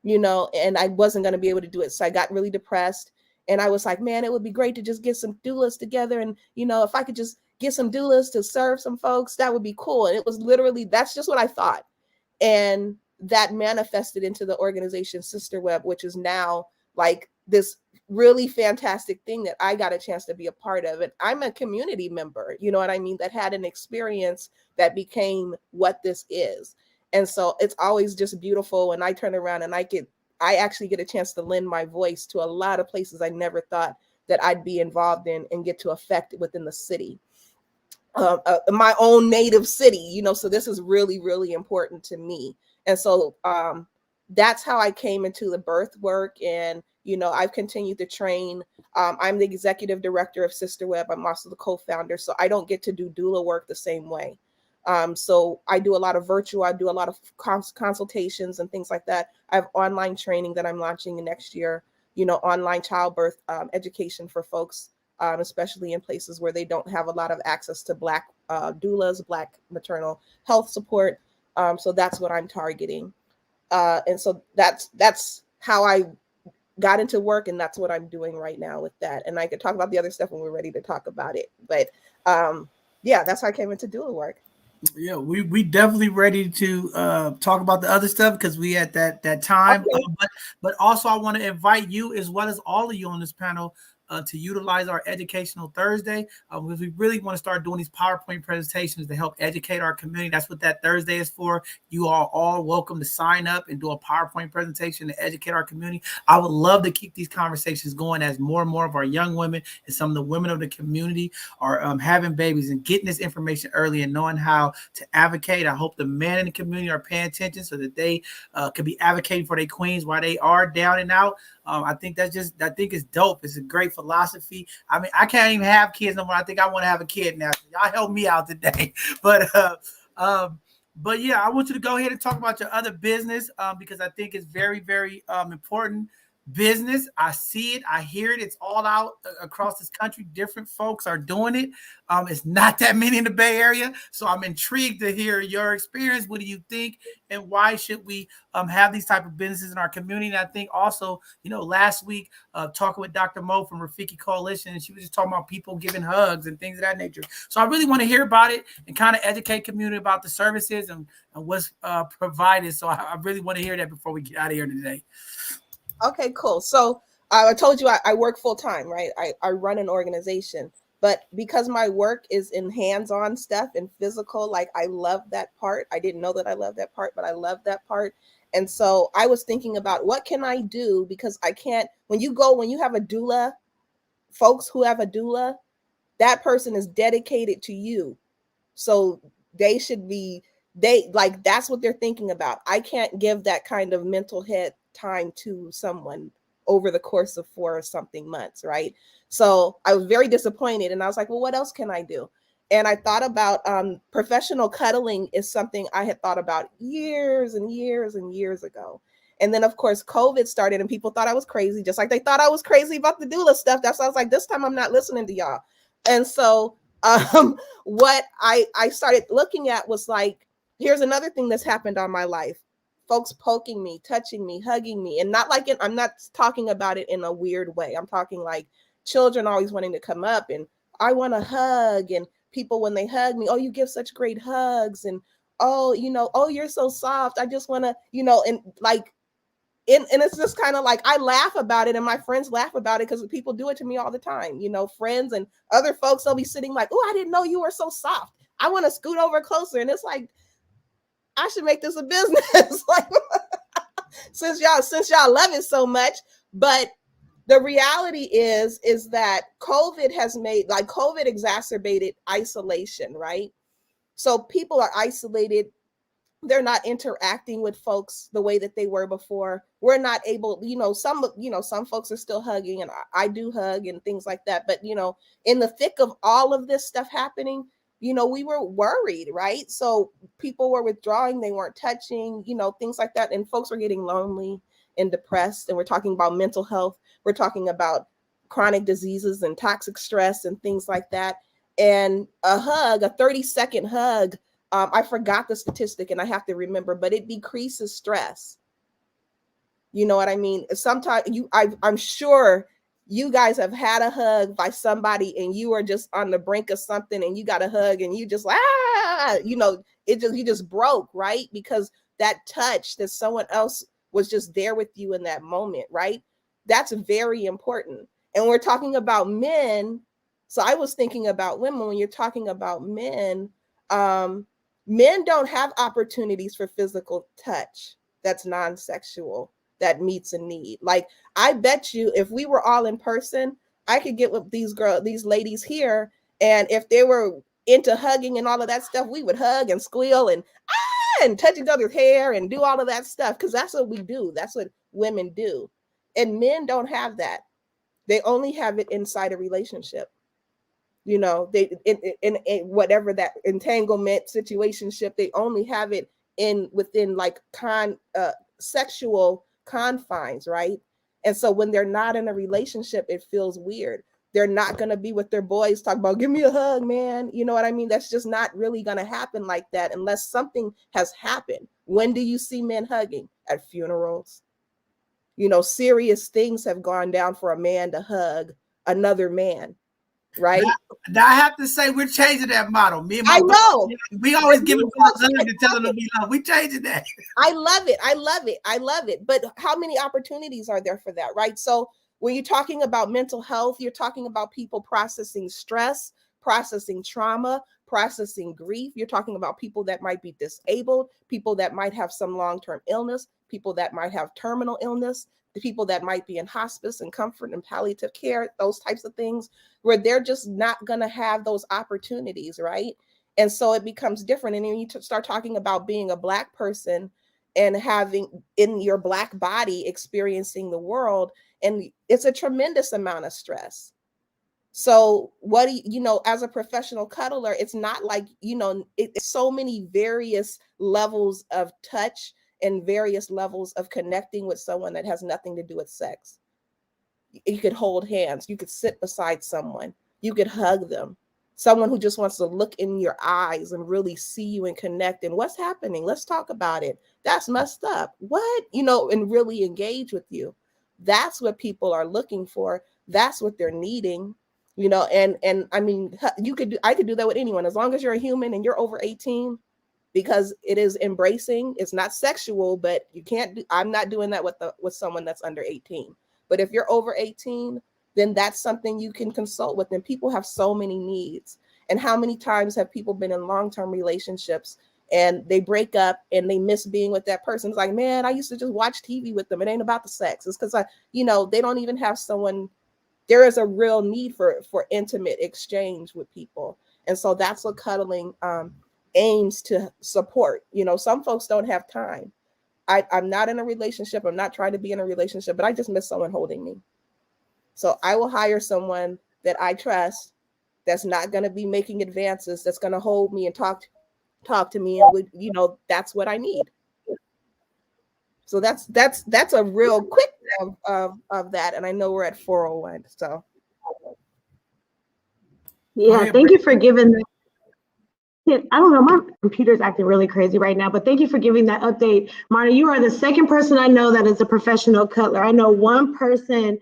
and I wasn't going to be able to do it. So I got really depressed and I was like, man, it would be great to just get some doulas together. And, if I could just get some doulas to serve some folks, that would be cool. And it was literally, that's just what I thought. And that manifested into the organization Sister Web, which is now like this really fantastic thing that I got a chance to be a part of. And I'm a community member, you know what I mean, that had an experience that became what this is. And so it's always just beautiful when I turn around and I actually get a chance to lend my voice to a lot of places I never thought that I'd be involved in and get to affect within the city, my own native city, so this is really, really important to me. And so that's how I came into the birth work. And, I've continued to train. I'm the executive director of Sister Web. I'm also the co-founder. So I don't get to do doula work the same way. So I do a lot of virtual, I do a lot of consultations and things like that. I have online training that I'm launching next year, online childbirth education for folks, especially in places where they don't have a lot of access to Black doulas, Black maternal health support. So that's what I'm targeting. And so that's how I got into work, and that's what I'm doing right now with that. And I could talk about the other stuff when we're ready to talk about it. But yeah, that's how I came into doula work. Yeah, we definitely ready to talk about the other stuff because we at that time. Okay. But also I want to invite you as well as all of you on this panel to utilize our Educational Thursday because we really want to start doing these PowerPoint presentations to help educate our community. That's what that Thursday is for. You are all welcome to sign up and do a PowerPoint presentation to educate our community. I would love to keep these conversations going as more and more of our young women and some of the women of the community are having babies and getting this information early and knowing how to advocate. I hope the men in the community are paying attention so that they could be advocating for their queens while they are down and out. I think it's dope. It's a great philosophy. I mean, I can't even have kids no more. I think I want to have a kid now. So y'all help me out today. But yeah, I want you to go ahead and talk about your other business because I think it's very, very important business. I see it. I hear it. It's all out across this country. Different folks are doing it. It's not that many in the Bay Area. So I'm intrigued to hear your experience. What do you think? And why should we have these type of businesses in our community? And I think also, last week, talking with Dr. Mo from Rafiki Coalition, and she was just talking about people giving hugs and things of that nature. So I really want to hear about it and kind of educate community about the services and what's provided. So I really want to hear that before we get out of here today. Okay, cool. So I told you I work full time, right? I run an organization, but because my work is in hands-on stuff and physical, like I love that part. I didn't know that I loved that part, but I love that part. And so I was thinking about what can I do because I can't, when you have a doula, folks who have a doula, that person is dedicated to you. So they should be, that's what they're thinking about. I can't give that kind of mental head time to someone over the course of 4 or something months, right? So I was very disappointed and I was like, well, what else can I do? And I thought about professional cuddling is something I had thought about years and years and years ago. And then of course, COVID started and people thought I was crazy, just like they thought I was crazy about the doula stuff. That's why I was like, this time I'm not listening to y'all. And so what I started looking at was like, here's another thing that's happened on my life. Folks poking me, touching me, hugging me. And not like I'm not talking about it in a weird way. I'm talking like children always wanting to come up and I want a hug. And people, when they hug me, oh, you give such great hugs. And, oh, oh, you're so soft. I just want to, and like, and it's just kind of like I laugh about it and my friends laugh about it because people do it to me all the time. Friends and other folks, they'll be sitting like, oh, I didn't know you were so soft. I want to scoot over closer. And it's like, I should make this a business. Like, since y'all love it so much. But the reality is that COVID exacerbated isolation, right? So people are isolated. They're not interacting with folks the way that they were before. We're not able, some folks are still hugging and I do hug and things like that. But, in the thick of all of this stuff happening, we were worried, right? So people were withdrawing, they weren't touching, things like that. And folks were getting lonely and depressed. And we're talking about mental health. We're talking about chronic diseases and toxic stress and things like that. And a 30-second hug, I forgot the statistic and I have to remember, but it decreases stress. You know what I mean? Sometimes I'm sure you guys have had a hug by somebody and you are just on the brink of something and you got a hug and you just you just broke, right? Because that touch that someone else was just there with you in that moment, right? That's very important. And we're talking about men. So I was thinking about women. When you're talking about men, men don't have opportunities for physical touch that's non-sexual, that meets a need. Like, I bet you if we were all in person, I could get with these ladies here, and if they were into hugging and all of that stuff, we would hug and squeal and touch each other's hair and do all of that stuff, because that's what we do. That's what women do. And men don't have that. They only have it inside a relationship. They in whatever that entanglement situationship, they only have it within like sexual confines, right? And so when they're not in a relationship, it feels weird. They're not going to be with their boys talking about, give me a hug, man. You know what I mean? That's just not really going to happen like that unless something has happened. When do you see men hugging? At funerals. Serious things have gone down for a man to hug another man. right? Now I have to say we're changing that model. Me and my I know. we always give them hugs and telling them we love. We changing that. I love it. I love it. I love it. But how many opportunities are there for that, right? So when you're talking about mental health, you're talking about people processing stress, processing trauma, processing grief. You're talking about people that might be disabled, people that might have some long-term illness, people that might have terminal illness, the people that might be in hospice and comfort and palliative care, those types of things, where they're just not going to have those opportunities, right? And so it becomes different. And then you start talking about being a Black person and having in your Black body experiencing the world, and it's a tremendous amount of stress. So what do you know, as a professional cuddler, it's not like, you know, it's so many various levels of touch and various levels of connecting with someone that has nothing to do with sex. You could hold hands, you could sit beside someone, you could hug them, someone who just wants to look in your eyes and really see you and connect. And what's happening? Let's talk about it. That's messed up. What? You know, and really engage with you. That's what people are looking for. That's what they're needing. You know, and I mean, I could do that with anyone as long as you're a human and you're over 18, because it is embracing. It's not sexual, but you can't do, I'm not doing that with someone that's under 18. But if you're over 18, then that's something you can consult with. And people have so many needs. And how many times have people been in long-term relationships and they break up and they miss being with that person? It's like, man, I used to just watch TV with them. It ain't about the sex. It's because they don't even have someone. There is a real need for intimate exchange with people. And so that's what cuddling aims to support. You know, some folks don't have time. I'm not in a relationship. I'm not trying to be in a relationship, but I just miss someone holding me. So I will hire someone that I trust, that's not going to be making advances, that's going to hold me and talk to me, and that's what I need. So that's a real quick of that. And I know we're at 4:01. So yeah, thank you for giving that. I don't know, my computer's acting really crazy right now, but thank you for giving that update. Marna, you are the second person I know that is a professional cuddler. I know one person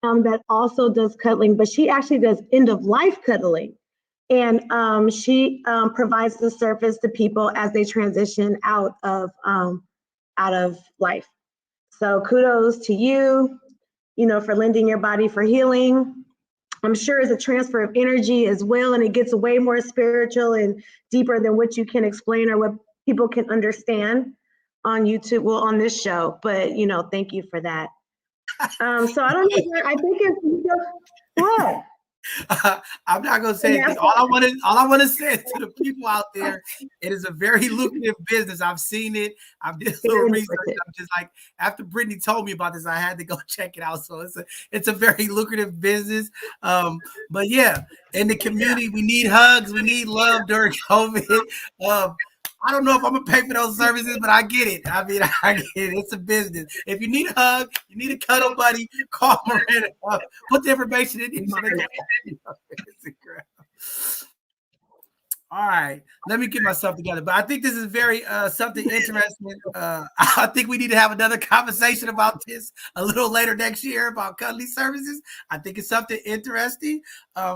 that also does cuddling, but she actually does end-of-life cuddling. And she provides the service to people as they transition out of life. So kudos to you, for lending your body for healing. I'm sure it's a transfer of energy as well, and it gets way more spiritual and deeper than what you can explain or what people can understand on YouTube, well, on this show. But thank you for that. So I don't know. I think it's what. I'm not gonna say it. All I want to say to the people out there, it is a very lucrative business. I've seen it. I've did a little research. I'm just like, after Brittany told me about this, I had to go check it out. So it's a very lucrative business. But yeah, in the community, we need hugs, we need love during COVID. I don't know if I'm gonna pay for those services, but I get it. I mean, I get it. It's a business. If you need a hug, you need a cuddle buddy, call Miranda. Put the information in. All right, let me get myself together. But I think this is very something interesting. I think we need to have another conversation about this a little later next year about cuddling services. I think it's something interesting.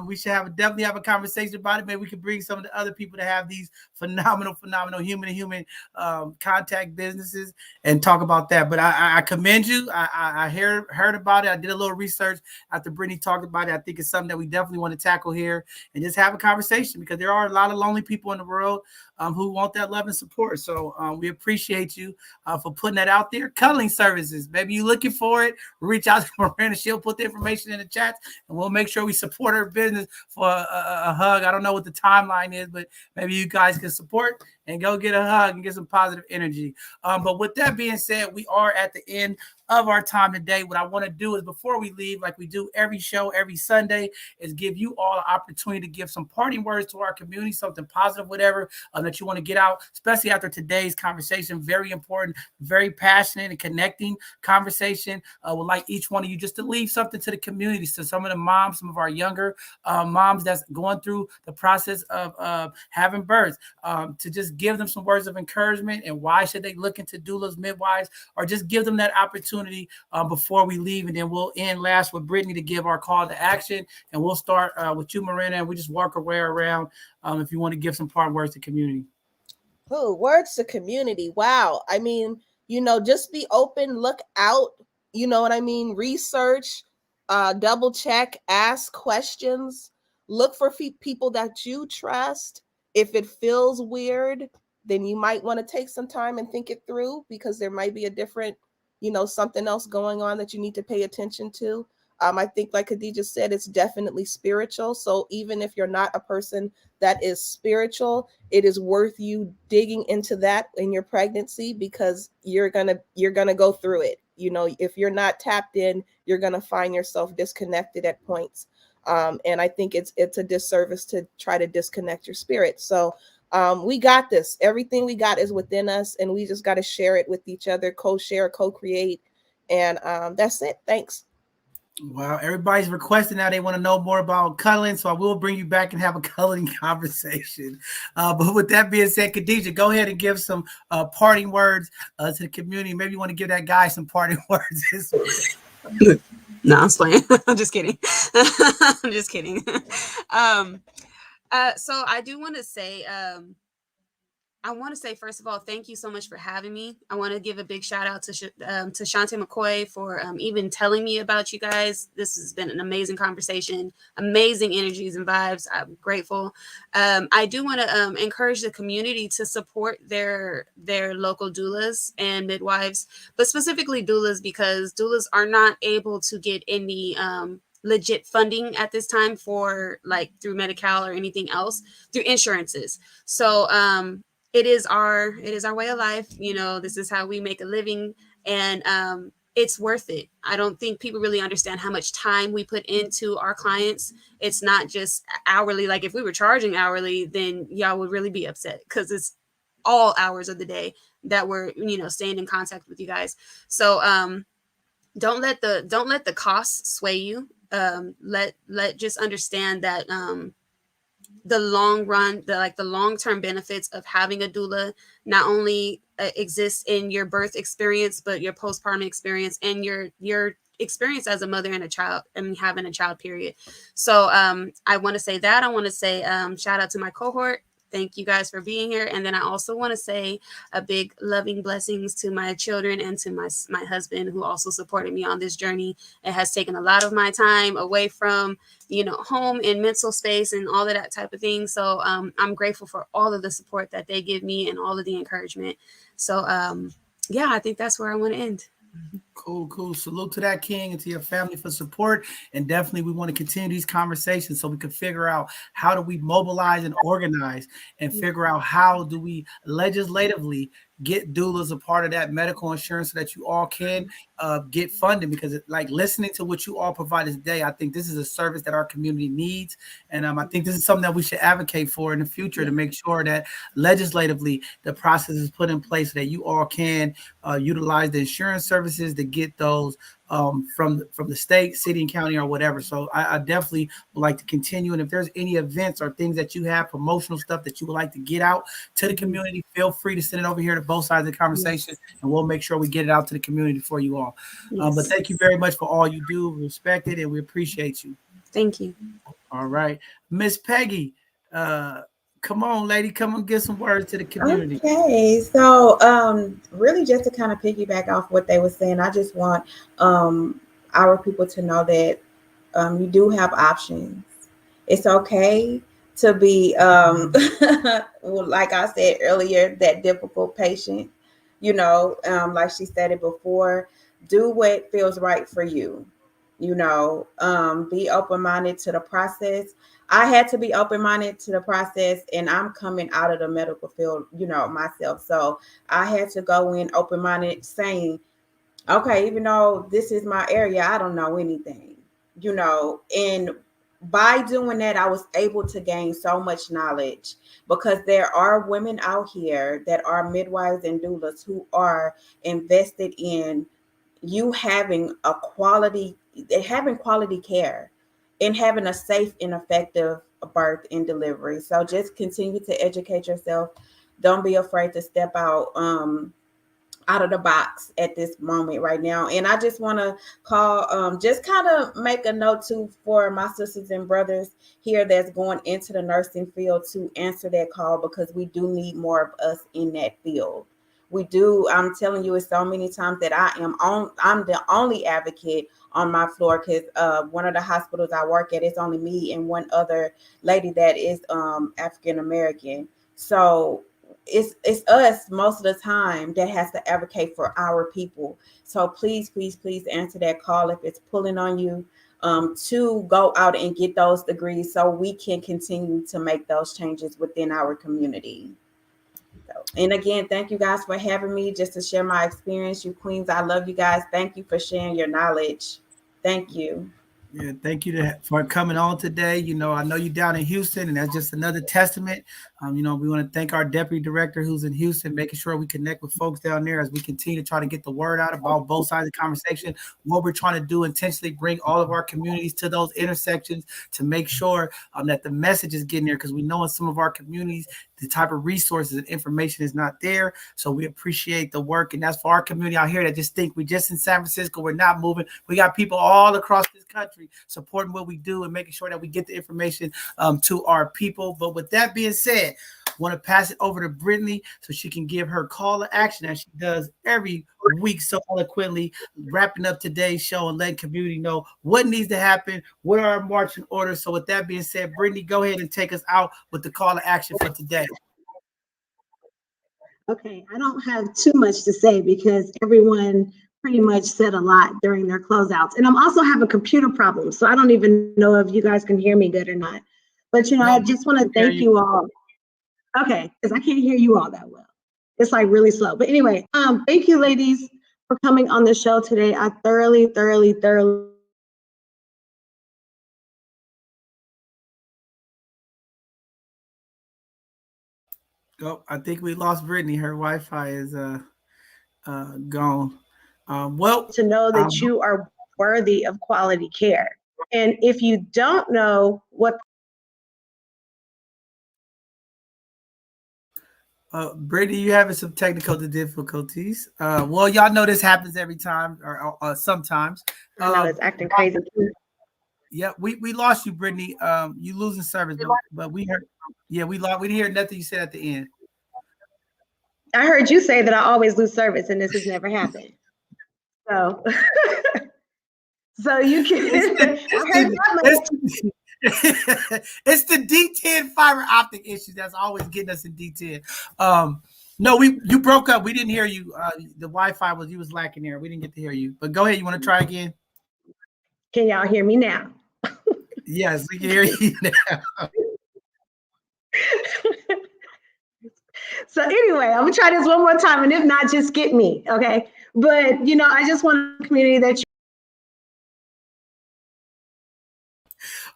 We should definitely have a conversation about it. Maybe we can bring some of the other people to have these phenomenal human-to-human contact businesses and talk about that. But I commend you. I heard about it. I did a little research after Brittany talked about it. I think it's something that we definitely want to tackle here and just have a conversation, because there are a lot of lonely people in the world who want that love and support. So we appreciate you for putting that out there. Cuddling services. Maybe you're looking for it. Reach out to Miranda. She'll put the information in the chat, and we'll make sure we support her business for a hug. I don't know what the timeline is, but maybe you guys can support and go get a hug and get some positive energy. But with that being said, we are at the end of our time today. What I want to do is, before we leave, like we do every show, every Sunday, is give you all an opportunity to give some parting words to our community, something positive, whatever that you want to get out, especially after today's conversation. Very important, very passionate and connecting conversation. Would like each one of you just to leave something to the community, to some of the moms, some of our younger moms that's going through the process of having birth, to just give them some words of encouragement and why should they look into doulas, midwives, or just give them that opportunity before we leave. And then we'll end last with Brittany to give our call to action. And we'll start with you, Marina, and we just work our way around if you want to give some parting words to community. Oh, words to community. Wow. I mean, just be open, look out, you know what I mean? Research, double check, ask questions, look for people that you trust. If it feels weird, then you might want to take some time and think it through, because there might be a different, something else going on that you need to pay attention to. I think, like Khadijah said, it's definitely spiritual. So even if you're not a person that is spiritual, it is worth you digging into that in your pregnancy, because you're gonna go through it. If you're not tapped in, you're gonna find yourself disconnected at points. And I think it's a disservice to try to disconnect your spirit. So we got this. Everything we got is within us, and we just got to share it with each other, co-share, co-create, and that's it. Thanks. Wow, everybody's requesting now. They want to know more about cuddling, so I will bring you back and have a cuddling conversation. But with that being said, Khadijah, go ahead and give some parting words to the community. Maybe you want to give that guy some parting words this week. No, I'm playing. I'm just kidding. I'm just kidding. So I do want to say, first of all, thank you so much for having me. I want to give a big shout out to Shante McCoy for even telling me about you guys. This has been an amazing conversation, amazing energies and vibes. I'm grateful. I do want to encourage the community to support their local doulas and midwives, but specifically doulas, because doulas are not able to get any legit funding at this time for through Medi-Cal or anything else, through insurances. So it is our way of life. This is how we make a living, and it's worth it. I don't think people really understand how much time we put into our clients. It's not just hourly. Like if we were charging hourly, then y'all would really be upset, because it's all hours of the day that we're staying in contact with you guys. So don't let the costs sway you. Let just understand that the long run, the long-term benefits of having a doula not only exists in your birth experience, but your postpartum experience and your experience as a mother and a child, and having a child, period. So I want to say that. I want to say shout out to my cohort. Thank you guys for being here. And then I also want to say a big loving blessings to my children and to my husband, who also supported me on this journey. It has taken a lot of my time away from, home and mental space and all of that type of thing. So I'm grateful for all of the support that they give me and all of the encouragement. So yeah, I think that's where I want to end. Cool. Salute to that, King, and to your family for support. And definitely we want to continue these conversations so we can figure out how do we mobilize and organize and figure out how do we legislatively get doulas a part of that medical insurance so that you all can get funded, because listening to what you all provide today, I think this is a service that our community needs. And I think this is something that we should advocate for in the future, to make sure that legislatively the process is put in place so that you all can utilize the insurance services to get those from the state, city, and county, or whatever. So I definitely would like to continue. And if there's any events or things that you have, promotional stuff that you would like to get out to the community, feel free to send it over here to both sides of the conversation, and we'll make sure we get it out to the community for you all. But thank you very much for all you do. We respect it, and we appreciate you. Thank you. All right. Miss Peggy, come on, lady. Come and give some words to the community. Okay, so really just to kind of piggyback off what they were saying, I just want our people to know that you do have options. It's okay to be, like I said earlier, that difficult patient. Like she said it before, do what feels right for you. Be open-minded to the process. I had to be open-minded to the process, and I'm coming out of the medical field, myself. So I had to go in open-minded, saying, okay, even though this is my area, I don't know anything, and by doing that, I was able to gain so much knowledge, because there are women out here that are midwives and doulas who are invested in you having quality care and having a safe and effective birth and delivery. So just continue to educate yourself, don't be afraid to step out of the box at this moment right now. And I just want to call, just kind of make a note too for my sisters and brothers here that's going into the nursing field to answer that call, because we do need more of us in that field. We do. I'm telling you, it's so many times that I'm the only advocate on my floor, because one of the hospitals I work at, it's only me and one other lady that is African American. So it's us most of the time that has to advocate for our people. So please answer that call if it's pulling on you, to go out and get those degrees so we can continue to make those changes within our community. So, and again, thank you guys for having me just to share my experience. You queens, I love you guys. Thank you for sharing your knowledge. Thank you. Yeah, thank you for coming on today. You know, I know you're down in Houston, and that's just another testament. You know, we want to thank our deputy director who's in Houston, making sure we connect with folks down there as we continue to try to get the word out about both sides of the conversation. What we're trying to do, intentionally bring all of our communities to those intersections to make sure that the message is getting there, because we know in some of our communities, the type of resources and information is not there. So we appreciate the work. And that's for our community out here that just think we just in San Francisco, we're not moving. We got people all across this country supporting what we do and making sure that we get the information to our people. But with that being said, I want to pass it over to Brittany so she can give her call to action as she does every week so eloquently, wrapping up today's show and letting community know what needs to happen, what are our marching orders. So with that being said, Brittany, go ahead and take us out with the call to action for today. Okay, I don't have too much to say because everyone pretty much said a lot during their closeouts. And I'm also having computer problems, so I don't even know if you guys can hear me good or not. But, you know, I just want to thank you all. Okay, because I can't hear you all that well. It's like really slow. But anyway, thank you, ladies, for coming on the show today. I thoroughly. Oh, I think we lost Brittany. Her Wi-Fi is gone. Well, to know that you are worthy of quality care. And if you don't know what Brittany, you having some technical difficulties. Well, y'all know this happens every time or sometimes. I know it's acting crazy too. Yeah, we lost you, Brittany. You losing service, but we heard. Yeah, we didn't hear nothing you said at the end. I heard you say that I always lose service, and this has never happened. So, so you can. It's the D10 fiber optic issue that's always getting us in D10. No, you broke up. We didn't hear you. The Wi-Fi was lacking there. We didn't get to hear you. But go ahead. You want to try again? Can y'all hear me now? Yes, we can hear you now. So anyway, I'm gonna try this one more time, and if not, just get me, okay? But you know, I just want a community that you.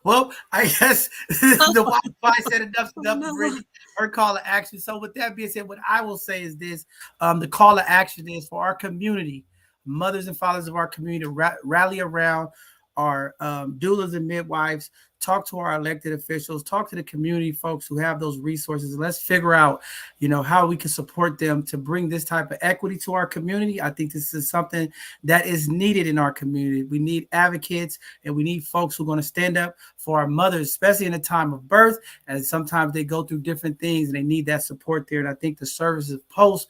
Well, I guess the Wi-Fi said enough for Brittany, her call to action. So with that being said, what I will say is this: the call to action is for our community, mothers and fathers of our community, rally around our doulas and midwives, talk to our elected officials, talk to the community folks who have those resources, and let's figure out, you know, how we can support them to bring this type of equity to our community. I think this is something that is needed in our community. We need advocates, and we need folks who are going to stand up for our mothers, especially in the time of birth, and sometimes they go through different things and they need that support there. And I think the services post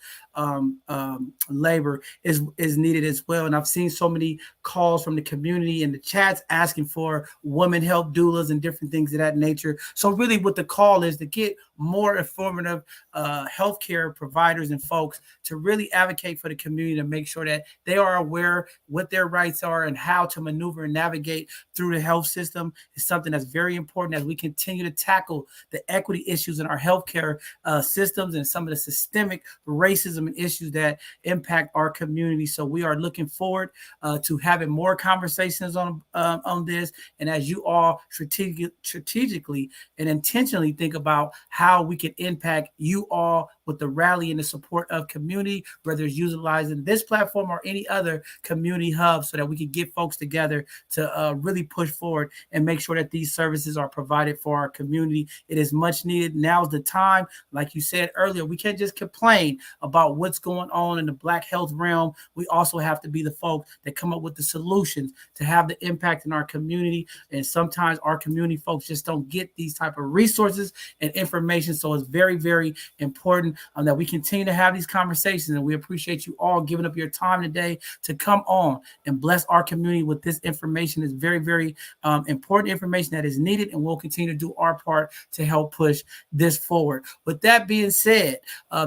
labor is needed as well. And I've seen so many calls from the community in the chats asking for women help doulas and different things of that nature. So really what the call is to get more informative healthcare providers and folks to really advocate for the community, to make sure that they are aware what their rights are and how to maneuver and navigate through the health system is something that's very important as we continue to tackle the equity issues in our healthcare systems and some of the systemic racism and issues that impact our community. So we are looking forward to having more conversations on this. And as you all strategically and intentionally think about how we can impact you all with the rally and the support of community, whether it's utilizing this platform or any other community hub, so that we can get folks together to really push forward and make sure that these services are provided for our community. It is much needed. Now's the time. Like you said earlier, we can't just complain about what's going on in the Black health realm. We also have to be the folks that come up with the solutions to have the impact in our community. And sometimes our community folks just don't get these type of resources and information. So it's very, very important that we continue to have these conversations. And we appreciate you all giving up your time today to come on and bless our community with this information. It's very, very important information that is needed, and we'll continue to do our part to help push this forward. With that being said,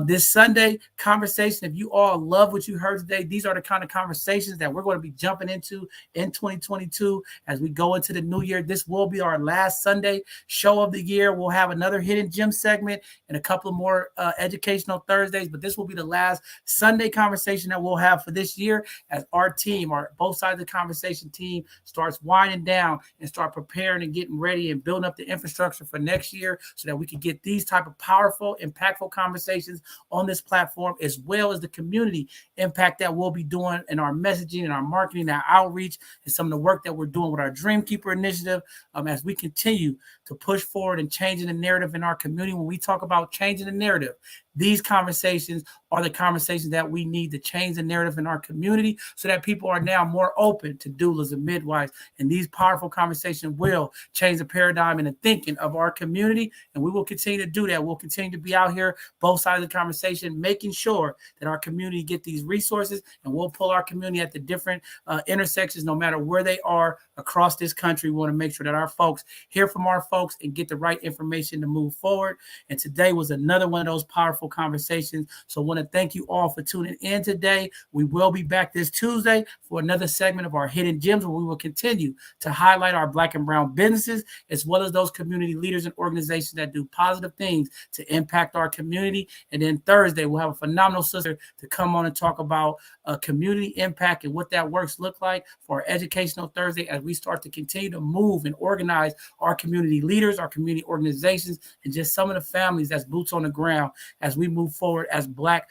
this Sunday conversation, if you all love what you heard today, these are the kind of conversations that we're going to be jumping into in 2022 as we go into the new year. This will be our last Sunday show of the year. We'll have another hidden gem segment and a couple of more educational Thursdays, but this will be the last Sunday conversation that we'll have for this year as our team, our both sides of the conversation team, starts winding down and start preparing and getting ready and building up the infrastructure for next year, so that we can get these type of powerful, impactful conversations on this platform, as well as the community impact that we'll be doing in our messaging and our marketing, our outreach, and some of the work that we're doing with our Dreamkeeper initiative, as we continue to push forward and changing the narrative in our community. When we talk about changing the narrative, these conversations are the conversations that we need to change the narrative in our community, so that people are now more open to doulas and midwives. And these powerful conversations will change the paradigm and the thinking of our community. And we will continue to do that. We'll continue to be out here, both sides of the conversation, making sure that our community get these resources, and we'll pull our community at the different intersections, no matter where they are across this country. We want to make sure that our folks hear from our folks and get the right information to move forward. And today was another one of those powerful conversations. So I want to thank you all for tuning in today. We will be back this Tuesday for another segment of our Hidden Gems, where we will continue to highlight our Black and brown businesses, as well as those community leaders and organizations that do positive things to impact our community. And then Thursday, we'll have a phenomenal sister to come on and talk about community impact and what that works look like for our Educational Thursday, as we start to continue to move and organize our community leaders, our community organizations, and just some of the families that's boots on the ground as we move forward as Black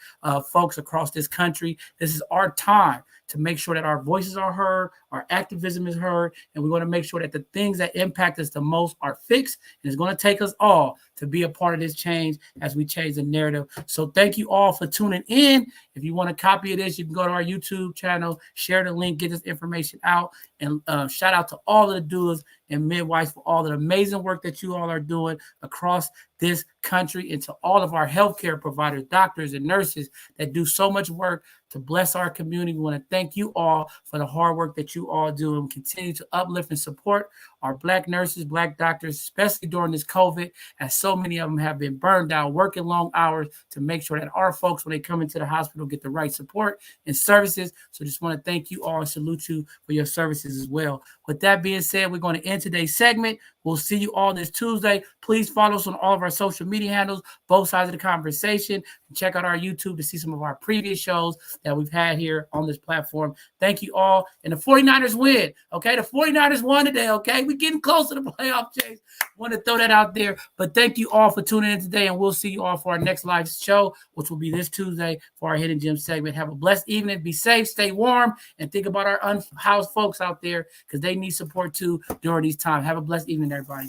folks across this country. This is our time to make sure that our voices are heard, our activism is heard, and we want to make sure that the things that impact us the most are fixed. And it's going to take us all to be a part of this change as we change the narrative. So thank you all for tuning in. If you want a copy of this, you can go to our YouTube channel, share the link, get this information out, and shout out to all of the doulas and midwives for all the amazing work that you all are doing across this country, and to all of our healthcare providers, doctors and nurses that do so much work to bless our community. We want to thank you all for the hard work that you all do, and continue to uplift and support our Black nurses, Black doctors, especially during this COVID, as so many of them have been burned out, working long hours to make sure that our folks, when they come into the hospital, get the right support and services. So just want to thank you all and salute you for your services as well. With that being said, we're going to end today's segment. We'll see you all this Tuesday. Please follow us on all of our social media handles, both sides of the conversation, and check out our YouTube to see some of our previous shows that we've had here on this platform. Thank you all. And the 49ers win. Okay, the 49ers won today. Okay, we're getting close to the playoff chase. Want to throw that out there. But thank you all for tuning in today, and we'll see you all for our next live show, which will be this Tuesday for our Hidden Gem segment. Have a blessed evening. Be safe, stay warm, and think about our unhoused folks out there, because they need support too during these times. Have a blessed evening, everybody.